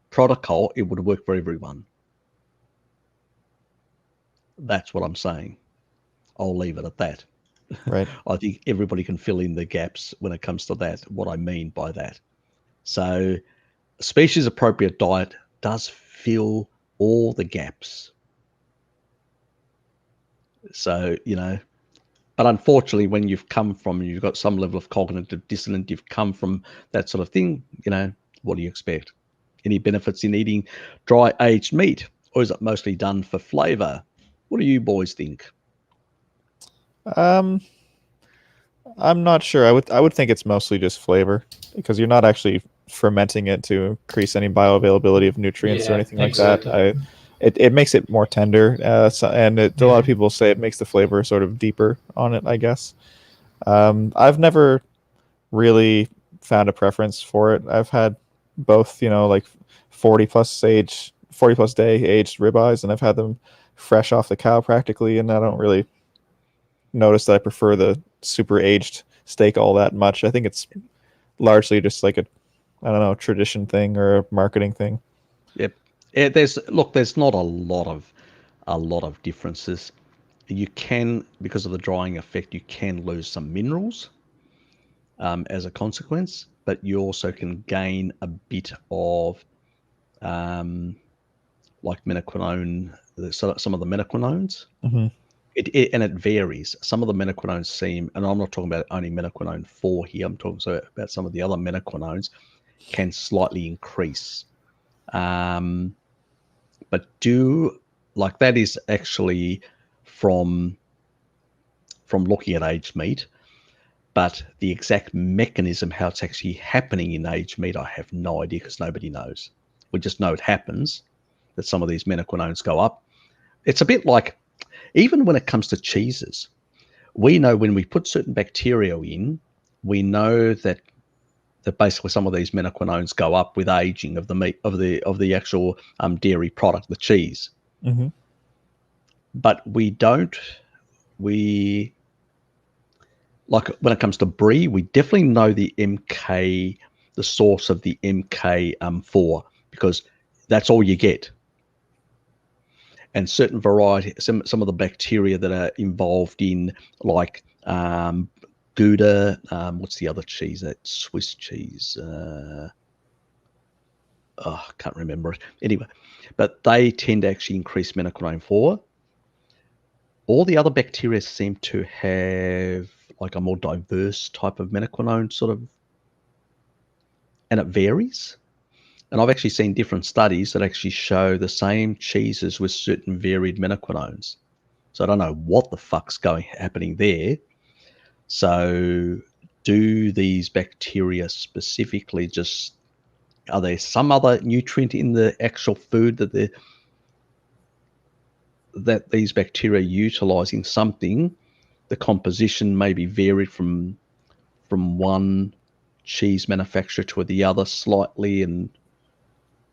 protocol. It would work for everyone. That's what I'm saying. I'll leave it at that. Right. I think everybody can fill in the gaps when it comes to that, what I mean by that. So species appropriate diet does fill all the gaps. So, but unfortunately, when you've got some level of cognitive dissonance, you've come from that sort of thing, what do you expect? Any benefits in eating dry aged meat, or is it mostly done for flavor? What do you boys think? I'm not sure. I would think it's mostly just flavor, because you're not actually fermenting it to increase any bioavailability of nutrients or anything like that. It makes it more tender, and a lot of people say it makes the flavor sort of deeper on it, I guess. I've never really found a preference for it. I've had both, like 40 plus day aged ribeyes, and I've had them fresh off the cow practically, and I don't really notice that I prefer the super aged steak all that much. I think it's largely just like I don't know, tradition thing or a marketing thing. Yep. There's not a lot of differences. You can, because of the drying effect, you can lose some minerals as a consequence, but you also can gain a bit of like minoquinone, some of the minoquinones. Mm-hmm. And it varies. Some of the minoquinones seem, and I'm not talking about only minoquinone 4 here, I'm talking about some of the other minoquinones can slightly increase. But that is actually from looking at aged meat, but the exact mechanism, how it's actually happening in aged meat, I have no idea because nobody knows. We just know it happens, that some of these minoquinones go up. It's a bit like, even when it comes to cheeses, we know when we put certain bacteria in, we know that basically some of these minoquinones go up with aging of the meat, of the actual dairy product, the cheese. Mm-hmm. But like when it comes to brie, we definitely know the MK, the source of the MK4, because that's all you get. And certain variety, some of the bacteria that are involved in, like Gouda, what's the other cheese? That Swiss cheese. I can't remember it. Anyway, but they tend to actually increase minoquinone 4. All the other bacteria seem to have like a more diverse type of minoquinone sort of, and it varies. And I've actually seen different studies that actually show the same cheeses with certain varied minoquinones. So I don't know what the fuck's happening there. So do these bacteria specifically just, are there some other nutrient in the actual food that these bacteria are utilizing something? The composition may be varied from one cheese manufacturer to the other slightly and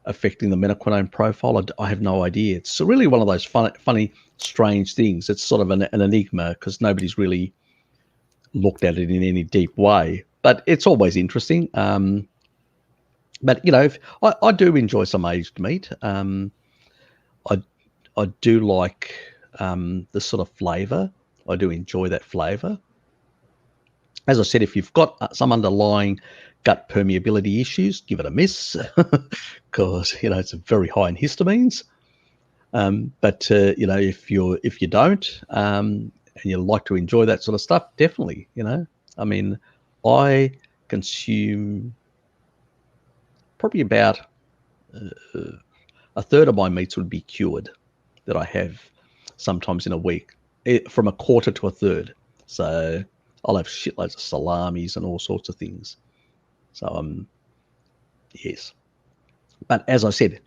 affecting the minoquinone profile. I have no idea. It's really one of those funny, strange things. It's sort of an enigma because nobody's really looked at it in any deep way. But it's always interesting. But I do enjoy some aged meat. I do like the sort of flavor. I do enjoy that flavor. As I said, if you've got some underlying gut permeability issues, give it a miss because it's very high in histamines. But if you don't and you like to enjoy that sort of stuff, definitely. I mean, I consume probably about a third of my meats would be cured that I have sometimes in a week, from a quarter to a third. So I'll have shitloads of salamis and all sorts of things. So yes. But as I said,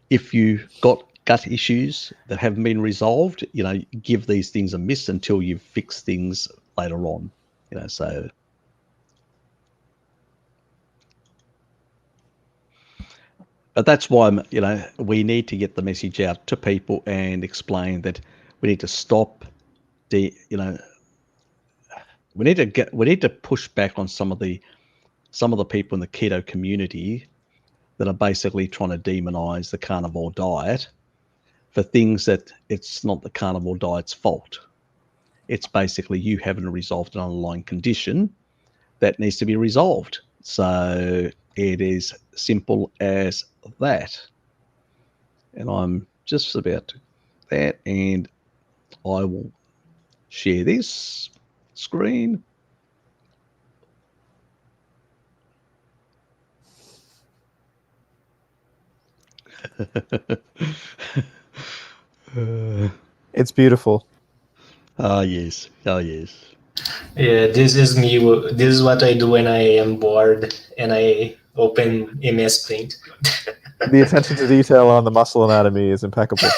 if you've got gut issues that haven't been resolved, give these things a miss until you fix things later on. So but that's why we need to get the message out to people and explain that we need to stop we need to push back on some of the people in the keto community that are basically trying to demonize the carnivore diet for things that it's not the carnivore diet's fault. It's basically you haven't resolved an underlying condition that needs to be resolved. So it is simple as that. And I'm just about to that, and I will share this screen. It's beautiful. Oh yes. Yeah, this is me. This is what I do when I am bored and I open MS Paint. The attention to detail on the muscle anatomy is impeccable.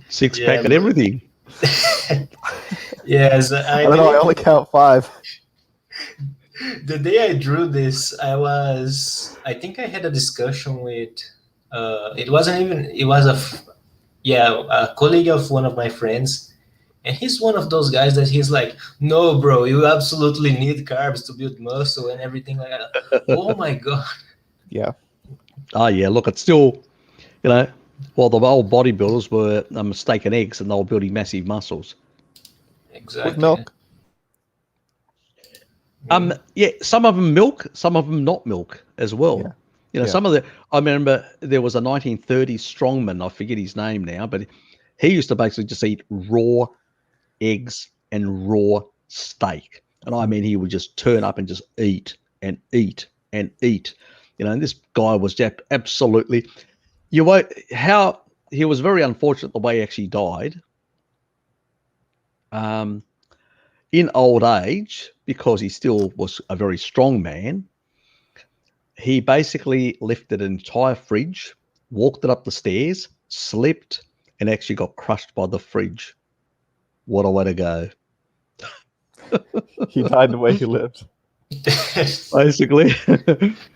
Six pack and everything. Yes, I don't know. I only count 5. The day I drew this, I think I had a discussion with, it was a colleague of one of my friends. And he's one of those guys that he's like, no, bro, you absolutely need carbs to build muscle and everything like that. Oh my God. Yeah. Oh, yeah. Look, it's still, well, the old bodybuilders were mistaken eggs and they were building massive muscles. Exactly. With milk. Yeah, some of them milk, some of them not milk as well. Yeah. Some of I remember there was a 1930s strongman, I forget his name now, but he used to basically just eat raw eggs and raw steak. And I mean, he would just turn up and just eat and eat and eat. And this guy was just absolutely, he was very unfortunate the way he actually died. In old age, because he still was a very strong man, he basically lifted an entire fridge, walked it up the stairs, slipped, and actually got crushed by the fridge. What a way to go. He died the way he lived. Basically.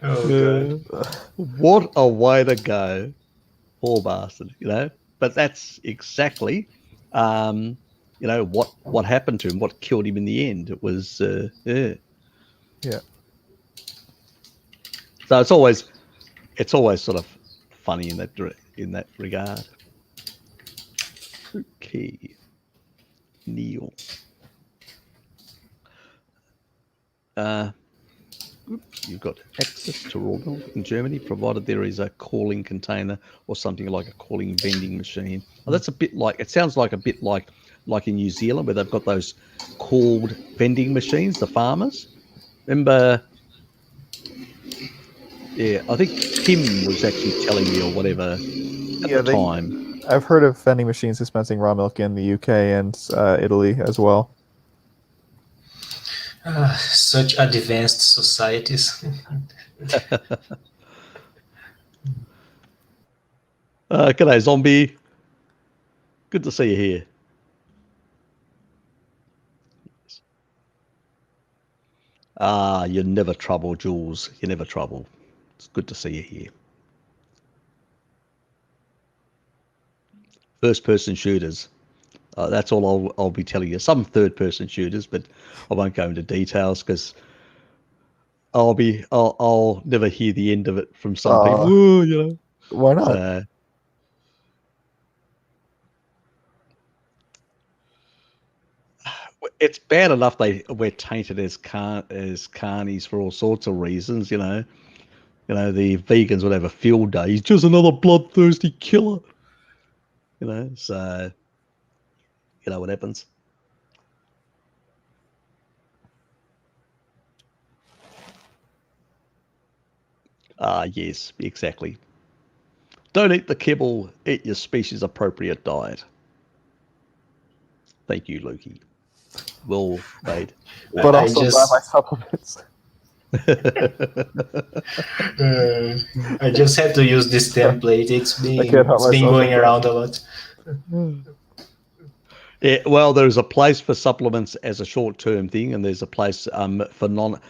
Oh, God. What a way to go. Poor bastard, But that's exactly, what happened to him, what killed him in the end. It was, Yeah. So it's always sort of funny in that regard. Okay, Neil. You've got access to raw milk in Germany, provided there is a calling container or something like a calling vending machine. Oh, that's a bit like, it sounds like a bit like in New Zealand where they've got those called vending machines, the farmers. Remember? Yeah, I think Tim was actually telling me or whatever at the time. I've heard of vending machines dispensing raw milk in the UK and Italy as well. Such advanced societies. G'day, Zombie. Good to see you here. You're never trouble, Jules. You're never trouble. It's good to see you here. First-person shooters. That's all I'll be telling you. Some third-person shooters, but I won't go into details because I'll never hear the end of it from some people. Ooh, Why not? It's bad enough we're tainted as carnies for all sorts of reasons, the vegans would have a field day. He's just another bloodthirsty killer. So you know what happens. Yes, exactly. Don't eat the kibble, eat your species appropriate diet. Thank you, Lukey. Well made. But also buy my supplements. I just had to use this template. It's been going around a lot. Yeah, well, there's a place for supplements as a short-term thing, and there's a place for not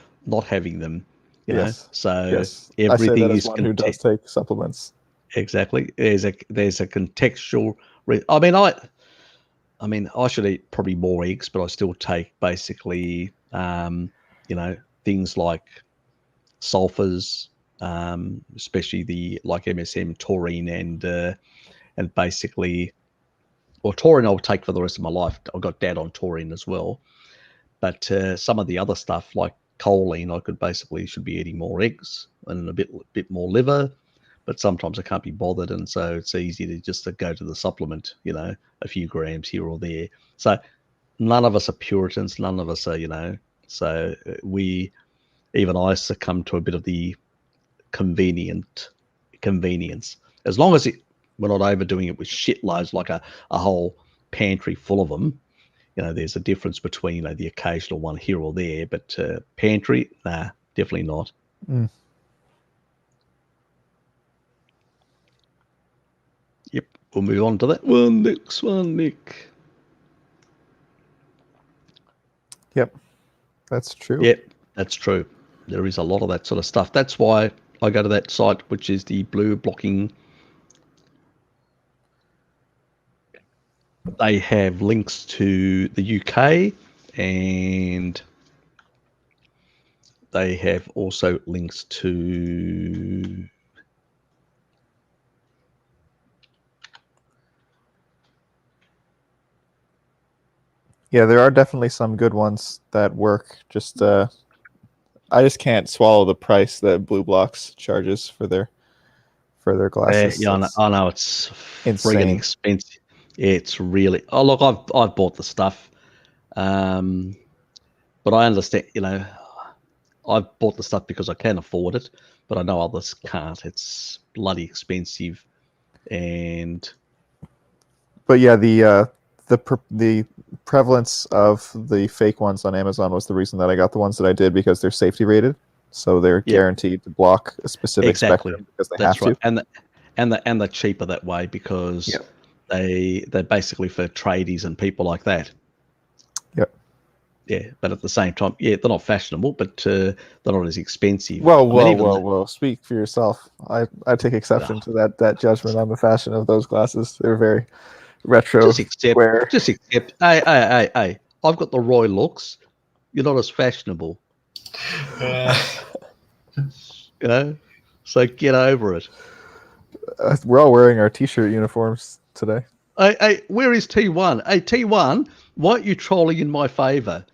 having them. Yes. So everything is one who does take supplements. Exactly. There's a contextual. I mean, I should eat probably more eggs, but I still take basically, things like sulfurs, especially like MSM, taurine, and basically, well, taurine I'll take for the rest of my life. I've got dad on taurine as well, but some of the other stuff like choline, should be eating more eggs and a bit more liver. But sometimes I can't be bothered, and so it's easy to go to the supplement, a few grams here or there. So none of us are Puritans, none of us are, so even I succumb to a bit of the convenience, as long as we're not overdoing it with shitloads, like a whole pantry full of them. There's a difference between, the occasional one here or there, but pantry, nah, definitely not. Yep, we'll move on to that one. Next one, Nick. Yep, that's true. Yep, that's true. There is a lot of that sort of stuff. That's why I go to that site, which is the blue blocking. They have links to the UK, and they have also links to Yeah, there are definitely some good ones that work. Just I just can't swallow the price that Blue Blocks charges for their glasses. yeah, I know it's friggin' insane. expensive. It's really. Oh, look, I've bought the stuff, but I understand. I've bought the stuff because I can afford it, but I know others can't. It's bloody expensive, and But yeah, the prevalence of the fake ones on Amazon was the reason that I got the ones that I did, because they're safety rated, so they're guaranteed to block a specific spectrum because they have to. And they're cheaper that way because they're basically for tradies and people like that. Yep. Yeah, but at the same time, they're not fashionable, but they're not as expensive. Whoa! Speak for yourself. I take exception to that judgment on the fashion of those glasses. They're very retro. Just accept. Hey. I've got the Roy looks. You're not as fashionable. So get over it. We're all wearing our t-shirt uniforms today. Hey, where is T1? Hey, T1, why aren't you trolling in my favor?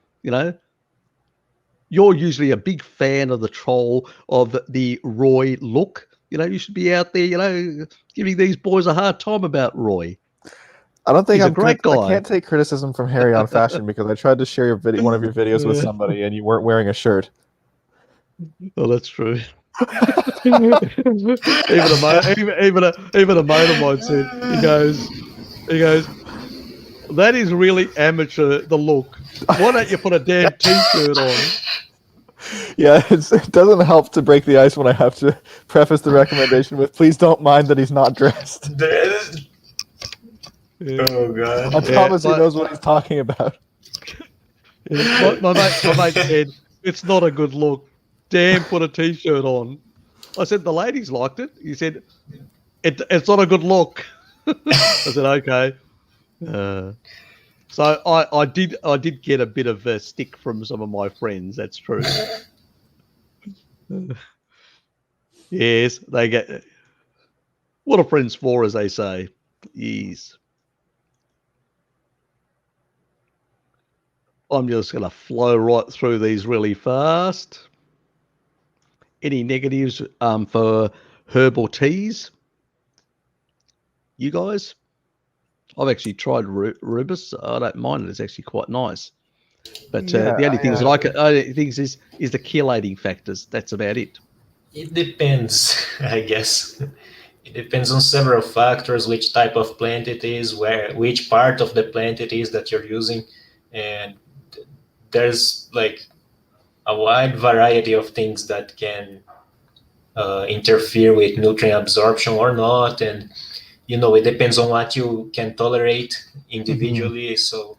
You're usually a big fan of the troll of the Roy look. You should be out there, giving these boys a hard time about Roy. I don't think He's a great guy. I can't take criticism from Harry on fashion because I tried to share one of your videos with somebody and you weren't wearing a shirt. Oh, that's true. even a mate of mine said, he goes, that is really amateur, the look. Why don't you put a damn t-shirt on? Yeah, it doesn't help to break the ice when I have to preface the recommendation with, please don't mind that he's not dressed. Oh, God. I promise he knows what he's talking about. My mate said, it's not a good look. Damn, put a t-shirt on. I said, the ladies liked it. He said, it's not a good look. I said, okay. So I did get a bit of a stick from some of my friends. That's true. Yes, they get what are friends for, as they say. Yes. I'm just going to flow right through these really fast. Any negatives for herbal teas? You guys? I've actually tried rubus. I don't mind it. It's actually quite nice. But the only things is the chelating factors. That's about it. It depends, I guess. It depends on several factors, which type of plant it is, which part of the plant it is that you're using. And there's like a wide variety of things that can interfere with nutrient absorption or not. And, it depends on what you can tolerate individually. Mm-hmm. So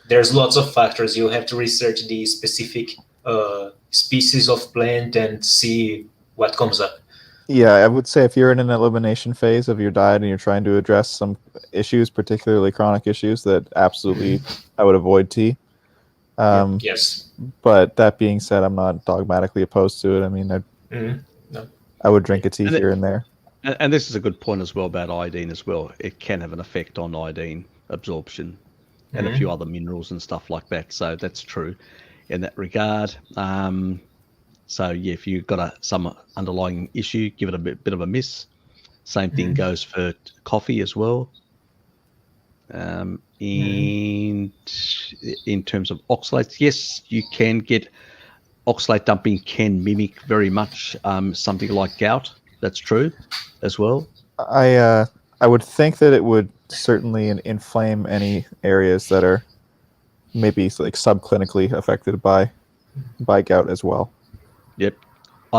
there's lots of factors. You have to research the specific species of plant and see what comes up. Yeah, I would say if you're in an elimination phase of your diet and you're trying to address some issues, particularly chronic issues, that absolutely I would avoid tea. Yes. But that being said, I'm not dogmatically opposed to it. I mean, I would drink a tea here and there. And this is a good point as well about iodine as well. It can have an effect on iodine absorption and a few other minerals and stuff like that. So that's true in that regard. So yeah, if you've got some underlying issue, give it a bit of a miss. Same thing goes for coffee as well. And in terms of oxalates, yes, you can get oxalate dumping can mimic very much something like gout. That's true as well. I would think that it would certainly inflame any areas that are maybe like subclinically affected by gout as well. Yep.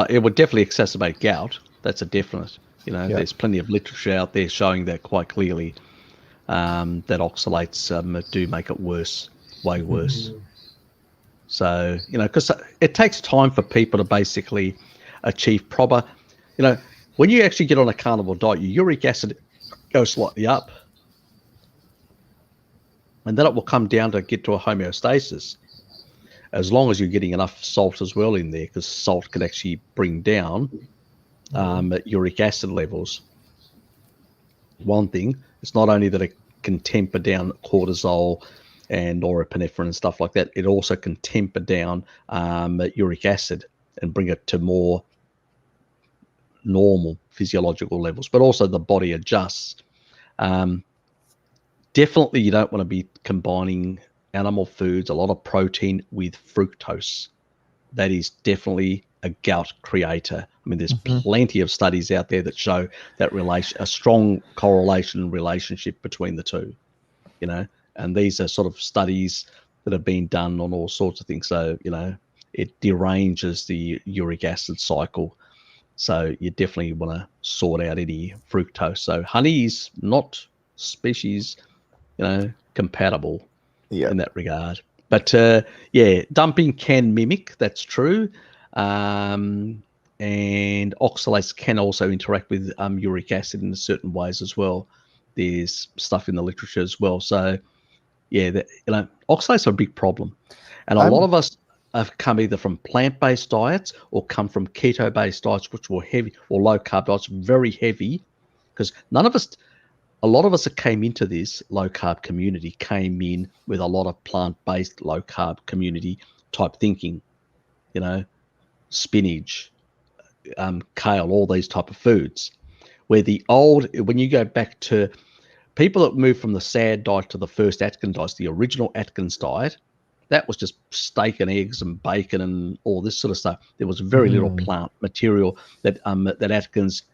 It would definitely exacerbate gout. That's a definite. There's plenty of literature out there showing that quite clearly, that oxalates do make it worse, way worse. So, because it takes time for people to basically achieve proper, when you actually get on a carnivore diet, your uric acid goes slightly up. And then it will come down to get to a homeostasis. As long as you're getting enough salt as well in there, because salt can actually bring down uric acid levels. One thing, it's not only that it can temper down cortisol and norepinephrine and stuff like that, it also can temper down uric acid and bring it to more normal physiological levels, but also the body adjusts. Definitely you don't want to be combining animal foods, a lot of protein, with fructose. That is definitely a gout creator. I mean, there's plenty of studies out there that show that a strong correlation and relationship between the two, you know, and these are sort of studies that have been done on all sorts of things. So, you know, it deranges the uric acid cycle. So you definitely want to sort out any fructose. So honey is not species, you know, compatible in that regard. But yeah, dumping can mimic, that's true. And oxalates can also interact with uric acid in certain ways as well. There's stuff in the literature as well. So yeah, you know, oxalates are a big problem. And a lot of us have come either from plant-based diets or come from keto-based diets, which were heavy, or low-carb diets, very heavy, because a lot of us that came into this low-carb community came in with a lot of plant-based low-carb community type thinking, you know, spinach, kale, all these type of foods. Where when you go back to people that moved from the SAD diet to the first Atkins diet, the original Atkins diet, that was just steak and eggs and bacon and all this sort of stuff. There was very little plant material that Atkins,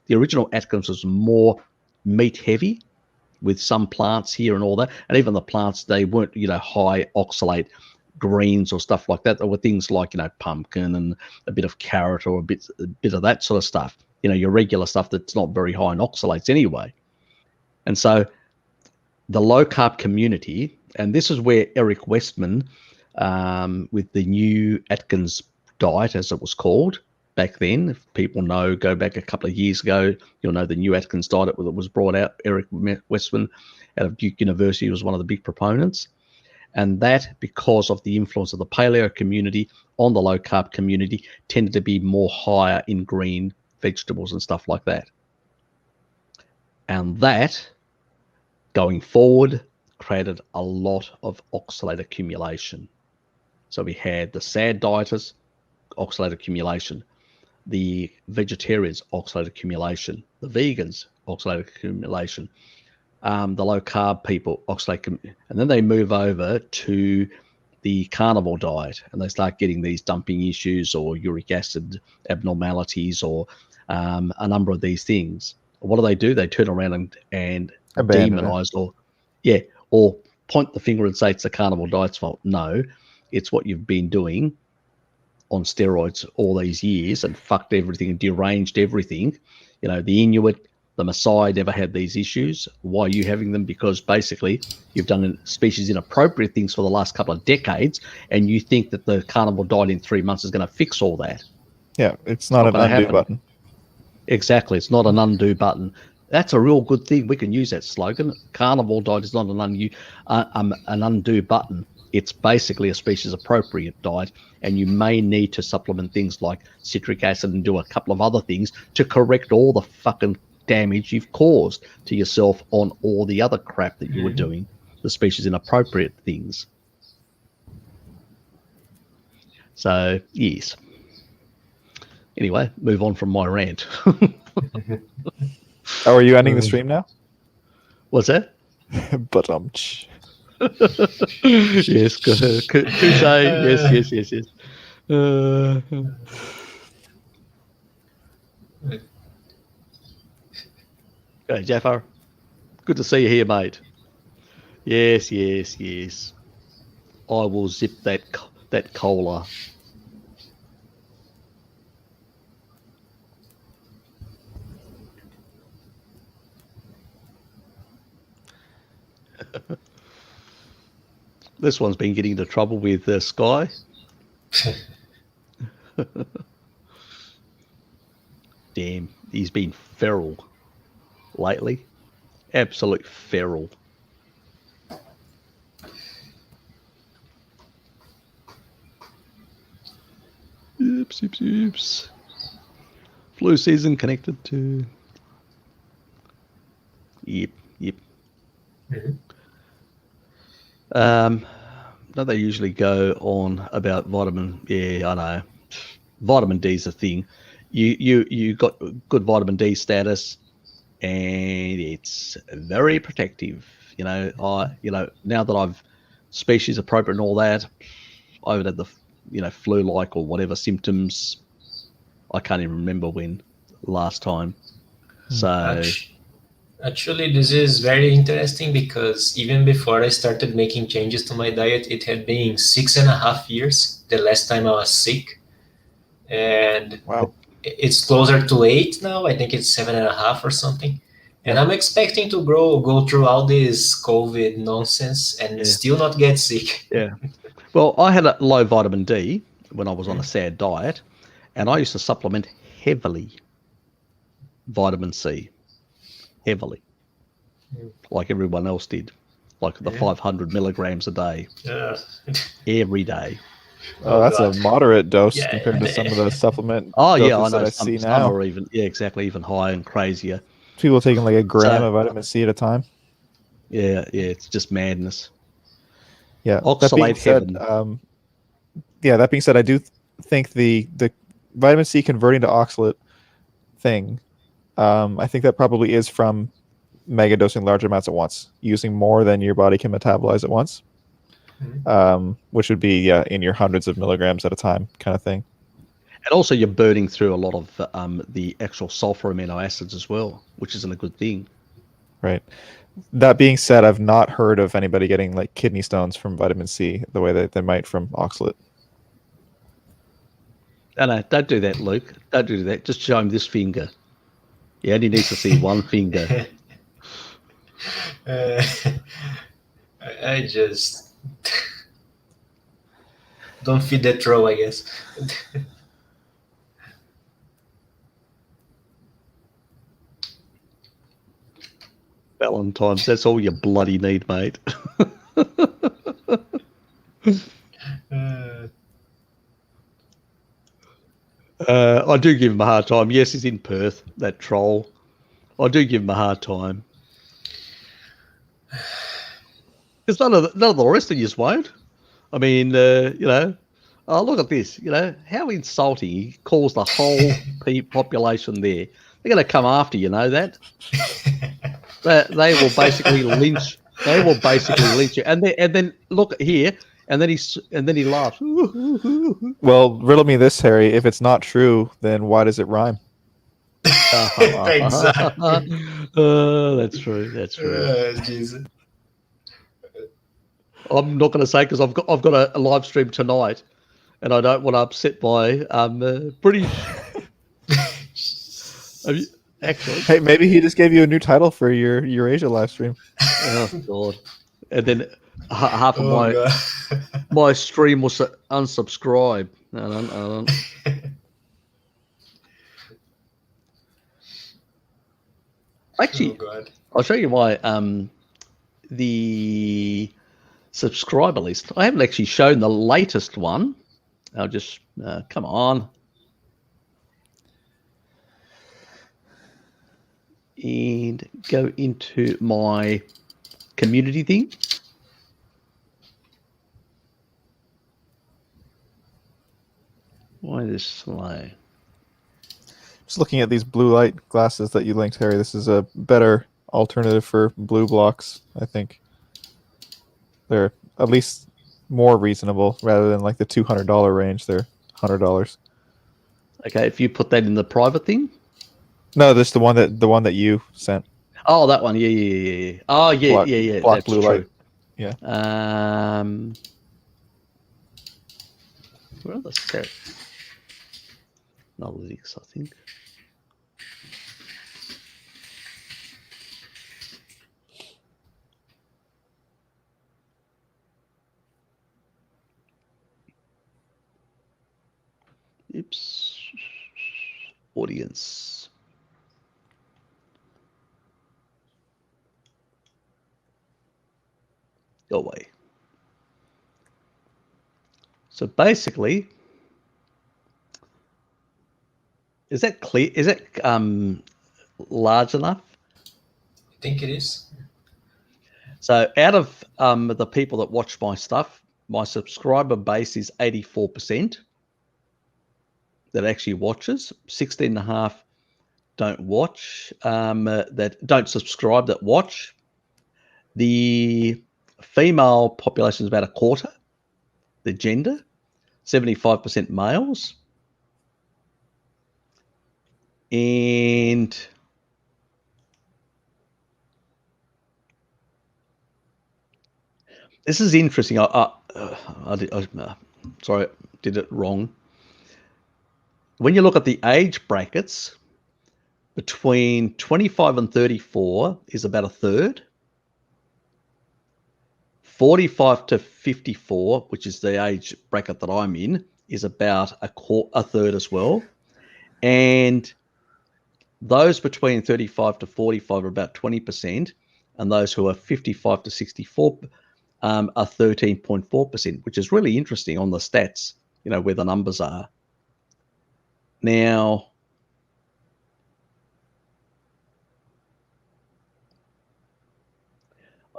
the original Atkins was more meat heavy with some plants here and all that. And even the plants, they weren't, you know, high oxalate greens or stuff like that. There were things like, you know, pumpkin and a bit of carrot or a bit of that sort of stuff, you know, your regular stuff that's not very high in oxalates anyway. And so the low carb community, and this is where Eric Westman, with the new Atkins diet, as it was called back then, if people know, go back a couple of years ago, you'll know the new Atkins diet that was brought out. Eric Westman out of Duke University was one of the big proponents. And that, because of the influence of the paleo community on the low carb community, tended to be more higher in green vegetables and stuff like that. And that, going forward, created a lot of oxalate accumulation. So we had the SAD dieters, oxalate accumulation, the vegetarians, oxalate accumulation, the vegans, oxalate accumulation, the low carb people, oxalate, and then they move over to the carnivore diet and they start getting these dumping issues or uric acid abnormalities or a number of these things. What do? They turn around and demonize or point the finger and say it's the carnivore diet's fault. No, it's what you've been doing on steroids all these years and fucked everything and deranged everything. You know, the Inuit, the Maasai never had these issues. Why are you having them? Because basically you've done species inappropriate things for the last couple of decades and you think that the carnivore diet in 3 months is going to fix all that. Yeah, it's not an undo button. Exactly. It's not an undo button. That's a real good thing. We can use that slogan. Carnivore diet is not an undo button. It's basically a species appropriate diet, and you may need to supplement things like citric acid and do a couple of other things to correct all the fucking damage you've caused to yourself on all the other crap that you were doing, the species inappropriate things. So, yes. Anyway, move on from my rant. Oh, are you ending the stream now? What's that? But yes, touche. Yes. Okay, Jafar. Good to see you here, mate. Yes. I will zip that cola. This one's been getting into trouble with Sky. Damn, he's been feral lately. Absolute feral. Oops. Flu season connected to. Yep. Mm-hmm. Don't they usually go on about vitamin? Yeah, I know. Vitamin D is a thing. You got good vitamin D status, and it's very protective. Now that I've species appropriate and all that, I haven't had the flu-like or whatever symptoms. I can't even remember when last time. So actually, this is very interesting because even before I started making changes to my diet, it had been 6.5 years the last time I was sick, and Wow. it's closer to 8 now. I think it's 7.5 or something. And I'm expecting to go through all this COVID nonsense and still not get sick. Yeah. Well, I had a low vitamin D when I was on a sad diet, and I used to supplement heavily vitamin C, heavily, like everyone else did, like the 500 milligrams a day, every day. Oh, that's a moderate dose compared to some of the supplement doses that I see now. Some are even higher and crazier. People taking like a gram of vitamin C at a time. Yeah, it's just madness. Yeah. Oxalate heaven. That being said, I do think the vitamin C converting to oxalate thing, I think that probably is from mega dosing large amounts at once, using more than your body can metabolize at once, which would be in your hundreds of milligrams at a time kind of thing. And also you're burning through a lot of the actual sulfur amino acids as well, which isn't a good thing. Right. That being said, I've not heard of anybody getting like kidney stones from vitamin C the way that they might from oxalate. No, don't do that, Luke. Don't do that. Just show him this finger. He only needs to see one finger. I just don't feed that troll, I guess. Valentine's, that's all you bloody need, mate. I do give him a hard time. Yes, he's in Perth, that troll. I do give him a hard time. Because none of the rest of you won't. I mean, oh, look at this. How insulting. He calls the whole population there. They're going to come after you, know that? They will basically lynch. They will basically lynch you. And then look here, and then he laughs. Well, riddle me this, Harry. If it's not true, then why does it rhyme? Exactly. That's true. That's true. Jesus. I'm not going to say because I've got a live stream tonight, and I don't want to upset my British. Actually, hey, maybe he just gave you a new title for your Eurasia live stream. Oh God! And then half of my stream was unsubscribed. I don't. Actually, I'll show you my the subscriber list. I haven't actually shown the latest one. I'll just come on. And go into my community thing. Why is this slow? Just looking at these blue light glasses that you linked, Harry. This is a better alternative for blue blocks, I think. They're at least more reasonable rather than like the $200 range. They're $100. Okay, if you put that in the private thing. No, this the one that you sent. Oh, that one. Yeah. Oh, yeah, yeah. Block That's blue true. light. Yeah. Where are the set analytics? I think. Oops. Audience. Go away. So basically, Is that clear? Is it large enough? I think it is. So out of the people that watch my stuff, my subscriber base is 84% that actually watches. 16.5 don't watch, that don't subscribe, that watch. The female population is about a quarter, the gender, 75% males. And this is interesting. Sorry, I did it wrong. When you look at the age brackets, between 25 and 34 is about a third. 45 to 54, which is the age bracket that I'm in, is about a third as well. And those between 35 to 45 are about 20%, and those who are 55 to 64 are 13.4%, which is really interesting on the stats, where the numbers are. Now,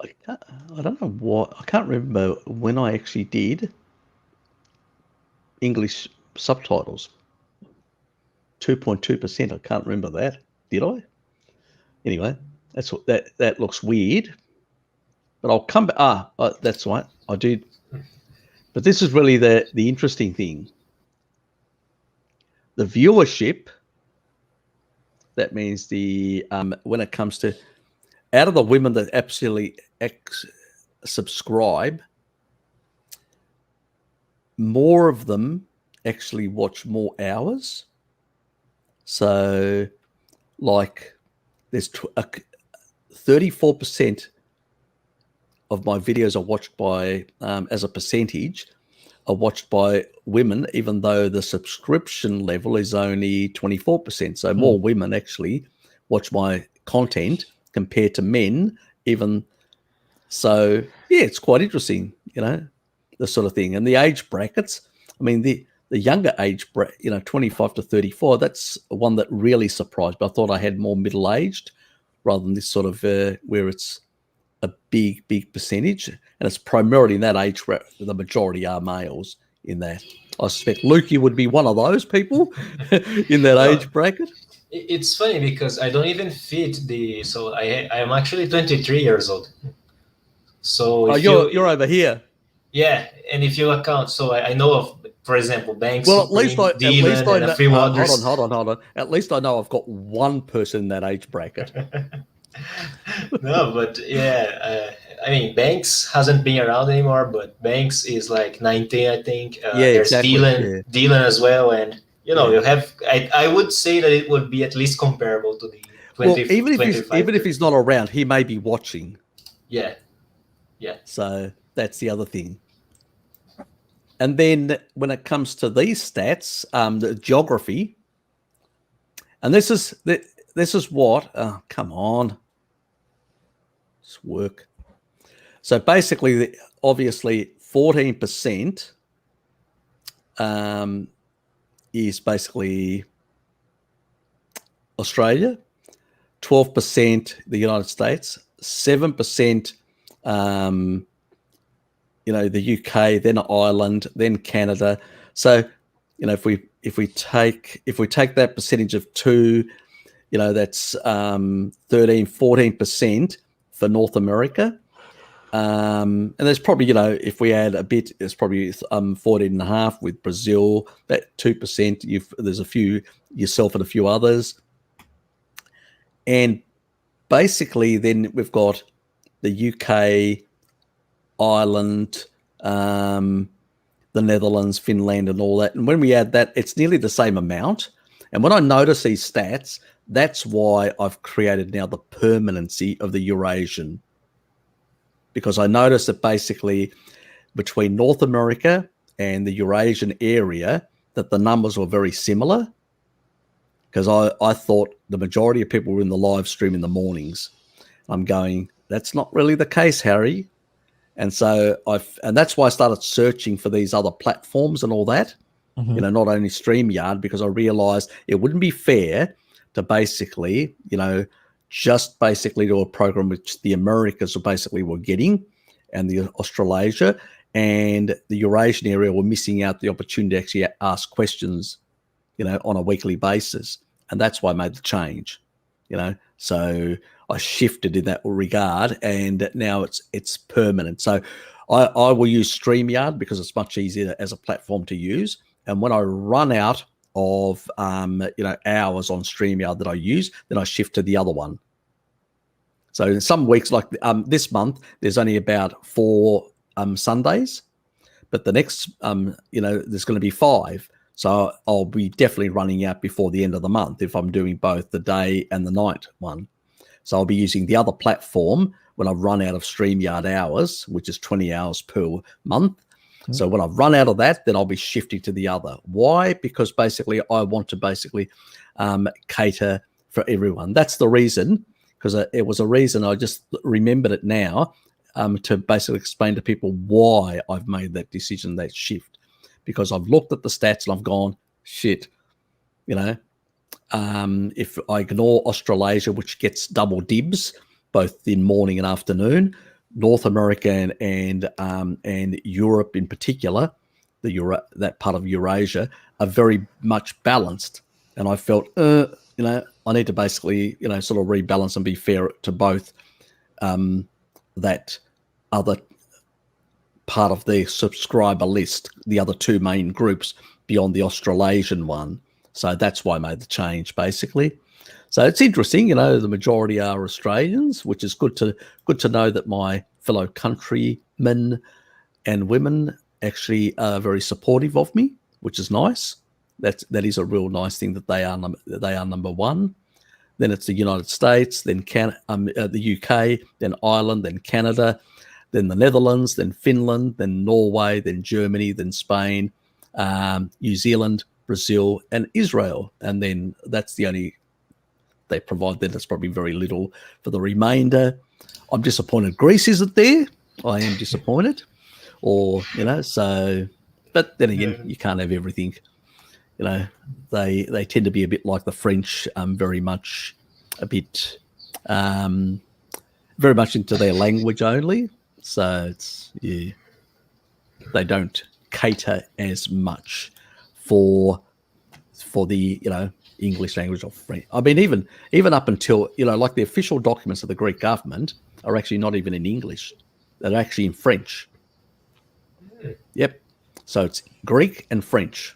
I don't know what, I can't remember when I actually did English subtitles. 2.2%. I can't remember that. Did I? Anyway, that's what that looks weird. But I'll come back. That's right. I did. But this is really the interesting thing. The viewership, that means the when it comes to out of the women that absolutely subscribe, more of them actually watch more hours. So, like, there's 34% of my videos are watched by, as a percentage, are watched by women, even though the subscription level is only 24%. So more women actually watch my content compared to men, even. So, yeah, it's quite interesting, this sort of thing. And the age brackets, I mean, the younger age, 25 to 34, that's one that really surprised me. I thought I had more middle-aged rather than this sort of where it's a big percentage. And it's primarily in that age where the majority are males in that. I suspect Lukey would be one of those people in that age bracket. It's funny because I don't even fit so I am actually 23 years old. So you're over here. Yeah, and if you account, so I know of, for example, Banks, well, at least I and a few others. Hold on. At least I know I've got one person in that age bracket. No, but yeah, I mean, Banks hasn't been around anymore, but Banks is like 19, I think. There's exactly. Dylan as well, and you have. I would say that it would be at least comparable to the 20. Well, even if he's not around, he may be watching. Yeah. So that's the other thing. And then when it comes to these stats, the geography, and this is what? Oh, come on, it's work. So basically, obviously, 14% is basically Australia, 12% the United States, 7%. The UK, then Ireland, then Canada. So, if we take that percentage of 2, that's 13-14% for North America. And there's probably, if we add a bit, there's probably 14.5 with Brazil, that 2%. There's a few, yourself and a few others. And basically then we've got the UK, Ireland, the Netherlands, Finland, and all that. And when we add that, it's nearly the same amount. And when I notice these stats, that's why I've created now the permanency of the Eurasian. Because I noticed that basically between North America and the Eurasian area, that the numbers were very similar. Because I thought the majority of people were in the live stream in the mornings. I'm going, that's not really the case, Harry. And so and that's why I started searching for these other platforms and all that. you know, not only StreamYard, because I realized it wouldn't be fair to basically, you know, just basically do a program which the Americas were getting, and the Australasia and the Eurasian area were missing out the opportunity to actually ask questions, you know, on a weekly basis. And that's why I made the change, you know. So I shifted in that regard, and now it's permanent. So I will use StreamYard because it's much easier as a platform to use. And when I run out of you know, hours on StreamYard that I use, then I shift to the other one. So in some weeks, like this month, there's only about 4 Sundays, but the next you know, there's going to be 5. So I'll be definitely running out before the end of the month if I'm doing both the day and the night one. So I'll be using the other platform when I've run out of StreamYard hours, which is 20 hours per month. So when I've run out of that, then I'll be shifting to the other. Why? Because basically I want to basically cater for everyone. That's the reason, because it was a reason, I just remembered it now, to basically explain to people why I've made that decision, that shift. Because I've looked at the stats and I've gone, shit, you know, if I ignore Australasia, which gets double dibs, both in morning and afternoon, North America and Europe in particular, that part of Eurasia, are very much balanced. And I felt, you know, I need to basically, you know, sort of rebalance and be fair to both that other part of the subscriber list, the other 2 main groups beyond the Australasian one. So that's why I made the change, basically. So it's interesting, you know, the majority are Australians, which is good to know that my fellow countrymen and women actually are very supportive of me, which is nice. That is a real nice thing that they are number one. Then it's the United States, then the UK, then Ireland, then Canada, then the Netherlands, then Finland, then Norway, then Germany, then Spain, New Zealand, Brazil, and Israel. And then that's the only they provide. Then that's probably very little for the remainder. I'm disappointed Greece isn't there. I am disappointed. Or, you know, so, but then again, you can't have everything. You know, they tend to be a bit like the French, very much very much into their language only. So it's, yeah, they don't cater as much for the, you know, English language or French. I mean, even up until, you know, like the official documents of the Greek government are actually not even in English. They're actually in French. Yep. So it's Greek and French.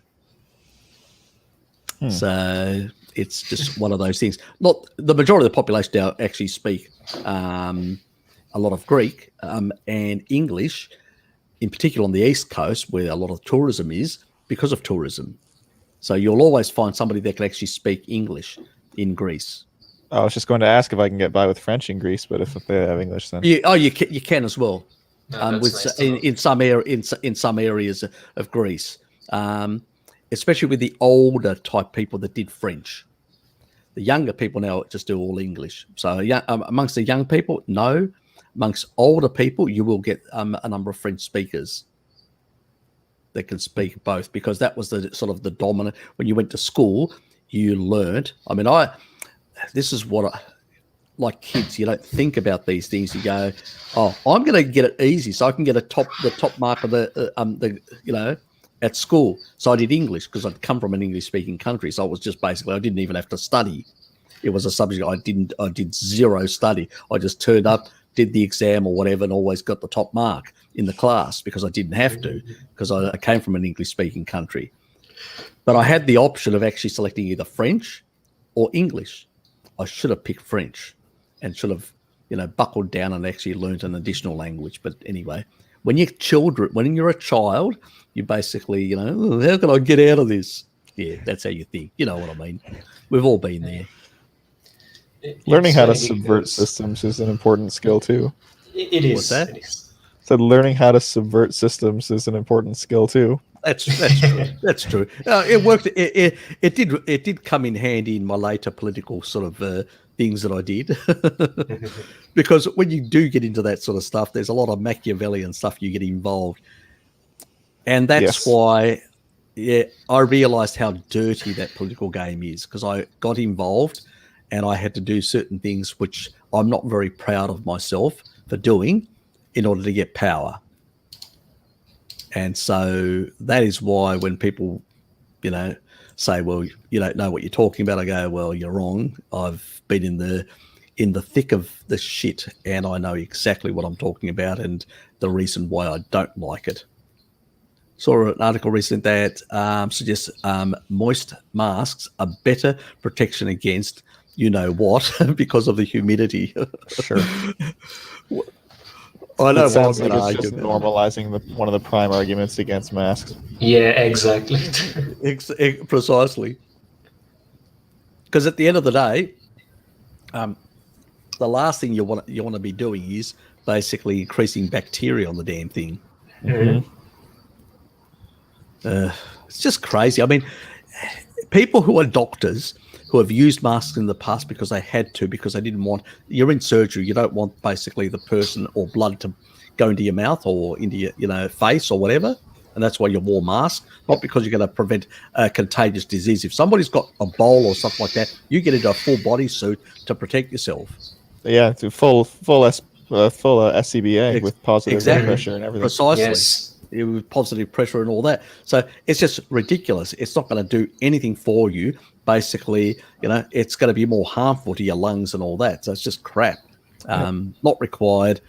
So it's just one of those things. Not the majority of the population now actually speak a lot of Greek and English, in particular on the East Coast, where a lot of tourism is, because of tourism. So you'll always find somebody that can actually speak English in Greece. I was just going to ask if I can get by with French in Greece, but if they have English, then you can as well. With nice in some areas of Greece, especially with the older type people that did French. The younger people now just do all English. So amongst the young people, no. Amongst older people, you will get a number of French speakers that can speak both, because that was the sort of the dominant. When you went to school, you learned. I mean, this is what like kids, you don't think about these things. You go, oh, I'm going to get it easy so I can get the top mark of the you know, at school. So I did English because I'd come from an English speaking country. So it was just basically, I didn't even have to study. It was a subject I did zero study. I just turned up, did the exam or whatever, and always got the top mark in the class because I didn't have to, because I came from an English speaking country. But I had the option of actually selecting either French or English. I should have picked French and should have, you know, buckled down and actually learned an additional language. But anyway, when you're a child, you basically, you know, oh, how can I get out of this? Yeah, that's how you think. You know what I mean? We've all been there. Learning how to subvert systems is an important skill too. It is. What's that? It is. Said learning how to subvert systems is an important skill too. That's true. That's true. It worked. It did come in handy in my later political sort of things that I did, because when you do get into that sort of stuff, there's a lot of Machiavellian stuff you get involved, and that's why Yeah, I realised how dirty that political game is because I got involved and I had to do certain things which I'm not very proud of myself for doing in order to get power. And so that is why when people, say, well, you don't know what you're talking about, I go, well, you're wrong. I've been in the thick of the shit and I know exactly what I'm talking about and the reason why I don't like it. Saw an article recently that suggests moist masks are better protection against what because of the humidity. Sure. I know it sounds one like it's just normalizing one of the prime arguments against masks. Yeah, exactly. Precisely. Because at the end of the day, the last thing you want to be doing is basically increasing bacteria on the damn thing. Mm-hmm. It's just crazy. I mean, people who are doctors who have used masks in the past because they had to, because they didn't want, you're in surgery, you don't want basically the person or blood to go into your mouth or into your face or whatever. And that's why you wore masks, not because you're going to prevent a contagious disease. If somebody's got a bowl or something like that, you get into a full body suit to protect yourself. Yeah, to full SCBA with positive air pressure and everything. Precisely. Yes. With positive pressure and all that. So it's just ridiculous. It's not going to do anything for you. Basically, it's going to be more harmful to your lungs and all that. So it's just crap. Not required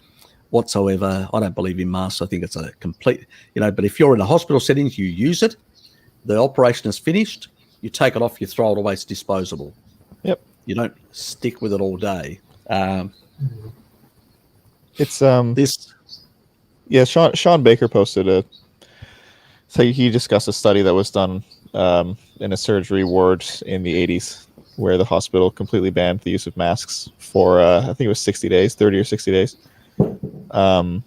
whatsoever. I don't believe in masks. I think it's a complete, but if you're in a hospital setting, you use it. The operation is finished. You take it off, you throw it away. It's disposable. Yep. You don't stick with it all day. It's this. Yeah, Sean Baker posted so he discussed a study that was done in a surgery ward in the 80s where the hospital completely banned the use of masks for, I think it was 60 days, 30 or 60 days. I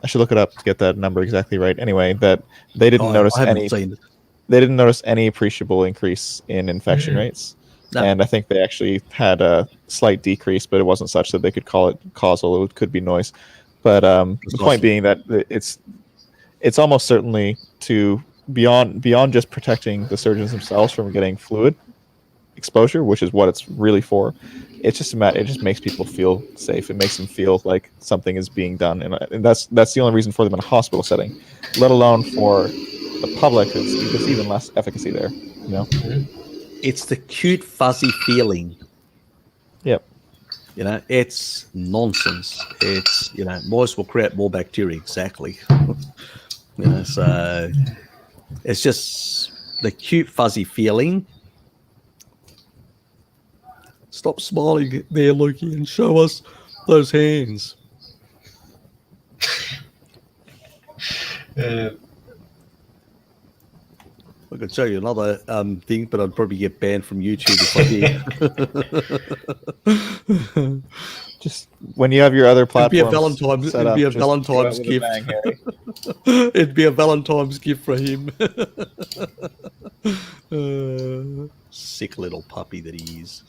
should look it up to get that number exactly right. Anyway, that they didn't notice any appreciable increase in infection rates. No. And I think they actually had a slight decrease, but it wasn't such that they could call it causal. It could be noise. But the point being that it's almost certainly to beyond just protecting the surgeons themselves from getting fluid exposure, which is what it's really for. It's just it just makes people feel safe. It makes them feel like something is being done, and that's the only reason for them in a hospital setting, let alone for the public. There's even less efficacy there. It's the cute fuzzy feeling. Yep. It's nonsense. It's, moist will create more bacteria. Exactly. So it's just the cute fuzzy feeling. Stop smiling there, Lukey, and show us those hands. I could show you another thing, but I'd probably get banned from YouTube if I did. Just when you have your other platforms, it'd be a Valentine's gift. It'd be a Valentine's gift for him. Sick little puppy that he is.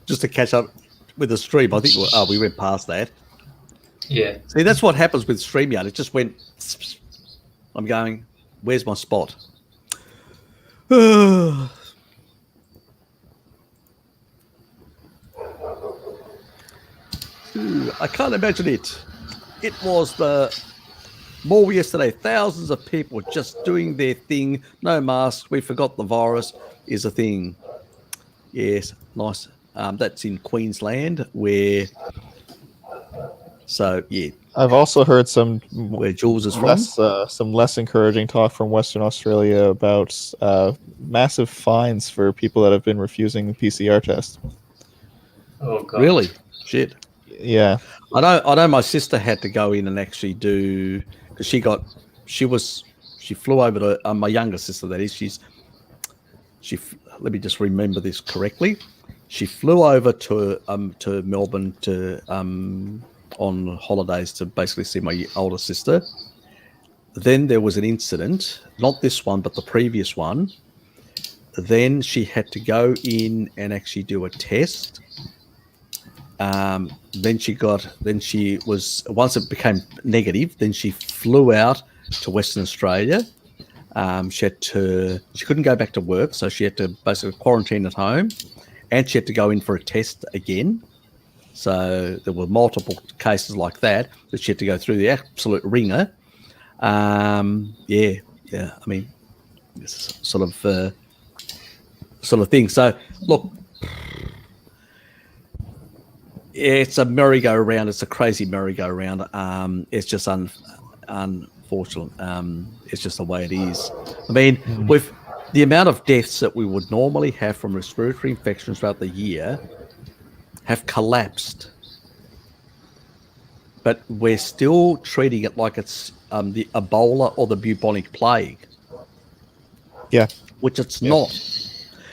Just to catch up with the stream, I think we went past that. Yeah. See, that's what happens with StreamYard. It just went. I'm going. Where's my spot? I can't imagine it. It was the mall yesterday. Thousands of people just doing their thing. No masks. We forgot the virus is a thing. Yes, nice. That's in Queensland, where. So yeah, I've also heard some where Jules is from. Some less encouraging talk from Western Australia about massive fines for people that have been refusing the PCR test. Oh God! Really? Shit. Yeah. I know. My sister had to go in and actually do because she flew over to my younger sister. That is, let me just remember this correctly. She flew over to Melbourne on holidays to basically see my older sister. Then there was an incident, not this one, but the previous one. Then she had to go in and actually do a test. Then she was, once it became negative, then she flew out to Western Australia. She couldn't go back to work, so she had to basically quarantine at home, and she had to go in for a test again. So there were multiple cases like that she had to go through the absolute ringer. I mean, it's sort of thing. So look, it's a merry-go-round. It's a crazy merry-go-round. It's just unfortunate. It's just the way it is. I mean, with the amount of deaths that we would normally have from respiratory infections throughout the year have collapsed. But we're still treating it like it's the Ebola or the bubonic plague. Yeah. Which it's not.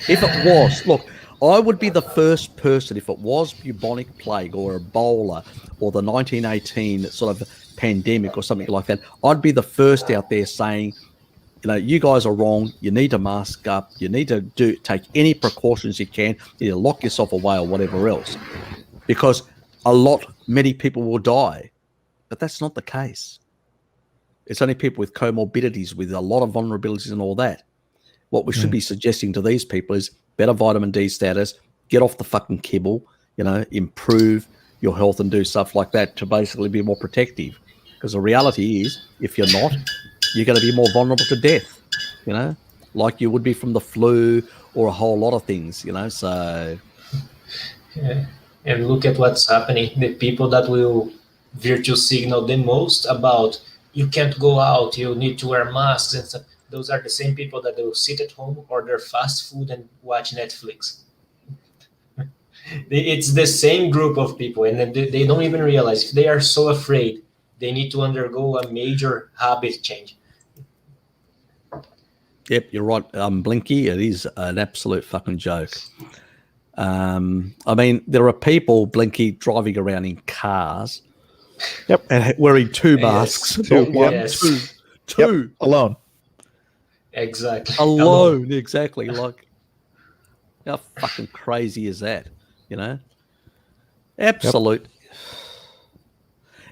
If it was, look, I would be the first person, if it was bubonic plague or Ebola or the 1918 sort of pandemic or something like that, I'd be the first out there saying, you guys are wrong. You need to mask up. You need to take any precautions you can. You need to lock yourself away or whatever else, because many people will die. But that's not the case. It's only people with comorbidities, with a lot of vulnerabilities and all that. What we should be suggesting to these people is better vitamin D status, get off the fucking kibble, improve your health and do stuff like that to basically be more protective. Because the reality is, if you're not, you're going to be more vulnerable to death, like you would be from the flu or a whole lot of things, so. Yeah. And look at what's happening. The people that will virtue signal the most about you can't go out, you need to wear masks and stuff. Those are the same people that will sit at home, order fast food, and watch Netflix. It's the same group of people, and they don't even realize. If they are so afraid, they need to undergo a major habit change. Yep, you're right, Blinky. It is an absolute fucking joke. I mean, there are people, Blinky, driving around in cars. Yep, and wearing two masks. Yes. Two. Yep. Alone. Exactly. Alone. Exactly. Like, how fucking crazy is that? Absolute. Yep.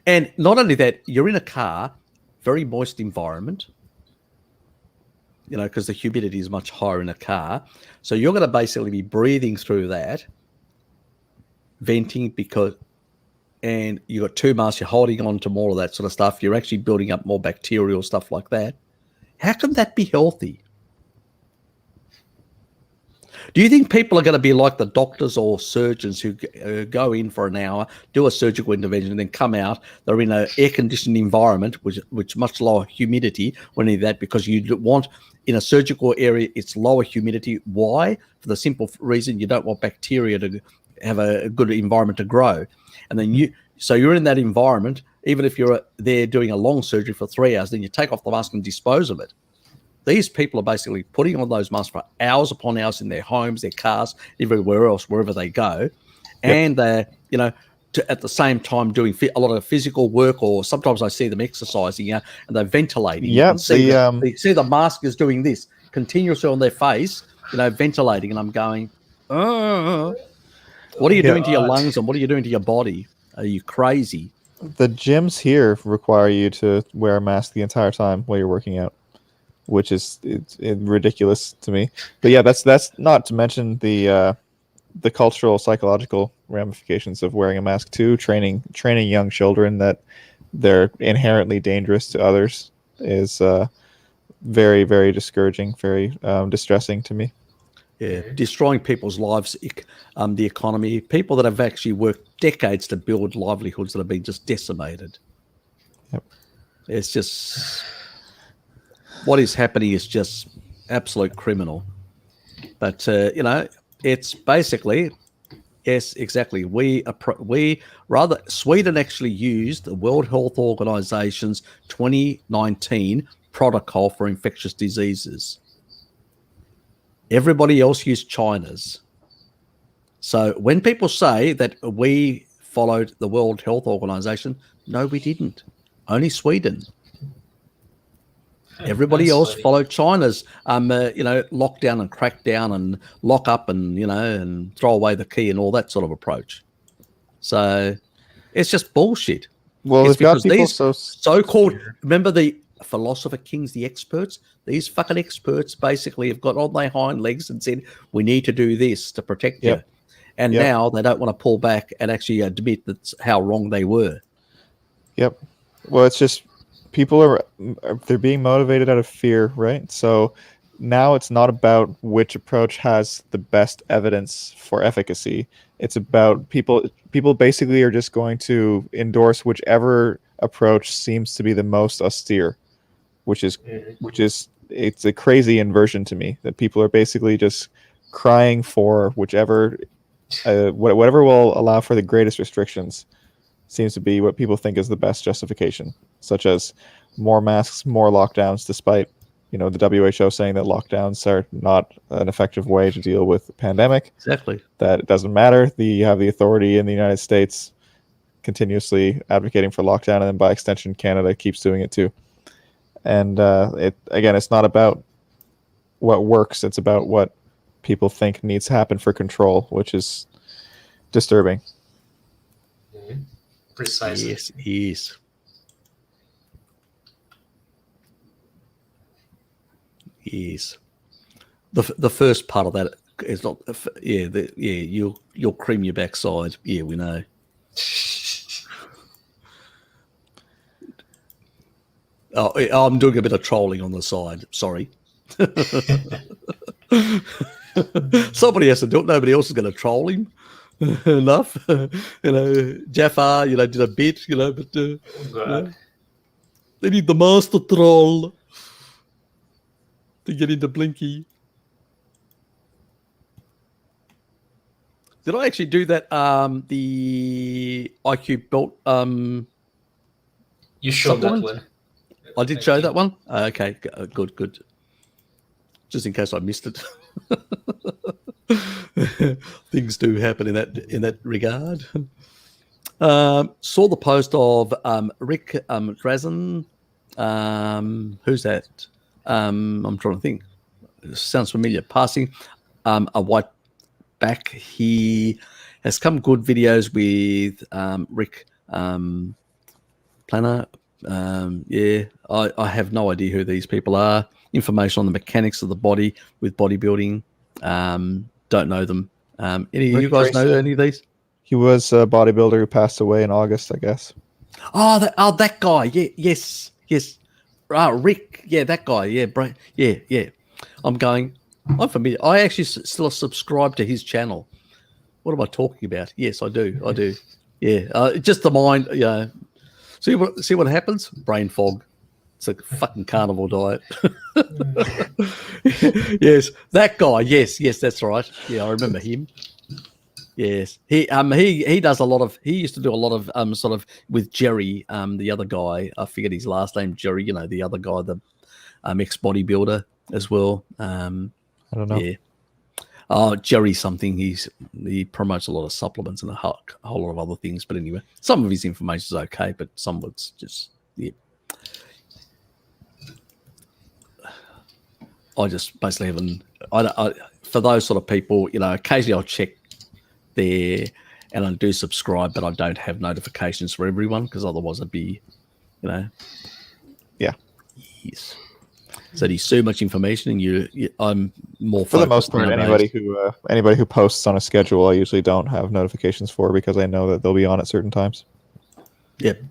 And not only that, you're in a car, very moist environment, because the humidity is much higher in a car. So you're going to basically be breathing through that, venting, and you got two masks, you're holding on to more of that sort of stuff. You're actually building up more bacterial stuff like that. How can that be healthy? Do you think people are going to be like the doctors or surgeons who go in for an hour, do a surgical intervention, and then come out? They're in an air-conditioned environment, which much lower humidity. When you need that, because you want in a surgical area, it's lower humidity. Why? For the simple reason you don't want bacteria to have a good environment to grow. And then you're in that environment. Even if you're there doing a long surgery for 3 hours, then you take off the mask and dispose of it. These people are basically putting on those masks for hours upon hours in their homes, their cars, everywhere else, wherever they go. Yep. And they're, at the same time doing a lot of physical work, or sometimes I see them exercising, and they're ventilating. Yeah, you see the mask is doing this continuously on their face, ventilating, and I'm going, what are you doing to your lungs, and what are you doing to your body? Are you crazy? The gyms here require you to wear a mask the entire time while you're working out, which is it's ridiculous to me. But yeah, that's not to mention the cultural, psychological ramifications of wearing a mask too. Training young children that they're inherently dangerous to others is very, very discouraging, very distressing to me. Yeah, destroying people's lives, the economy, people that have actually worked decades to build livelihoods that have been just decimated. Yep. It's just, what is happening is just absolute criminal. But, it's basically, yes, exactly. Sweden actually used the World Health Organization's 2019 protocol for infectious diseases. Everybody else used China's. So when people say that we followed the World Health Organization, no, we didn't. Only Sweden. Everybody else followed China's, lockdown and crackdown and lock up and, and throw away the key and all that sort of approach. So it's just bullshit. Well, it's got people these so-called, remember the philosopher kings, the experts? These fucking experts basically have got on their hind legs and said, we need to do this to protect you. And now they don't want to pull back and actually admit that's how wrong they were. Yep. Well, it's just people they're being motivated out of fear, right? So now it's not about which approach has the best evidence for efficacy. It's about people basically are just going to endorse whichever approach seems to be the most austere, which is it's a crazy inversion to me that people are basically just crying for whichever whatever will allow for the greatest restrictions seems to be what people think is the best justification, such as more masks, more lockdowns, despite the WHO saying that lockdowns are not an effective way to deal with the pandemic. Exactly. That it doesn't matter. You have the authority in the United States continuously advocating for lockdown, and then by extension, Canada keeps doing it too. And it's not about what works. It's about what people think needs to happen for control, which is disturbing. Precisely. Yes, yes. Yes. The first part of that is not. You'll cream your backside. Yeah, we know. I'm doing a bit of trolling on the side. Sorry. Somebody has to do it. Nobody else is going to troll him. Enough. Jafar, did a bit, but they need the master troll to get into Blinky. Did I actually do that? The IQ belt. You showed that one. I did show that one. Okay, good. Just in case I missed it. Things do happen in that regard. Saw the post of Rick Drazen. Who's that? I'm trying to think. It sounds familiar. Passing a white back. He has come good videos with Rick Planner. I have no idea who these people are. Information on the mechanics of the body with bodybuilding. Don't know them. Any of you guys know any of these? He was a bodybuilder who passed away in August, I guess. That guy. Yeah, yes. Rick. Yeah, that guy. Yeah, bro. Yeah. I'm familiar. I actually still subscribe to his channel. What am I talking about? Yes, I do. Yeah, just the mind. See what happens? Brain fog. It's a fucking carnivore diet. Yes, that guy. Yes, that's right. Yeah, I remember him. Yes, he does a lot of. He used to do a lot of sort of with Jerry, the other guy. I forget his last name. Jerry, the other guy, the ex bodybuilder as well. I don't know. Yeah. Jerry something. He promotes a lot of supplements and a whole lot of other things. But anyway, some of his information is okay, but some of it's just I just basically haven't. For those sort of people, occasionally I'll check there and I do subscribe, but I don't have notifications for everyone because otherwise I'd be, Yeah. Yes. So there's so much information, and I'm more for the most part. Anybody who posts on a schedule, I usually don't have notifications for because I know that they'll be on at certain times. Yep.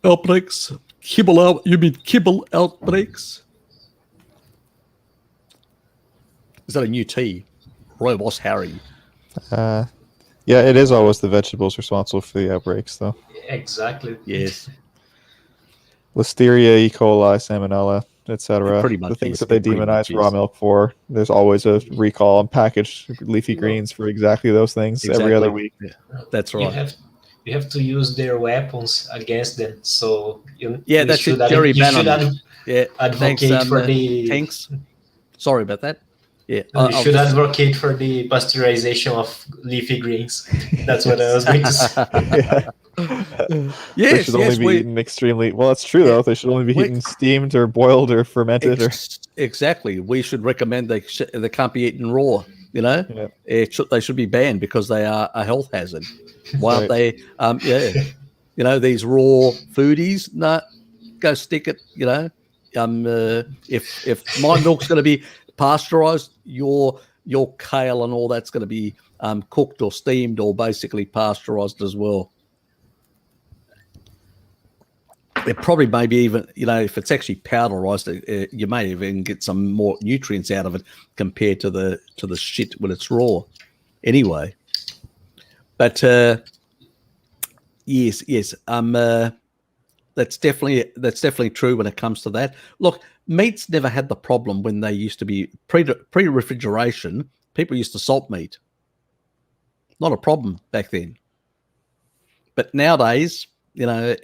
Outbreaks. Kibble out. You mean kibble outbreaks? Is that a new tea? Roy Boss Harry. Yeah, it is always the vegetables responsible for the outbreaks, though. Exactly. Yes. Listeria, E. coli, Salmonella, etc. Pretty much the things that they demonize raw milk for. There's always a recall on packaged leafy greens for exactly those things every other week. Yeah, that's right. You have to use their weapons against them. So that's should it. Jerry Bannon. Advocate for the tanks. Sorry about that. Yeah, you should advocate for the pasteurization of leafy greens. That's what I was going to say. They should only be eaten extremely well. It's true though. They should only be eaten steamed or boiled or fermented. Exactly. We should recommend they can't be eaten raw. You know, they should be banned because they are a health hazard. Why aren't they? You know, these raw foodies. No, go stick it. You know, if my milk's going to be pasteurized, your kale and all that's going to be cooked or steamed or basically pasteurized as well. It probably maybe even, you know, if it's actually powderized, you may even get some more nutrients out of it compared to the shit when it's raw. Anyway, but yes, that's definitely true when it comes to that. Look, meats never had the problem when they used to be pre-refrigeration. People used to salt meat. Not a problem back then. But nowadays, you know,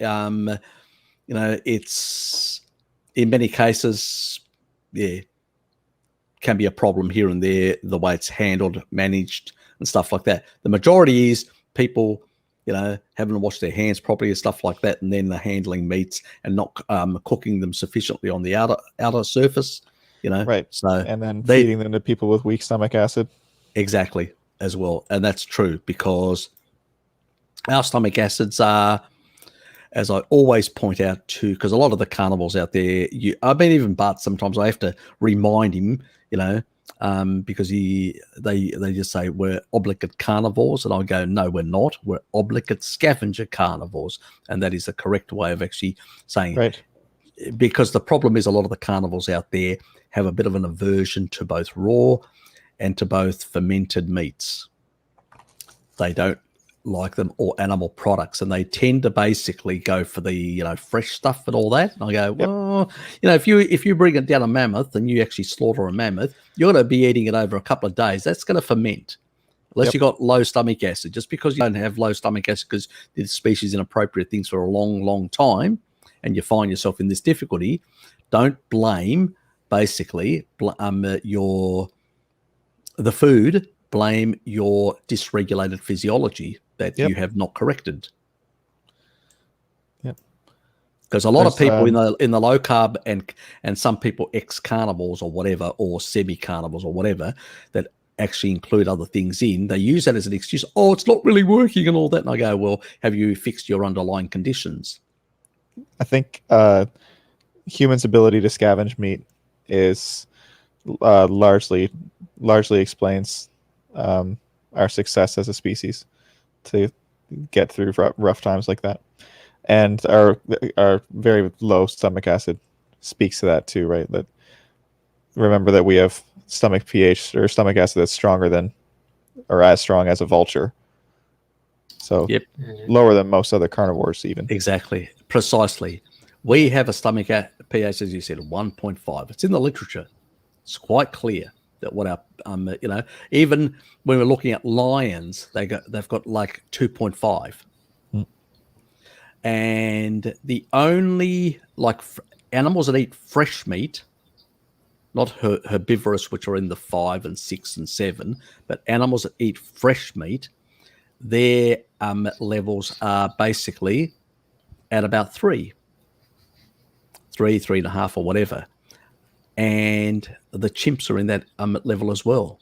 it's in many cases, can be a problem here and there, the way it's handled, managed, and stuff like that. The majority is people, you know, haven't washed their hands properly and stuff like that, and then they're handling meats and not cooking them sufficiently on the outer surface, you know. Right. So and then feeding them to people with weak stomach acid. Exactly, as well, and that's true because our stomach acids are, as I always point out too, because a lot of the carnivores out there, I mean, even Bart, sometimes I have to remind him, you know, because they just say we're obligate carnivores, and I go, no, we're not. We're obligate scavenger carnivores, and that is the correct way of actually saying right. it. Because the problem is a lot of the carnivores out there have a bit of an aversion to both raw and to both fermented meats. They don't like them or animal products, and they tend to basically go for the, you know, fresh stuff and all that. And I go, well, you know, if you bring it down a mammoth and you actually slaughter a mammoth, you're going to be eating it over a couple of days. That's going to ferment unless you got low stomach acid. Just because you don't have low stomach acid because the species inappropriate things for a long time, and you find yourself in this difficulty, don't blame basically the food. Blame your dysregulated physiology that you have not corrected. Yep. Because a lot of people in the low carb and some people ex-carnivores or whatever, or semi-carnivores or whatever, that actually include other things in, they use that as an excuse. Oh, it's not really working and all that. And I go, well, have you fixed your underlying conditions? I think humans' ability to scavenge meat is largely explains our success as a species to get through rough times like that, and our very low stomach acid speaks to that too, right? That remember that we have stomach pH or stomach acid that's stronger than or as strong as a vulture, so lower than most other carnivores even. Exactly, precisely. We have a stomach pH, as you said, 1.5. It's in the literature. It's quite clear that what our you know, even when we're looking at lions, they've got like 2.5. And the only animals that eat fresh meat, not herbivorous, which are in the 5 and 6 and 7, but animals that eat fresh meat, their levels are basically at about 3.5 or whatever. And the chimps are in that level as well.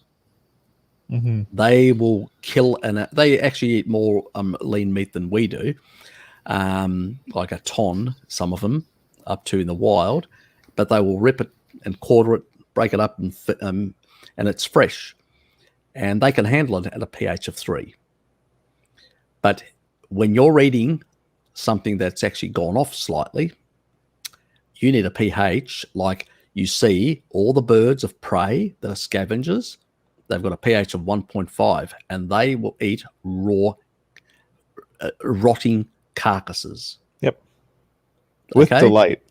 Mm-hmm. They will kill, and they actually eat more lean meat than we do, like a ton, some of them, up to in the wild, but they will rip it and quarter it, break it up, and it's fresh. And they can handle it at a pH of 3. But when you're eating something that's actually gone off slightly, you need a pH like you see all the birds of prey that are scavengers. They've got a pH of 1.5, and they will eat raw, rotting carcasses. Yep. With delight.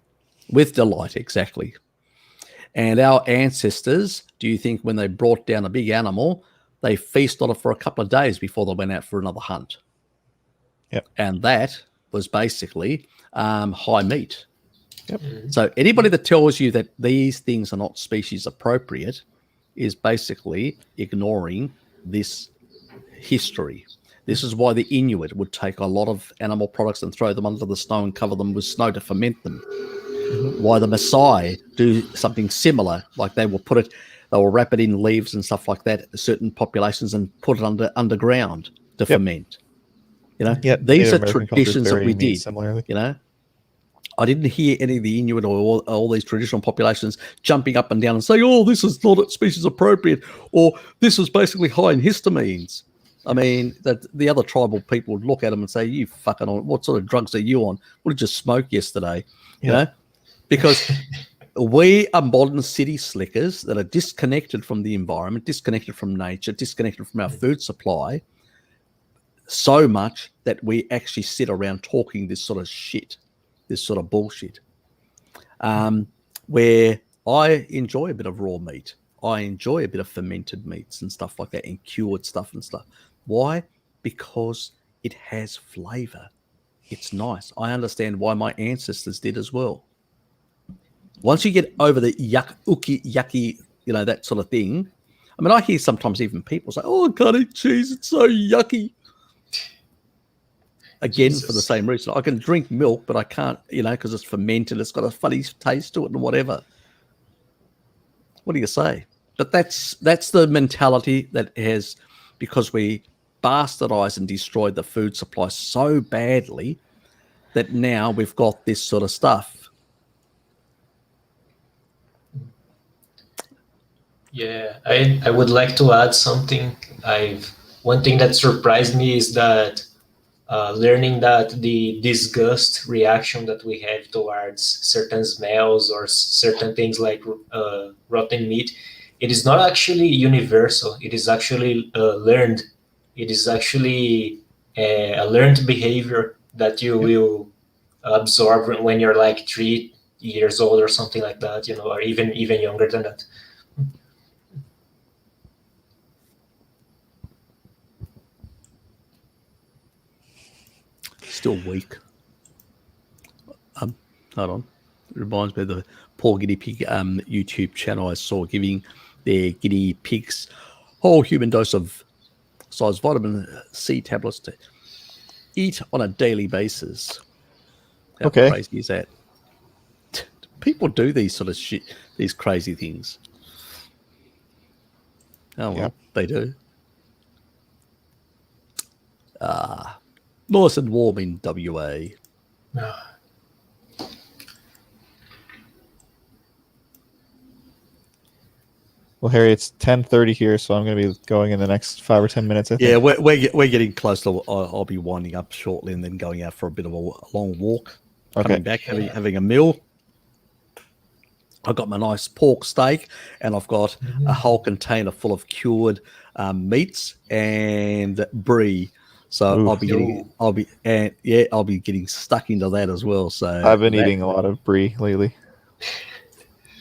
With delight, exactly. And our ancestors, do you think when they brought down a big animal, they feast on it for a couple of days before they went out for another hunt? Yep. And that was basically high meat. Yep. So anybody that tells you that these things are not species appropriate is basically ignoring this history. This is why the Inuit would take a lot of animal products and throw them under the snow and cover them with snow to ferment them. Why the Maasai do something similar, like they will wrap it in leaves and stuff like that, certain populations, and put it underground to ferment. These are traditions that we did. Similarly. I didn't hear any of the Inuit or all these traditional populations jumping up and down and saying, "Oh, this is not species appropriate," or "This is basically high in histamines." I mean, that the other tribal people would look at them and say, "You fucking on, what sort of drugs are you on? What did you smoke yesterday?" Because we are modern city slickers that are disconnected from the environment, disconnected from nature, disconnected from our food supply, so much that we actually sit around talking this sort of shit. This sort of bullshit, where I enjoy a bit of raw meat. I enjoy a bit of fermented meats and stuff like that, and cured stuff and stuff. Why? Because it has flavor. It's nice. I understand why my ancestors did as well. Once you get over the yucky, that sort of thing. I mean, I hear sometimes even people say, "Oh, I can't eat cheese. It's so yucky." Again, Jesus. For the same reason. I can drink milk, but I can't, because it's fermented. It's got a funny taste to it and whatever. What do you say? But that's the mentality that has, because we bastardized and destroyed the food supply so badly that now we've got this sort of stuff. Yeah, I would like to add something. One thing that surprised me is that learning that the disgust reaction that we have towards certain smells or certain things like rotten meat, it is not actually universal. It is actually learned. It is actually a learned behavior that you will absorb when you're like 3 years old or something like that, or even younger than that. Still weak. Hold on. It reminds me of the Poor Guinea Pig YouTube channel I saw giving their guinea pigs whole human dose of size vitamin C tablets to eat on a daily basis. How crazy is that? People do these sort of shit, these crazy things. Oh, well, they do. Nice and warm in WA. Well, Harry, it's 10:30 here, so I'm going to be going in the next 5 or 10 minutes. I think. Yeah, we're getting close to. I'll be winding up shortly, and then going out for a bit of a long walk. Coming back, having a meal. I've got my nice pork steak, and I've got a whole container full of cured meats and brie. So I'll be getting stuck into that as well. So I've been eating a lot of brie lately.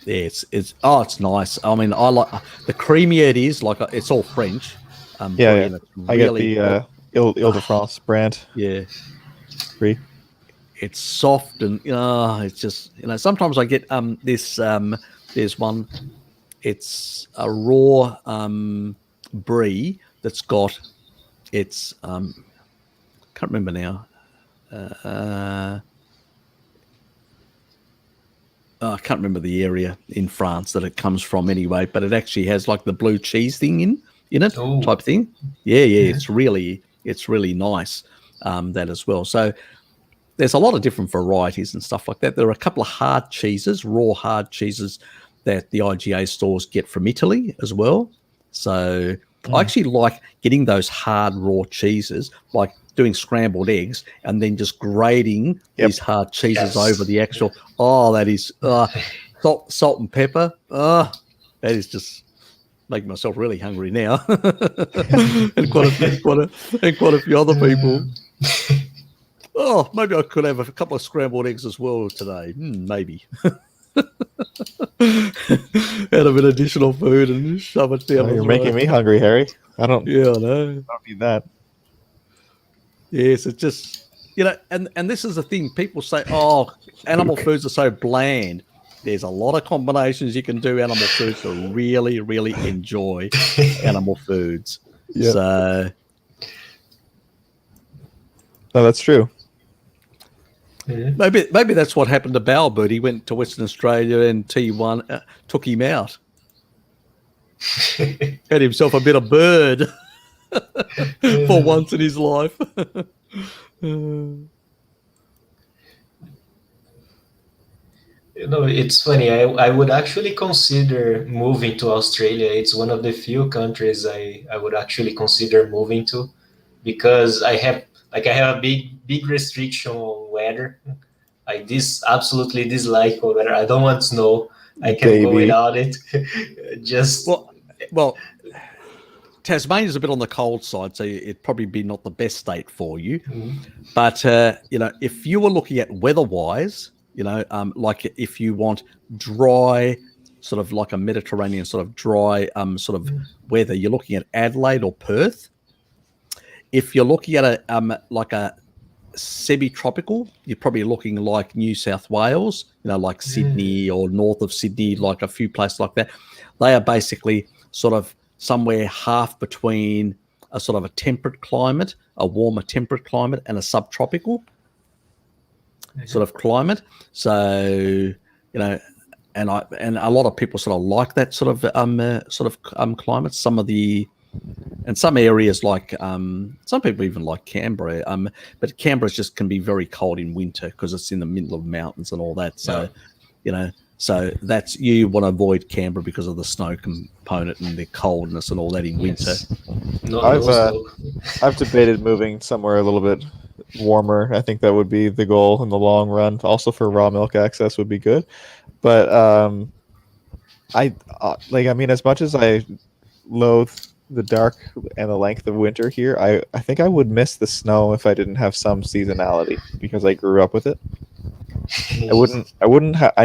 Yeah, it's nice. I mean, I like the creamier it is. Like it's all French. I get the Ile-de-France brand. Yeah, brie. It's soft and it's just Sometimes I get this. There's one. It's a raw brie that's got. It's can't remember now. I can't remember the area in France that it comes from anyway, but it actually has like the blue cheese thing in it type thing. Yeah. It's really nice that as well. So there's a lot of different varieties and stuff like that. There are a couple of hard cheeses, raw hard cheeses that the IGA stores get from Italy as well. So I actually like getting those hard raw cheeses, like doing scrambled eggs and then just grating these hard cheeses over the actual. Oh, that is salt and pepper. That is just making myself really hungry now, and quite a few other people. Oh, maybe I could have a couple of scrambled eggs as well today. Maybe. Add a bit of additional food and shove it down. You're making me hungry, Harry. I don't. Yeah, I know. I don't need that. Yes, it's just and this is the thing. People say, "Oh, animal foods are so bland." There's a lot of combinations you can do animal foods to really, really enjoy animal foods. Yeah. So No, that's true. Mm-hmm. Maybe that's what happened to Bowerbird. He went to Western Australia and T1 took him out. Had himself a bit of bird for once in his life. It's funny. I would actually consider moving to Australia. It's one of the few countries I would actually consider moving to, because I have a big restriction on weather. I absolutely dislike weather. I don't want snow. I can go without it. Just well, Tasmania's a bit on the cold side, so it'd probably be not the best state for you. Mm-hmm. But if you were looking at weather-wise, like if you want dry, sort of like a Mediterranean sort of dry sort of weather, you're looking at Adelaide or Perth. If you're looking at like a semi-tropical, you're probably looking like New South Wales, like Sydney or north of Sydney, like a few places like that. They are basically sort of somewhere half between a sort of a temperate climate, a warmer temperate climate, and a subtropical sort of climate. So, and a lot of people sort of like that sort of climate. Some areas like some people even like Canberra, but Canberra just can be very cold in winter because it's in the middle of mountains and all that. So, so that's, you want to avoid Canberra because of the snow component and the coldness and all that in winter. I've debated moving somewhere a little bit warmer. I think that would be the goal in the long run. Also for raw milk access would be good. But as much as I loathe the dark and the length of winter here, I think I would miss the snow if I didn't have some seasonality, because I grew up with it. I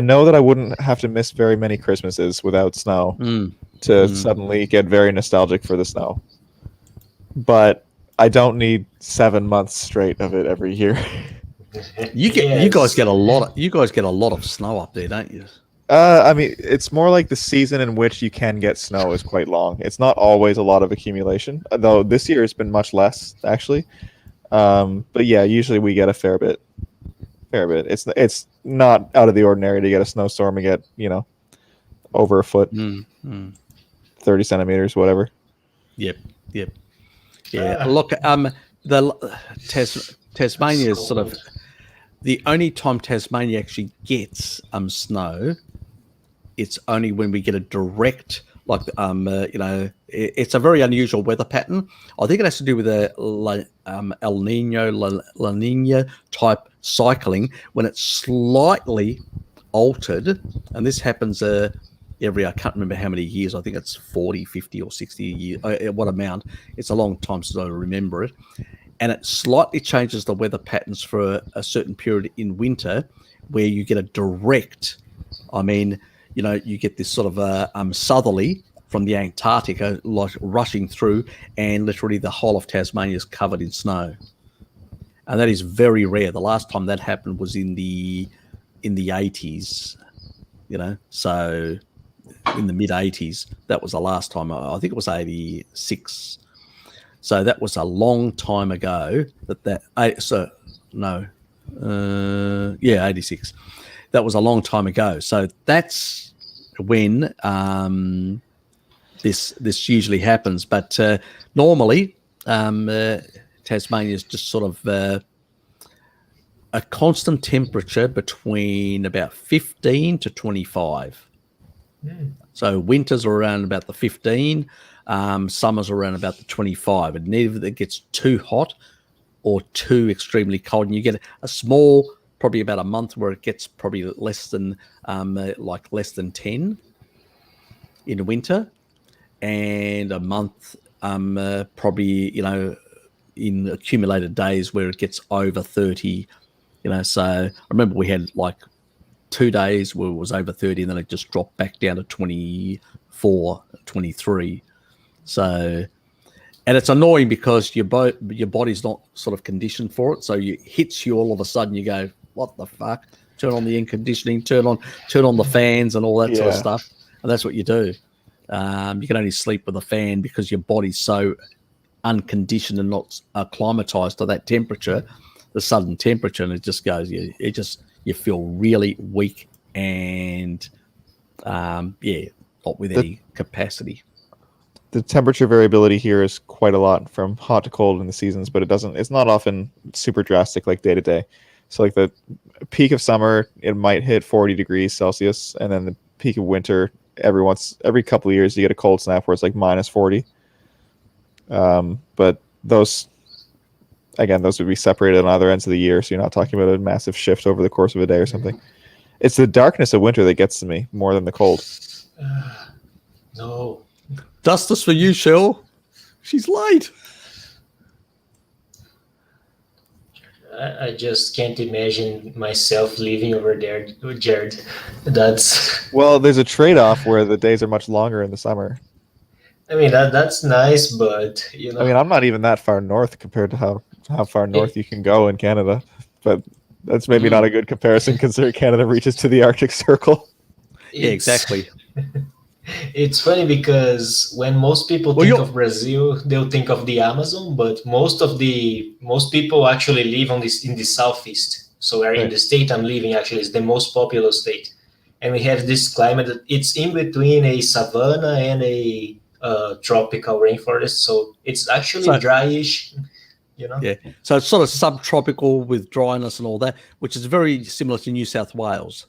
know that I wouldn't have to miss very many Christmases without snow to suddenly get very nostalgic for the snow. But I don't need 7 months straight of it every year. You guys get a lot of snow up there, don't you? It's more like the season in which you can get snow is quite long. It's not always a lot of accumulation, though this year it's been much less, actually. But yeah, usually we get a fair bit. It's not out of the ordinary to get a snowstorm and get, over a foot, 30 centimeters, whatever. Yep. Yeah, look, the Tasmania is sort of the only time Tasmania actually gets snow. It's only when we get a direct, like it's a very unusual weather pattern. I think it has to do with a El Nino, La Nina type cycling, when it's slightly altered, and this happens every, I can't remember how many years, I think it's 40, 50 or 60 a year, what amount. It's a long time since I remember it. And it slightly changes the weather patterns for a certain period in winter, where you get a direct, you get this sort of southerly from the Antarctica, like rushing through, and literally the whole of Tasmania is covered in snow. And that is very rare. The last time that happened was in the 80s, so in the mid 80s, that was the last time. I think it was 86. So that was a long time ago. 86. That was a long time ago. So that's when this usually happens. But normally, Tasmania is just sort of a constant temperature between about 15 to 25. So winters are around about the 15, summers are around about the 25. It neither gets too hot or too extremely cold. And you get a small, probably about a month where it gets probably less than 10 in winter, and a month probably, in accumulated days where it gets over 30. So I remember we had like 2 days where it was over 30, and then it just dropped back down to 24, 23. So, and it's annoying because your body's not sort of conditioned for it. So it hits you all of a sudden, you go, what the fuck? Turn on the air conditioning, turn on the fans and all that sort of stuff. And that's what you do. You can only sleep with a fan because your body's so unconditioned and not acclimatized to that temperature the sudden temperature, and it just goes. You feel really weak and not with any capacity. The temperature variability here is quite a lot from hot to cold in the seasons, but it's not often super drastic like day to day. So like the peak of summer, it might hit 40 degrees Celsius, and then the peak of winter, every couple of years you get a cold snap where it's like minus 40. But those would be separated on other ends of the year, so you're not talking about a massive shift over the course of a day or something. It's the darkness of winter that gets to me more than the cold. No. Justice for you, Shell. She's late. I just can't imagine myself living over there, Jared. Well, there's a trade-off where the days are much longer in the summer. I mean, that's nice, but I mean, I'm not even that far north compared to how far north you can go in Canada, but that's maybe not a good comparison considering Canada reaches to the Arctic Circle. Yeah, exactly. It's funny because when most people think of Brazil, they'll think of the Amazon, but most people actually live in the southeast. So in the state I'm living actually is the most populous state, and we have this climate that it's in between a savanna and a tropical rainforest. So it's actually dryish. Yeah, so it's sort of subtropical with dryness and all that, which is very similar to New South Wales.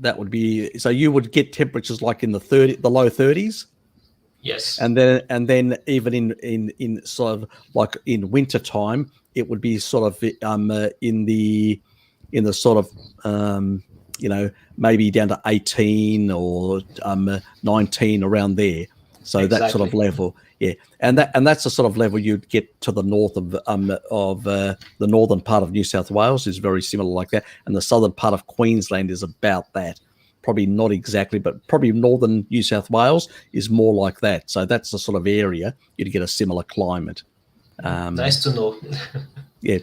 That would be, so you would get temperatures like in the low 30s. Yes. And then even in sort of like in winter time, it would be sort of in the sort of maybe down to 18 or 19 around there. So that sort of level. Yeah, and that's the sort of level you'd get to the north of the northern part of New South Wales is very similar like that, and the southern part of Queensland is about that. Probably not exactly, but probably northern New South Wales is more like that. So that's the sort of area you'd get a similar climate. Nice to know. Yeah,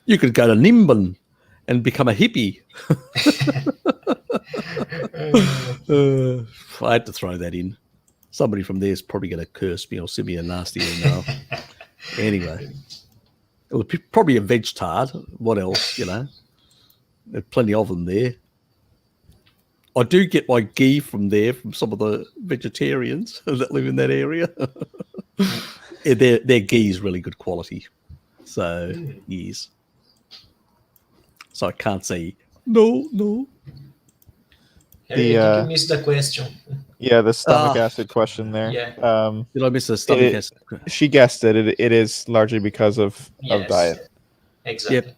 you could go to Nimbin and become a hippie. I had to throw that in. Somebody from there is probably going to curse me or send me a nasty email. Anyway, it was probably a veg tart. What else, There's plenty of them there. I do get my ghee from there, from some of the vegetarians that live in that area. Their ghee is really good quality. So, yes. So I can't say, no. Harry, I think you missed the question. Yeah, the stomach acid question there. Yeah. Did I miss the stomach acid? She guessed it. It is largely because of diet. Exactly. Yep.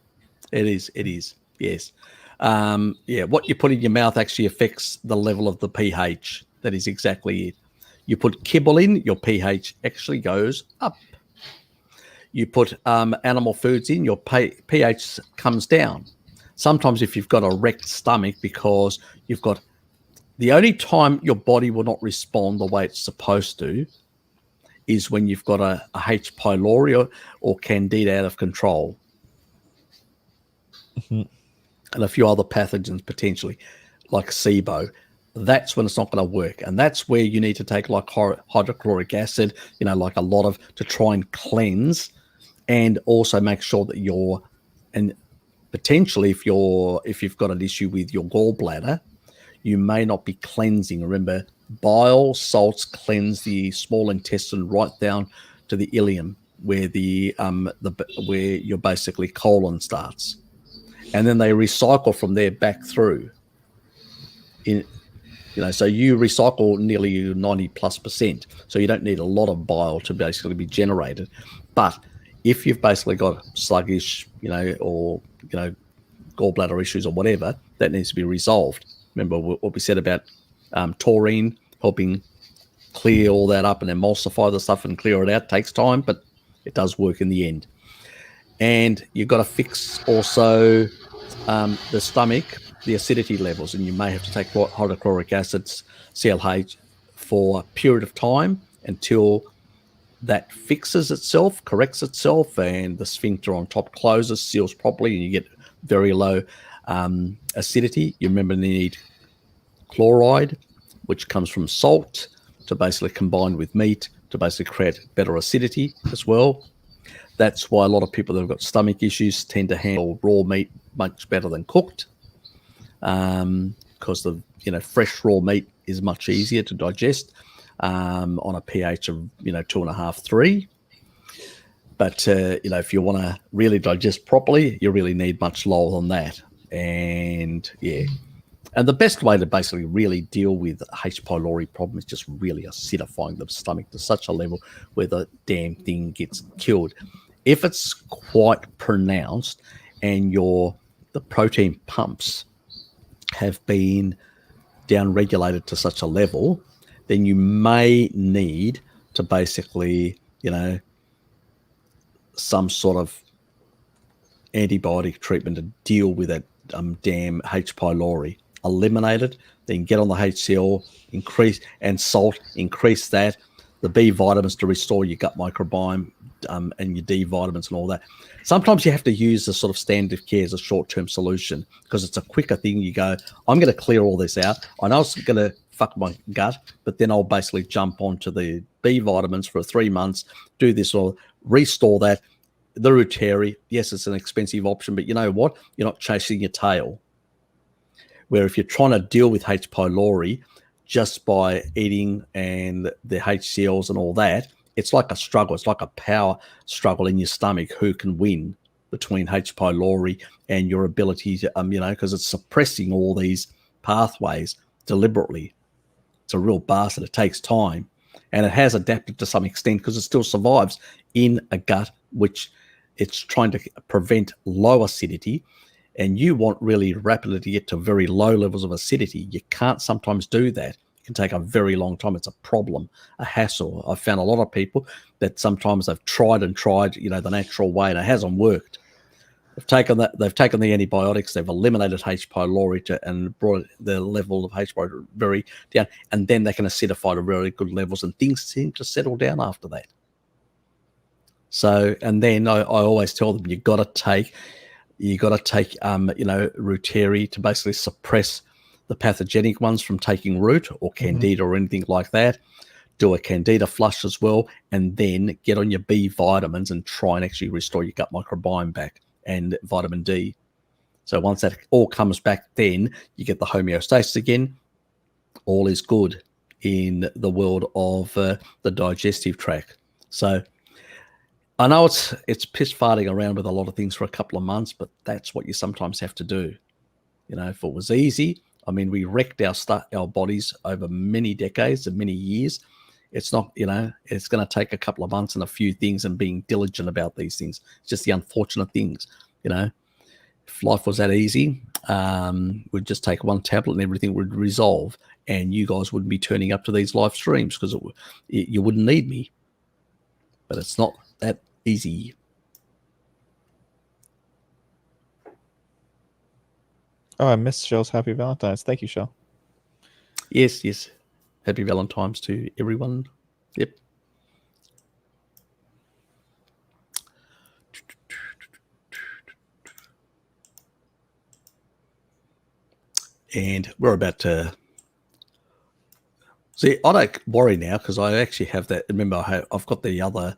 It is. Yes. What you put in your mouth actually affects the level of the pH. That is exactly it. You put kibble in, your pH actually goes up. You put animal foods in, your pH comes down. Sometimes if you've got a wrecked stomach because you've got the only time your body will not respond the way it's supposed to is when you've got a H. pylori or candida out of control. Mm-hmm. And a few other pathogens potentially, like SIBO. That's when it's not going to work. And that's where you need to take like hydrochloric acid, like a lot of, to try and cleanse, and also make sure that and potentially if you've got an issue with your gallbladder, you may not be cleansing. Remember, bile salts cleanse the small intestine right down to the ileum, where where your basically colon starts, and then they recycle from there back through. So you recycle nearly 90+%. So you don't need a lot of bile to basically be generated. But if you've basically got sluggish, or gallbladder issues or whatever, that needs to be resolved. Remember what we said about taurine helping clear all that up and emulsify the stuff and clear it out. Takes time, but it does work in the end. And you've got to fix also the stomach, the acidity levels, and you may have to take hydrochloric acids, CLH, for a period of time until that fixes itself, corrects itself, and the sphincter on top closes, seals properly, and you get very low acidity. You remember you need chloride, which comes from salt, to basically combine with meat to basically create better acidity as well. That's why a lot of people that have got stomach issues tend to handle raw meat much better than cooked, because the fresh raw meat is much easier to digest on a pH of 2.5, 3. But if you want to really digest properly, you really need much lower than that. And and the best way to basically really deal with H. pylori problem is just really acidifying the stomach to such a level where the damn thing gets killed. If it's quite pronounced and the protein pumps have been down-regulated to such a level, then you may need to basically, some sort of antibiotic treatment to deal with that damn H. pylori. Eliminate it, then get on the HCl, increase, and salt, increase that, the B vitamins to restore your gut microbiome, and your D vitamins and all that. Sometimes you have to use the sort of standard of care as a short-term solution because it's a quicker thing. You go, I'm going to clear all this out. I know it's going to fuck my gut, but then I'll basically jump onto the B vitamins for 3 months, do this or restore that. The Ruteri, yes, it's an expensive option, but you know what? You're not chasing your tail. Where if you're trying to deal with H. pylori just by eating and the HCLs and all that, it's like a struggle. It's like a power struggle in your stomach. Who can win between H. pylori and your ability to, because it's suppressing all these pathways deliberately. It's a real bastard. It takes time. And it has adapted to some extent because it still survives in a gut, which it's trying to prevent low acidity. And you want really rapidly to get to very low levels of acidity. You can't sometimes do that. It can take a very long time. It's a problem, a hassle. I've found a lot of people that sometimes they've tried, the natural way, and it hasn't worked. They've taken the antibiotics, they've eliminated H. pylori and brought the level of H. pylori very down, and then they can acidify to very good levels, and things seem to settle down after that. So, and then I always tell them, you got to take Ruteri to basically suppress the pathogenic ones from taking root, or Candida or anything like that. Do a Candida flush as well, and then get on your B vitamins and try and actually restore your gut microbiome back and vitamin D. So once that all comes back, then you get the homeostasis again. All is good in the world of the digestive tract. So I know it's piss farting around with a lot of things for a couple of months, but that's what you sometimes have to do. If it was easy, we wrecked our bodies over many decades and many years. It's not, it's going to take a couple of months and a few things and being diligent about these things. It's just the unfortunate things, If life was that easy, we'd just take one tablet and everything would resolve, and you guys wouldn't be turning up to these live streams because you wouldn't need me. But it's not that easy. Oh, I missed Shell's Happy Valentine's. Thank you, Shell. Yes. Happy Valentine's to everyone. Yep. And we're about to see. I don't worry now because I actually have that. Remember, I've got the other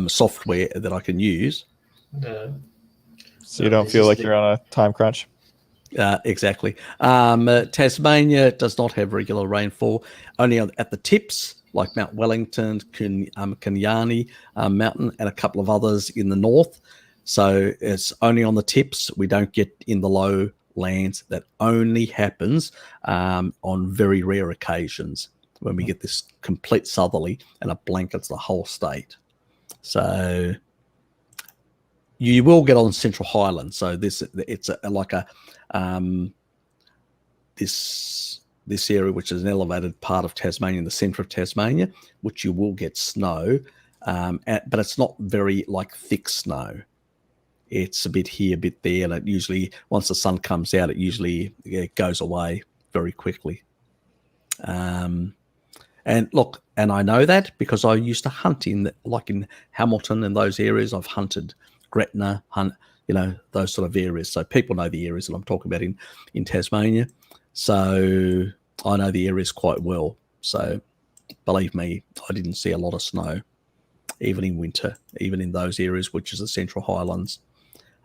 software that I can use. So you don't feel like you're on a time crunch. Exactly. Tasmania does not have regular rainfall, only at the tips, like Mount Wellington, Kenyani Mountain, and a couple of others in the north. So it's only on the tips. We don't get in the low lands. That only happens on very rare occasions when we get this complete southerly and it blankets the whole state. So you will get on Central Highlands. So this area, which is an elevated part of Tasmania, in the centre of Tasmania, which you will get snow, but it's not very thick snow. It's a bit here, a bit there, and it usually, once the sun comes out, it goes away very quickly. And I know that because I used to hunt in Hamilton and those areas. I've hunted Gretna, those sort of areas. So people know the areas that I'm talking about in Tasmania. So I know the areas quite well. So believe me, I didn't see a lot of snow, even in winter, even in those areas, which is the Central Highlands.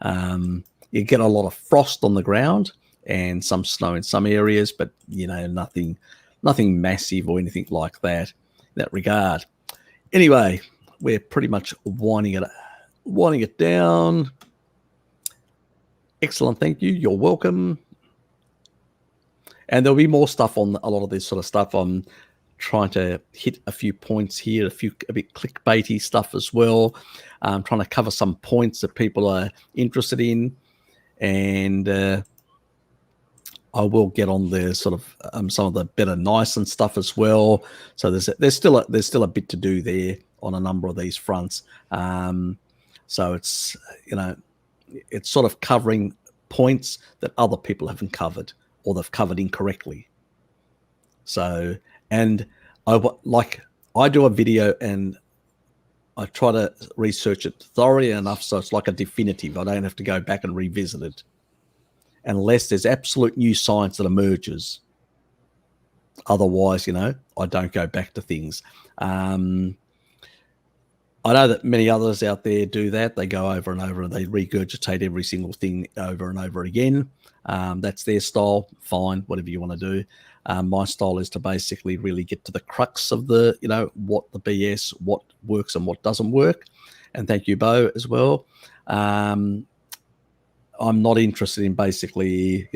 You get a lot of frost on the ground and some snow in some areas, but nothing massive or anything like that in that regard. Anyway, we're pretty much winding it down. Excellent, thank you. You're welcome. And there'll be more stuff on a lot of this sort of stuff. I'm trying to hit a few points here, a bit clickbaity stuff as well. I'm trying to cover some points that people are interested in. And I will get on the sort of some of the better nice and stuff as well. So there's still a bit to do there on a number of these fronts. So it's it's sort of covering points that other people haven't covered or they've covered incorrectly. So, and I do a video and I try to research it thoroughly enough so it's like a definitive. I don't have to go back and revisit it unless there's absolute new science that emerges. Otherwise, I don't go back to things. I know that many others out there do that. They go over and over and they regurgitate every single thing over and over again. That's their style. Fine, whatever you want to do. My style is to basically really get to the crux of the, what the BS, what works and what doesn't work. And thank you, Bo, as well. I'm not interested in basically,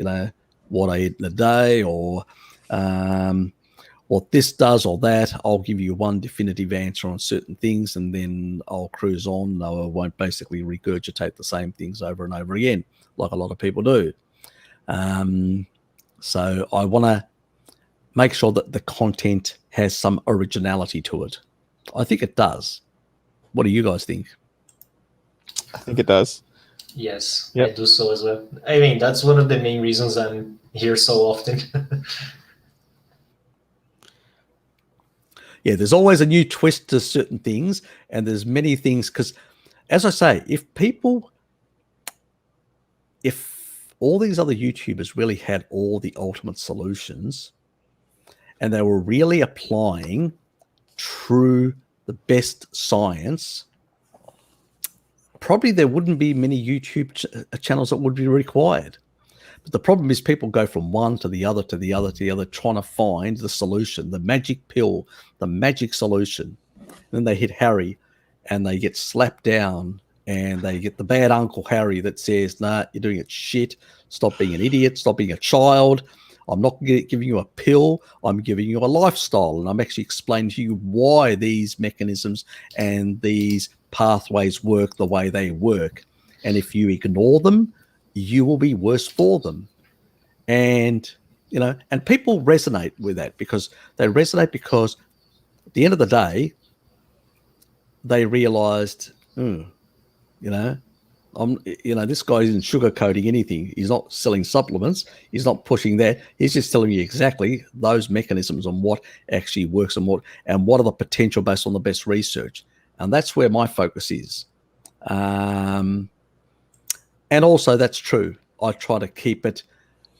what I eat in a day or what this does or that. I'll give you one definitive answer on certain things and then I'll cruise on. No, I won't basically regurgitate the same things over and over again, like a lot of people do. So I want to make sure that the content has some originality to it. I think it does. What do you guys think? I think it does. Yes, yep. I do so as well. I mean, that's one of the main reasons I'm here so often. Yeah, there's always a new twist to certain things, and there's many things because, as I say, if all these other YouTubers really had all the ultimate solutions and they were really applying the best science, probably there wouldn't be many YouTube channels that would be required. But the problem is people go from one to the other, to the other, to the other, trying to find the solution, the magic pill, the magic solution. And then they hit Harry and they get slapped down and they get the bad Uncle Harry that says, nah, you're doing it shit. Stop being an idiot. Stop being a child. I'm not giving you a pill. I'm giving you a lifestyle. And I'm actually explaining to you why these mechanisms and these pathways work the way they work. And if you ignore them, you will be worse for them. And, and people resonate with that because at the end of the day, they realized, this guy isn't sugarcoating anything. He's not selling supplements. He's not pushing that. He's just telling you exactly those mechanisms and what actually works and what are the potential based on the best research. And that's where my focus is. And also that's true. I try to keep it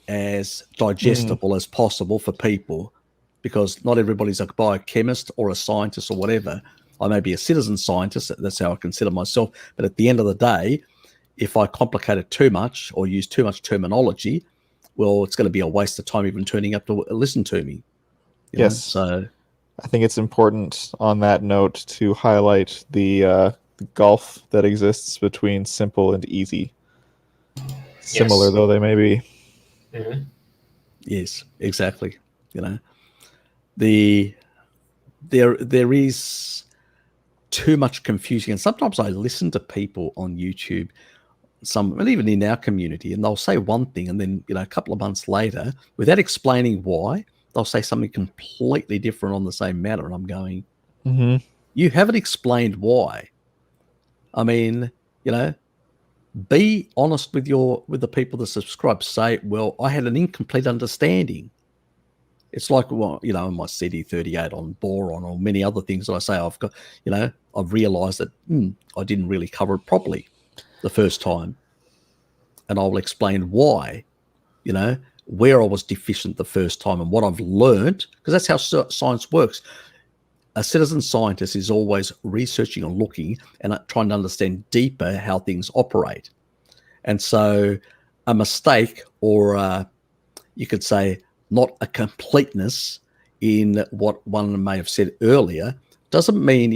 as digestible as possible for people because not everybody's a biochemist or a scientist or whatever. I may be a citizen scientist. That's how I consider myself. But at the end of the day, if I complicate it too much or use too much terminology, well, it's going to be a waste of time even turning up to listen to me. Yes. So I think it's important on that note to highlight the gulf that exists between simple and easy. Similar though they may be. Mm-hmm. Yes, exactly. There is too much confusing, and sometimes I listen to people on YouTube, and even in our community, and they'll say one thing, and then a couple of months later, without explaining why, they'll say something completely different on the same matter, and I'm going, you haven't explained why. I mean, be honest with the people that subscribe. Say, well, I had an incomplete understanding. It's like, well, my CD38 on boron or many other things that I say I've got, I've realized that I didn't really cover it properly the first time. And I'll explain why, where I was deficient the first time and what I've learned, because that's how science works. A citizen scientist is always researching and looking and trying to understand deeper how things operate. And so a mistake, or you could say not a completeness in what one may have said earlier, doesn't mean,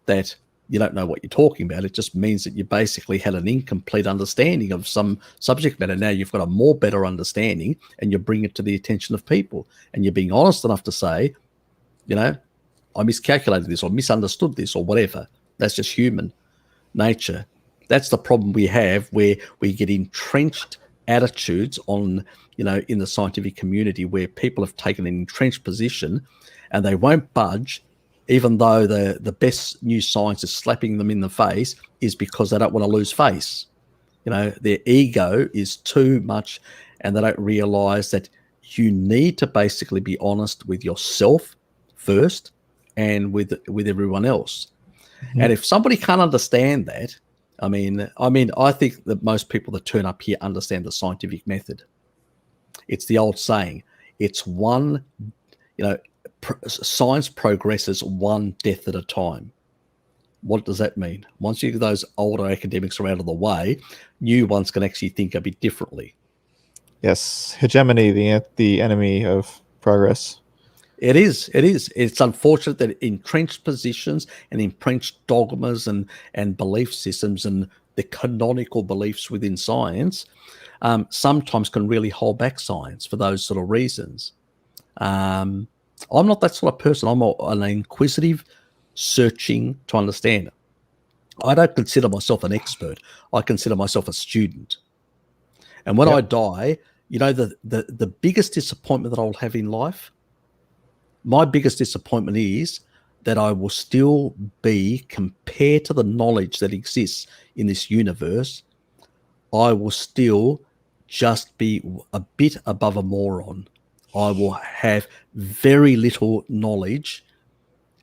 that you don't know what you're talking about. It just means that you basically had an incomplete understanding of some subject matter. Now you've got a more better understanding and you bring it to the attention of people, and you're being honest enough to say, I miscalculated this or misunderstood this or whatever. That's just human nature. That's the problem we have, where we get entrenched attitudes on, in the scientific community, where people have taken an entrenched position and they won't budge, even though the best new science is slapping them in the face, is because they don't want to lose face. Their ego is too much, and they don't realize that you need to basically be honest with yourself first and with everyone else. Mm-hmm. And if somebody can't understand that, I think that most people that turn up here understand the scientific method. It's the old saying, it's one, science progresses one death at a time. What does that mean? Once those older academics are out of the way, new ones can actually think a bit differently. Yes, hegemony, the enemy of progress. It is. It's unfortunate that entrenched positions and entrenched dogmas and belief systems and the canonical beliefs within science sometimes can really hold back science for those sort of reasons. I'm not that sort of person. I'm an inquisitive, searching to understand. I don't consider myself an expert. I consider myself a student. And when I die, the biggest disappointment that I'll have in life, my biggest disappointment is that I will still be, compared to the knowledge that exists in this universe, I will still just be a bit above a moron. I will have very little knowledge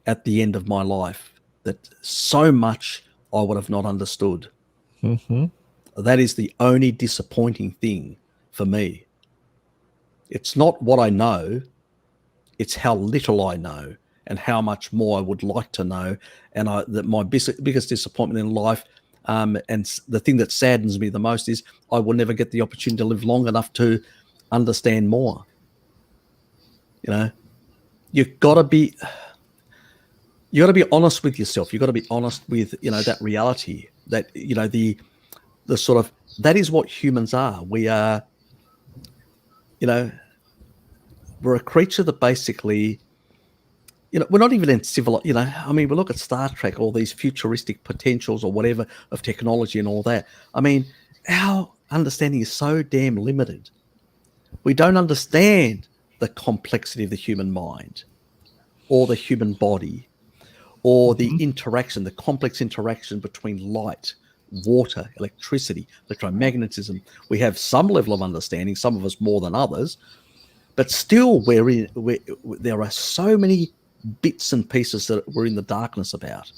at the end of my life, that so much I would have not understood. Mm-hmm. That is the only disappointing thing for me. It's not what I know, it's how little I know and how much more I would like to know. And my biggest disappointment in life, and the thing that saddens me the most, is I will never get the opportunity to live long enough to understand more. You've got to be honest with yourself. You've got to be honest with, that reality, that, the sort of, that is what humans are. We are, we're a creature that basically, we're not even in civil, we look at Star Trek, all these futuristic potentials or whatever of technology and all that. Our understanding is so damn limited. We don't understand the complexity of the human mind or the human body or the interaction, the complex interaction between light, water, electricity, electromagnetism. We have some level of understanding, some of us more than others, but still there are so many bits and pieces that we're in the darkness about.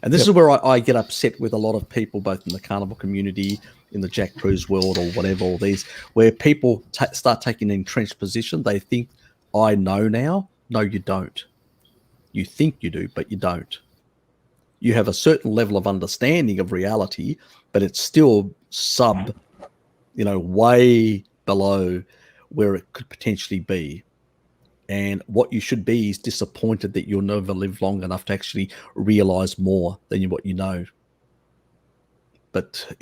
And this is where I get upset with a lot of people, both in the carnivore community, in the Jack Cruz world or whatever, all these, where people start taking an entrenched position. They think, I know now. No, you don't. You think you do, but you don't. You have a certain level of understanding of reality, but it's still way below where it could potentially be. And what you should be is disappointed that you'll never live long enough to actually realize more than what you know. But,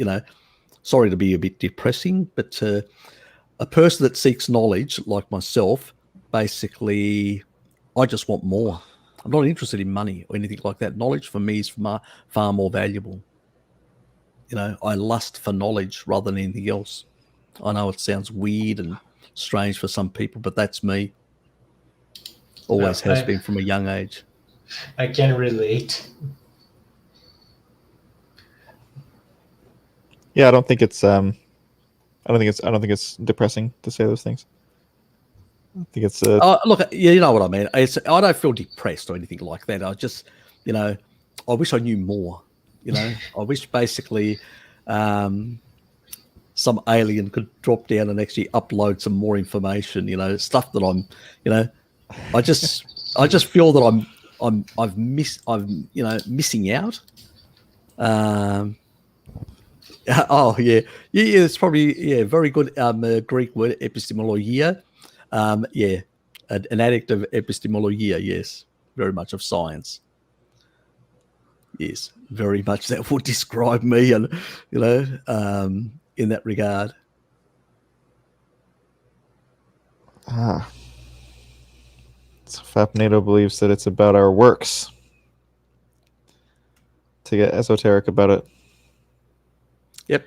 sorry to be a bit depressing, but a person that seeks knowledge like myself, basically, I just want more. I'm not interested in money or anything like that. Knowledge for me is far more valuable. I lust for knowledge rather than anything else. I know it sounds weird and strange for some people, but that's me. Always has been from a young age. I can relate. Yeah, I don't think it's depressing to say those things. I think it's look, you know what I mean. I don't feel depressed or anything like that. I just, I wish I knew more. I wish basically some alien could drop down and actually upload some more information, stuff that I'm, I just feel that I'm missing out. Oh yeah, it's probably very good Greek word, epistemologia. An addict of epistemologia. Yes, very much of science. Yes, very much that would describe me, and in that regard. So Fapnato believes that it's about our works. To get esoteric about it. Yep.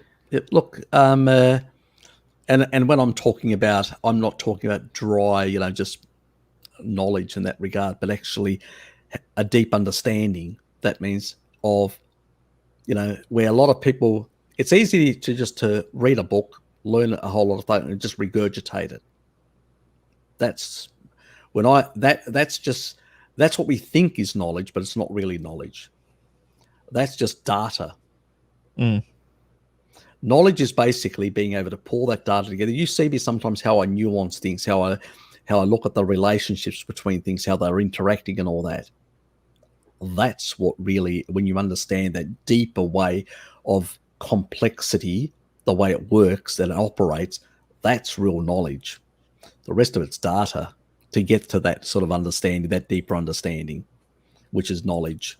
Look, and when I'm talking about, I'm not talking about dry, just knowledge in that regard, but actually a deep understanding. That means of, where a lot of people, it's easy to read a book, learn a whole lot of things, and just regurgitate it. That's that's what we think is knowledge, but it's not really knowledge. That's just data. Knowledge is basically being able to pull that data together. You see me sometimes how I nuance things, how I look at the relationships between things, how they're interacting and all that. That's what really, when you understand that deeper way of complexity, the way it works, that it operates, that's real knowledge. The rest of it's data to get to that sort of understanding, that deeper understanding, which is knowledge.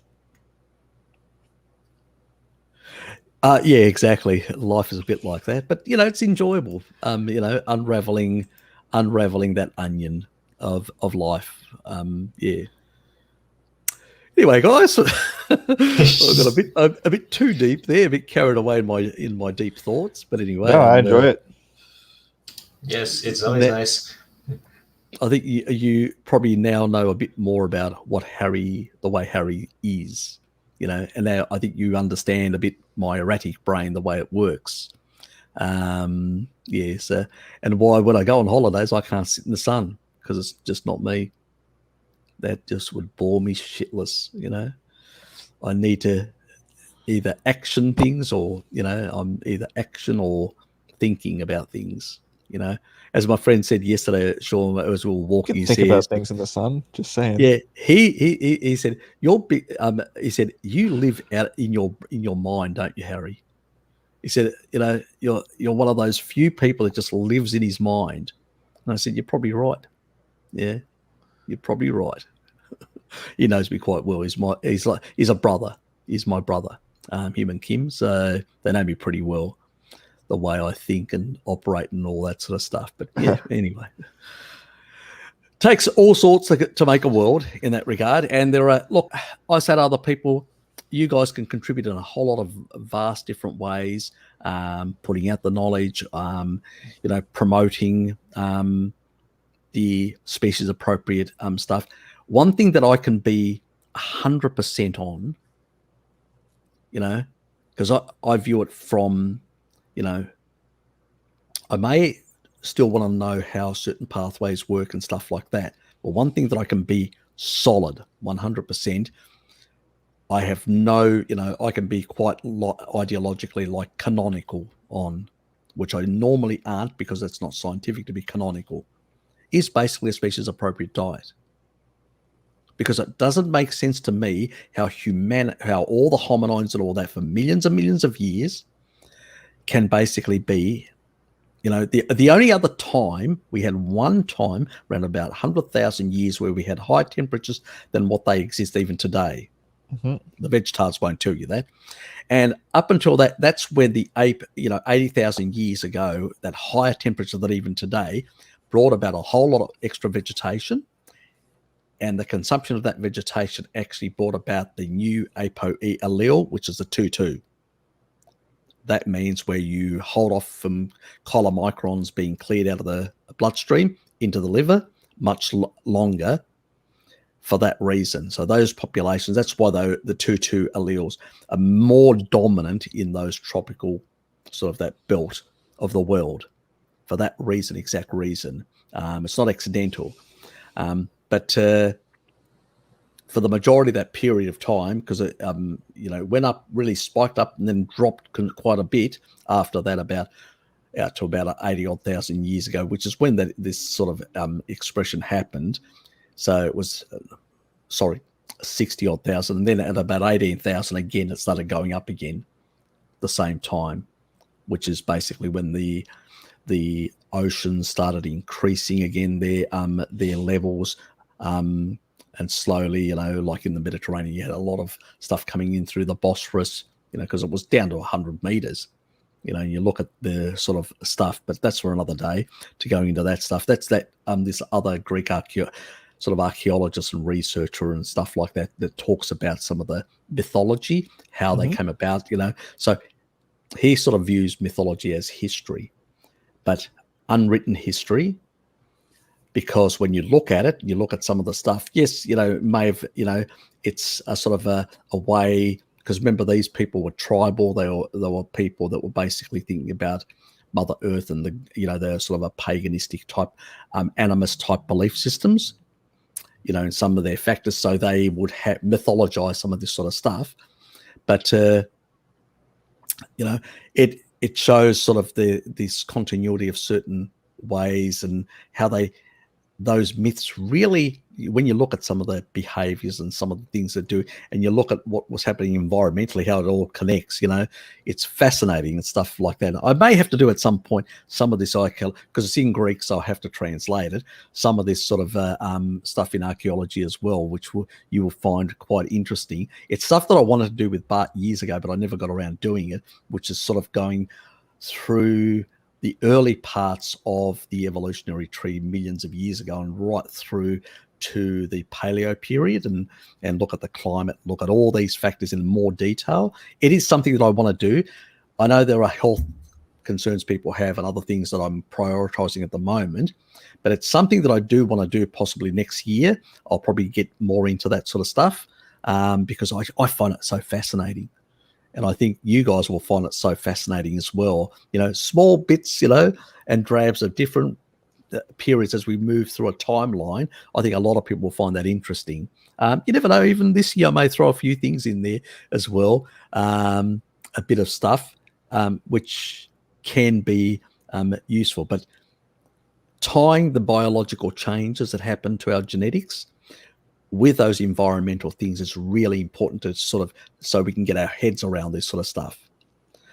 Yeah, exactly. Life is a bit like that, but it's enjoyable. Unraveling that onion of life. Yeah. Anyway, guys, I got a bit too deep there, a bit carried away in my deep thoughts. But anyway, no, I enjoy it. Yes, it's always nice. I think you probably now know a bit more about the way Harry is. And now I think you understand a bit my erratic brain, the way it works. Yes, and why when I go on holidays I can't sit in the sun, because it's just not me. That just would bore me shitless. I need to either action things, or I'm either action or thinking about things. As my friend said yesterday, Sean, as we were walking, you can think about things in the sun. Just saying. Yeah, he said you're big. He said you live out in your mind, don't you, Harry? He said, you're one of those few people that just lives in his mind. And I said, you're probably right. Yeah, you're probably right. He knows me quite well. He's a brother. He's my brother. Him and Kim, so they know me pretty well, the way I think and operate and all that sort of stuff. But yeah, anyway, takes all sorts to make a world in that regard. And there are, look, I said other people, you guys can contribute in a whole lot of vast different ways, putting out the knowledge, promoting the species appropriate stuff. One thing that I can be 100% on, because I view it from, I may still want to know how certain pathways work and stuff like that. But one thing that I can be solid 100%, I have no, I can be quite ideologically like canonical on, which I normally aren't because it's not scientific to be canonical, is basically a species appropriate diet. Because it doesn't make sense to me how all the hominines and all that for millions and millions of years can basically be, the only other time, we had one time around about 100,000 years where we had higher temperatures than what they exist even today. Mm-hmm. The vegetarians won't tell you that. And up until that's when the ape, 80,000 years ago, that higher temperature that even today brought about a whole lot of extra vegetation. And the consumption of that vegetation actually brought about the new ApoE allele, which is the 2,2. That means where you hold off from chylomicrons being cleared out of the bloodstream into the liver much longer for that reason. So those populations, that's why the 2,2 alleles are more dominant in those tropical sort of that belt of the world for that reason, exact reason. It's not accidental. But for the majority of that period of time, because it went up, really spiked up and then dropped quite a bit after that, about out to about 80,000 years ago, which is when this sort of expression happened. So it was, 60,000, and then at about 18,000 again, it started going up again the same time, which is basically when the oceans started increasing again their levels, and slowly, like in the Mediterranean, you had a lot of stuff coming in through the Bosphorus, because it was down to 100 meters. You look at the sort of stuff, but that's for another day to go into that stuff. That's this other Greek archaeologist and researcher and stuff like that talks about some of the mythology, how they came about, So he sort of views mythology as history, but unwritten history, because when you look at it, you look at some of the stuff, yes, it may have, it's a sort of a way, because remember, these people were tribal. They were people that were basically thinking about Mother Earth, and they're sort of a paganistic type, animist type belief systems, in some of their factors. So they would mythologize some of this sort of stuff. But, it shows sort of this continuity of certain ways and how those myths really, when you look at some of the behaviors and some of the things they do, and you look at what was happening environmentally, how it all connects, it's fascinating and stuff like that. I may have to do at some point some of this, because it's in Greek, so I have to translate it, some of this sort of stuff in archaeology as well, which you will find quite interesting. It's stuff that I wanted to do with Bart years ago, but I never got around doing it, which is sort of going through the early parts of the evolutionary tree millions of years ago and right through to the paleo period, and look at the climate, look at all these factors in more detail. It is something that I want to do. I know there are health concerns people have and other things that I'm prioritizing at the moment, but it's something that I do want to do possibly next year. I'll probably get more into that sort of stuff, because I find it so fascinating. And I think you guys will find it so fascinating as well. Small bits, and drabs of different periods as we move through a timeline. I think a lot of people will find that interesting. You never know, even this year I may throw a few things in there as well, a bit of stuff, which can be useful. But tying the biological changes that happen to our genetics with those environmental things is really important to sort of, so we can get our heads around this sort of stuff.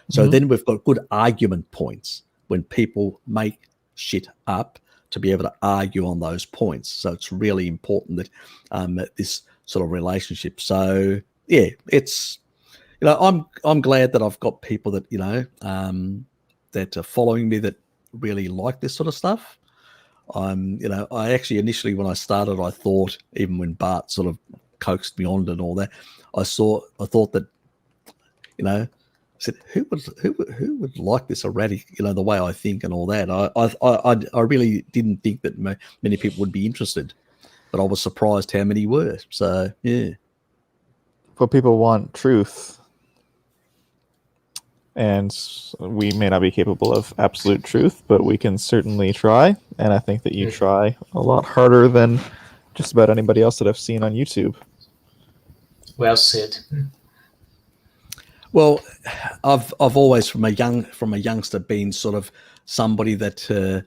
So then we've got good argument points when people make shit up, to be able to argue on those points. So it's really important that this sort of relationship. So yeah, it's, I'm glad that I've got people that, that are following me that really like this sort of stuff. I actually initially, when I started, I thought, even when Bart sort of coaxed me on and all that, I thought that, I said, who would like this erratic, the way I think and all that. I really didn't think that many people would be interested, but I was surprised how many were. So yeah. But people want truth. And we may not be capable of absolute truth, but we can certainly try. And I think that you try a lot harder than just about anybody else that I've seen on YouTube. Well said. Well, I've always from a youngster been sort of somebody that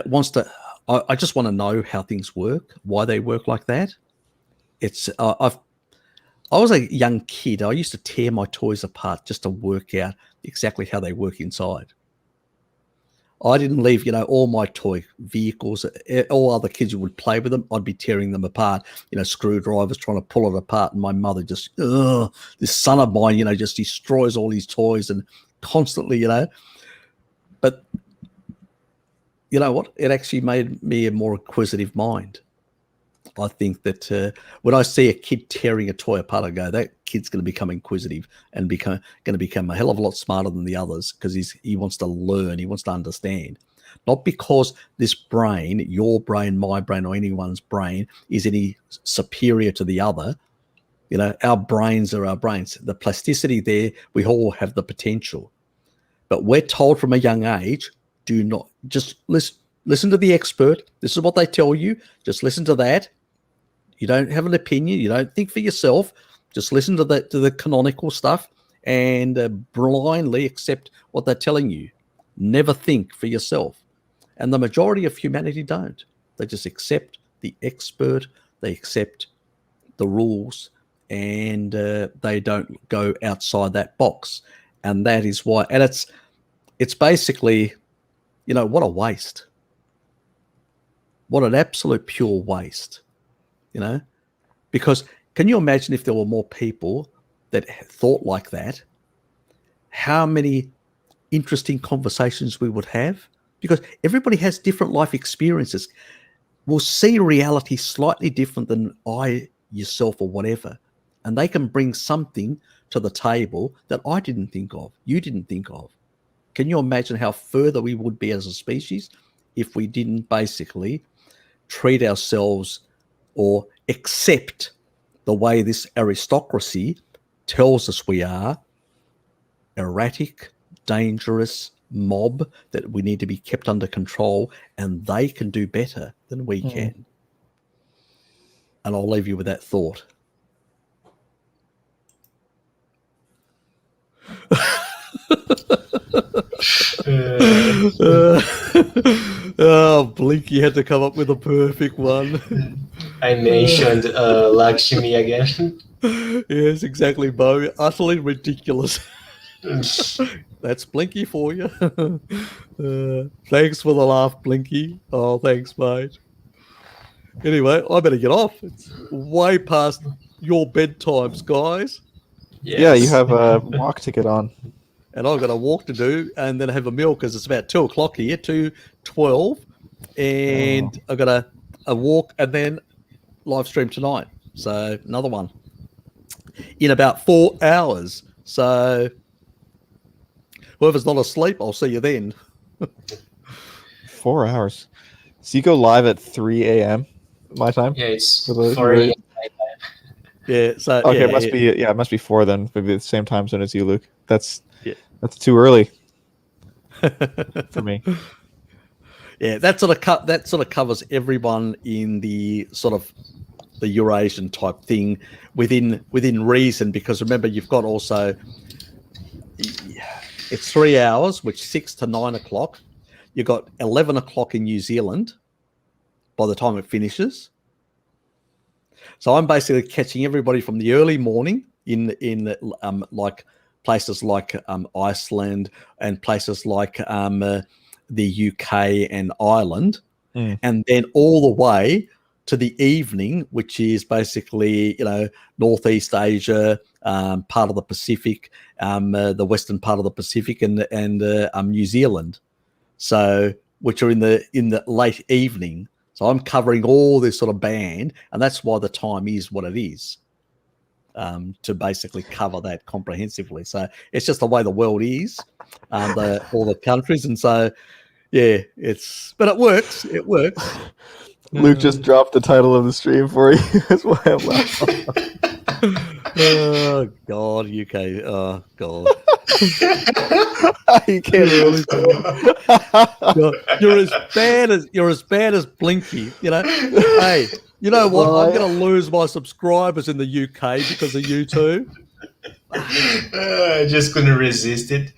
wants to. I just want to know how things work, why they work like that. It's I was a young kid. I used to tear my toys apart just to work out exactly how they work inside. I didn't leave, all my toy vehicles, all other kids who would play with them, I'd be tearing them apart, screwdrivers, trying to pull it apart. And my mother just, this son of mine, just destroys all his toys and constantly, But you know what? It actually made me a more inquisitive mind. I think that when I see a kid tearing a toy apart, I go, that kid's going to become inquisitive and going to become a hell of a lot smarter than the others, because he wants to learn, he wants to understand. Not because this brain, your brain, my brain, or anyone's brain is any superior to the other. Our brains are our brains. The plasticity there, we all have the potential. But we're told from a young age, do not just listen to the expert. This is what they tell you. Just listen to that. You don't have an opinion. You don't think for yourself. Just listen to the canonical stuff and blindly accept what they're telling you. Never think for yourself. And the majority of humanity don't. They just accept the expert, they accept the rules, and they don't go outside that box. And that is why, and it's basically, what a waste. What an absolute pure waste, because can you imagine if there were more people that thought like that, how many interesting conversations we would have? Because everybody has different life experiences. Will see reality slightly different than yourself or whatever. And they can bring something to the table that I didn't think of, you didn't think of. Can you imagine how further we would be as a species if we didn't basically treat ourselves or accept the way this aristocracy tells us we are, erratic, dangerous mob that we need to be kept under control, and they can do better than we can. And I'll leave you with that thought. Blinky had to come up with a perfect one. I mentioned Lakshmi again. Yes, exactly, Bo. Utterly ridiculous. That's Blinky for you. Thanks for the laugh, Blinky. Oh, thanks, mate. Anyway, I better get off. It's way past your bedtimes, guys. Yes. Yeah, you have a walk to get on. And I've got a walk to do and then have a meal because it's about 2 o'clock here, 2:12. And I've got a walk and then live stream tonight. So another one in about 4 hours. So whoever's not asleep, I'll see you then. 4 hours. So you go live at 3 a.m. my time? Yeah, it's 4 a.m. Yeah. So okay, it must be 4 then. Maybe the same time zone as you, Luke. That's too early for me. Yeah, that sort of covers everyone in the sort of the Eurasian type thing within reason. Because remember, you've got also it's 3 hours, which 6 to 9 o'clock. You've got 11 o'clock in New Zealand by the time it finishes. So I'm basically catching everybody from the early morning in like places like Iceland and places like the UK and Ireland, and then all the way to the evening, which is basically Northeast Asia, part of the Pacific, the western part of the Pacific, and New Zealand. So which are in the late evening. So I'm covering all this sort of band, and that's why the time is what it is, to basically cover that comprehensively. So it's just the way the world is, all the countries, and so yeah, but it works. It works. Luke just dropped the title of the stream for you. That's why I'm laughing. Oh God, UK. Oh God. You can't really You're as bad as Blinky. Hey, you know what? I'm going to lose my subscribers in the UK because of you two. I just couldn't resist it.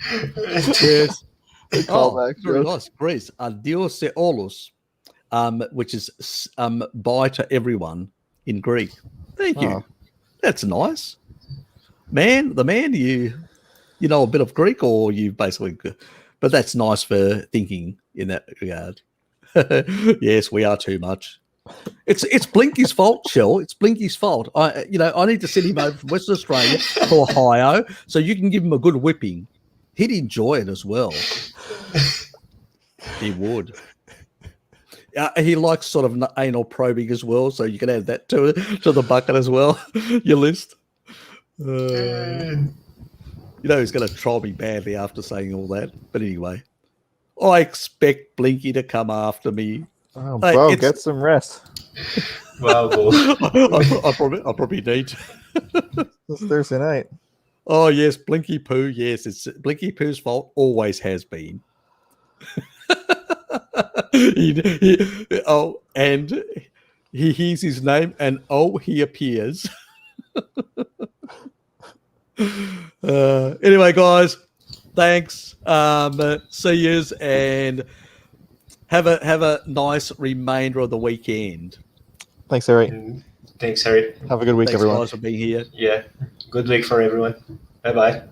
Yes. Very nice. Greece. Adios se olus, which is bye to everyone in Greek. Thank you. That's nice. Man, you know a bit of Greek, or you basically, but that's nice for thinking in that regard. Yes, we are too much. It's Blinky's fault, Shell. It's Blinky's fault. I need to send him over from Western Australia to Ohio so you can give him a good whipping. He'd enjoy it as well. He would. He likes sort of anal probing as well, so you can add that to the bucket as well. Your list. He's going to troll me badly after saying all that. But anyway, I expect Blinky to come after me. Oh, bro, get some rest. Wow, I probably need. It's Thursday night. Oh yes, Blinky Poo. Yes, it's Blinky Poo's fault. Always has been. And he hears his name, and he appears. Anyway, guys, Thanks. See yous, and have a nice remainder of the weekend. Thanks, Harry. Thanks, Harry. Have a good week, Thanks, everyone. guys, for being here. Yeah, good week for everyone. Bye-bye.